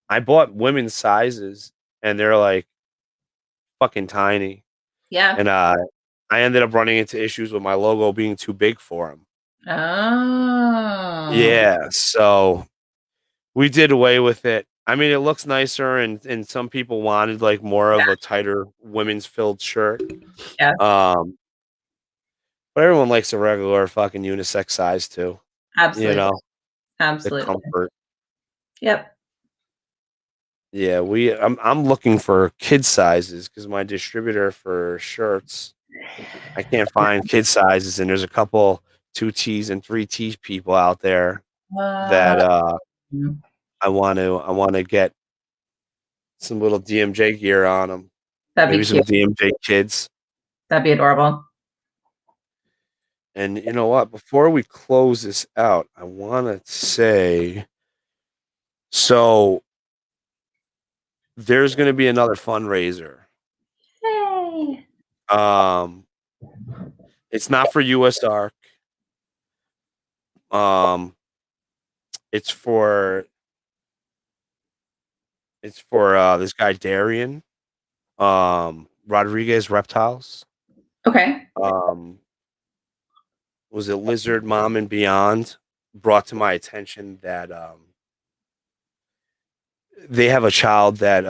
I bought women's sizes and they're like fucking tiny. Yeah. And I ended up running into issues with my logo being too big for them. Oh, Yeah, so we did away with it. I mean, it looks nicer, and some people wanted like more yeah, of a tighter women's filled shirt. yeah, Um, but everyone likes a regular fucking unisex size too. You absolutely. know, the Absolutely. comfort. Yep. Yeah, I'm looking for kid sizes because my distributor for shirts, I can't find kid sizes, and there's a couple 2Ts and 3T people out there Uh, that I want to get some little DMJ gear on them. that'd Maybe be some cute. DMJ kids. That'd be adorable. And you know what? Before we close this out, I want to say so there's going to be another fundraiser. Yay. Um, it's not for US Arc. Um, it's for this guy Darian Rodriguez Reptiles. Okay. Um, was it Lizard Mom and Beyond brought to my attention that they have a child that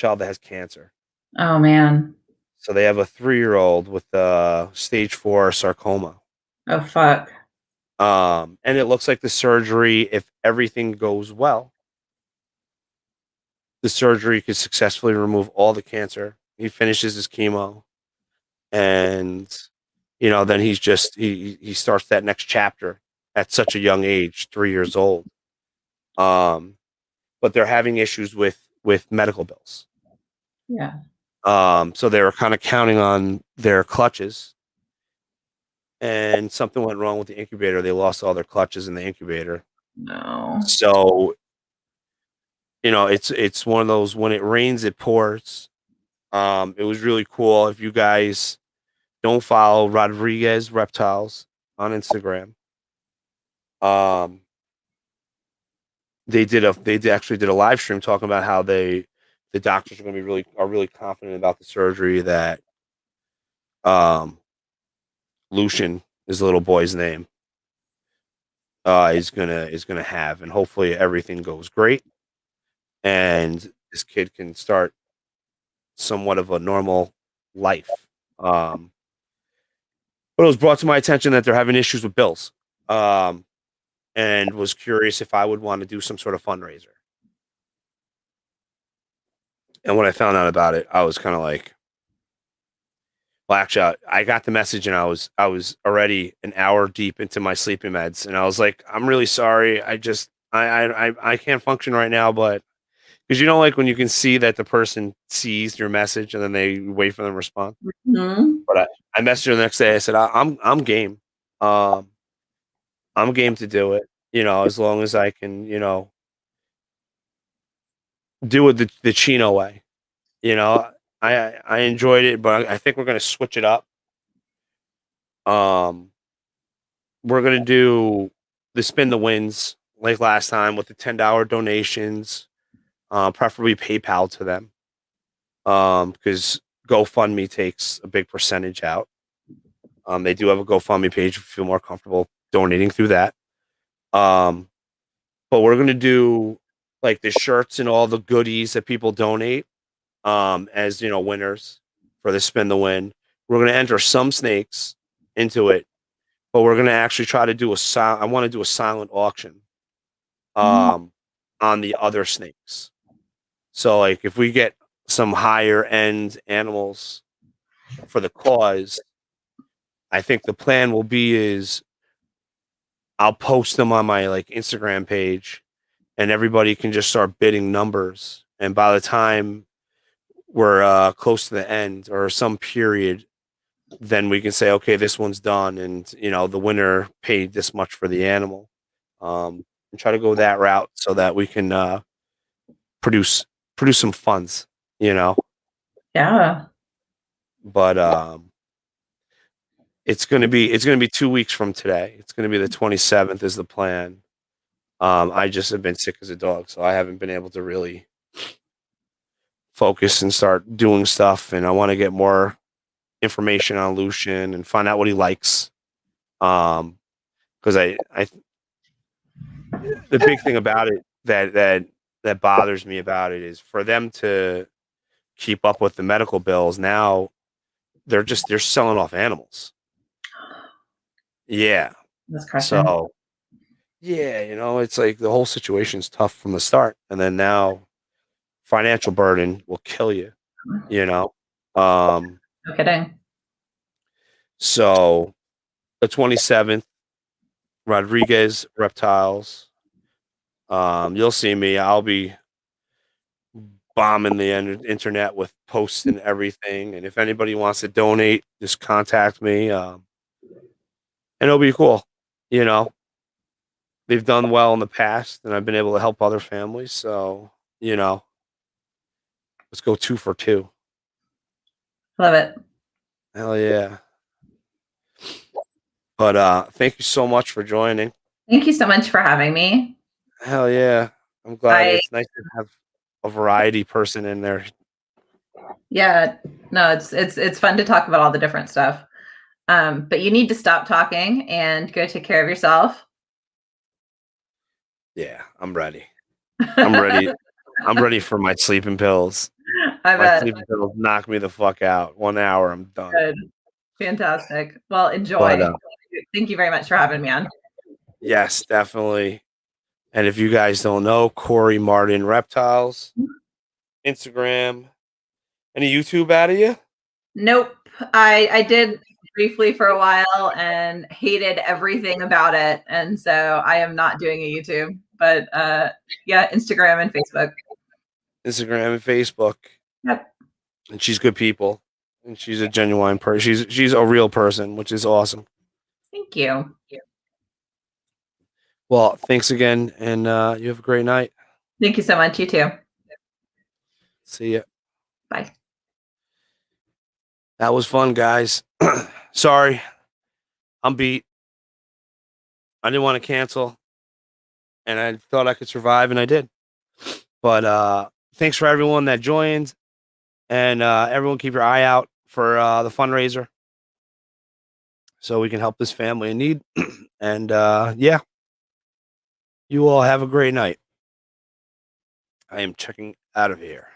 has cancer. Oh man. So they have a 3-year-old with stage 4 sarcoma. Oh fuck. And it looks like the surgery, if everything goes well, the surgery could successfully remove all the cancer. He finishes his chemo, and then he starts that next chapter at such a young age, 3 years old. But they're having issues with medical bills. Yeah. So they were kind of counting on their clutches, and something went wrong with the incubator. They lost all their clutches in the incubator. No. So, it's one of those, when it rains, it pours. It was really cool. If you guys don't follow Rodriguez Reptiles on Instagram, um, actually did a live stream talking about how the doctors are really confident about the surgery that Lucian is the little boy's name is gonna have, and hopefully everything goes great and this kid can start somewhat of a normal life. But it was brought to my attention that they're having issues with bills, and was curious if I would want to do some sort of fundraiser. And when I found out about it, I was kind of like, well, actually, I got the message and I was already an hour deep into my sleeping meds, and I was like, I'm really sorry. I can't function right now, but Because you know, like when you can see that the person sees your message and then they wait for them to respond. Mhm. But I messaged her the next day. I said, I'm game. Um, I'm game to do it. You know, as long as I can, you know, do it the Chino way. You know, I enjoyed it, but I think we're gonna switch it up. Um, we're gonna do the spin the wins like last time with the $10 donations, preferably PayPal to them. Because GoFundMe takes a big percentage out. They do have a GoFundMe page if you feel more comfortable donating through that. Um, but we're gonna do like the shirts and all the goodies that people donate, as you know, winners for the spin the win. We're gonna enter some snakes into it, but we're gonna actually try to do I want to do a silent auction, um, on the other snakes. So like if we get some higher end animals for the cause, I think the plan will be is I'll post them on my like Instagram page and everybody can just start bidding numbers. And by the time we're close to the end or some period, then we can say, okay, this one's done, and you know the winner paid this much for the animal, and try to go that route so that we can produce some funds, you know. Yeah. But it's gonna be 2 weeks from today. It's gonna be the 27th is the plan. I just have been sick as a dog, so I haven't been able to really focus and start doing stuff. And I want to get more information on Lucian and find out what he likes. Because the big thing about it that bothers me about it is for them to keep up with the medical bills. Now they're selling off animals. Yeah. That's crushing. So yeah, you know, it's like the whole situation's tough from the start, and then now financial burden will kill you. You know. Um. No kidding. So the 27th, Rodriguez Reptiles. You'll see me. I'll be bombing the internet with posts and everything. And if anybody wants to donate, just contact me. And it'll be cool. You know, they've done well in the past, and I've been able to help other families. So, you know, let's go 2 for 2. Love it. Hell yeah. But thank you so much for joining. Thank you so much for having me. Hell yeah. I'm glad I it's nice to have a variety person in there. Yeah, no, it's fun to talk about all the different stuff. But you need to stop talking and go take care of yourself. Yeah, I'm ready. I'm ready. I'm ready for my sleeping pills. I My bet. sleeping pills knock me the fuck out. 1 hour, I'm done. Good. Fantastic. Well, But enjoy. Thank you very much for having me on. yes, definitely. And if you guys don't know, Kori Martin Reptiles, Instagram, any YouTube out of you? Nope. I did briefly for a while and hated everything about it. And so I am not doing a YouTube. But yeah, Instagram and Facebook. Instagram and Facebook. Yep. And she's good people. And she's a genuine person. She's a real person, which is awesome. Thank you. Well, thanks again, and you have a great night. Thank you so much. You too. See ya. Bye. That was fun, guys. Sorry, I'm beat. I didn't want to cancel, and I thought I could survive, and I did. But thanks for everyone that joined, and everyone keep your eye out for the fundraiser so we can help this family in need. And yeah, you all have a great night. I am checking out of here.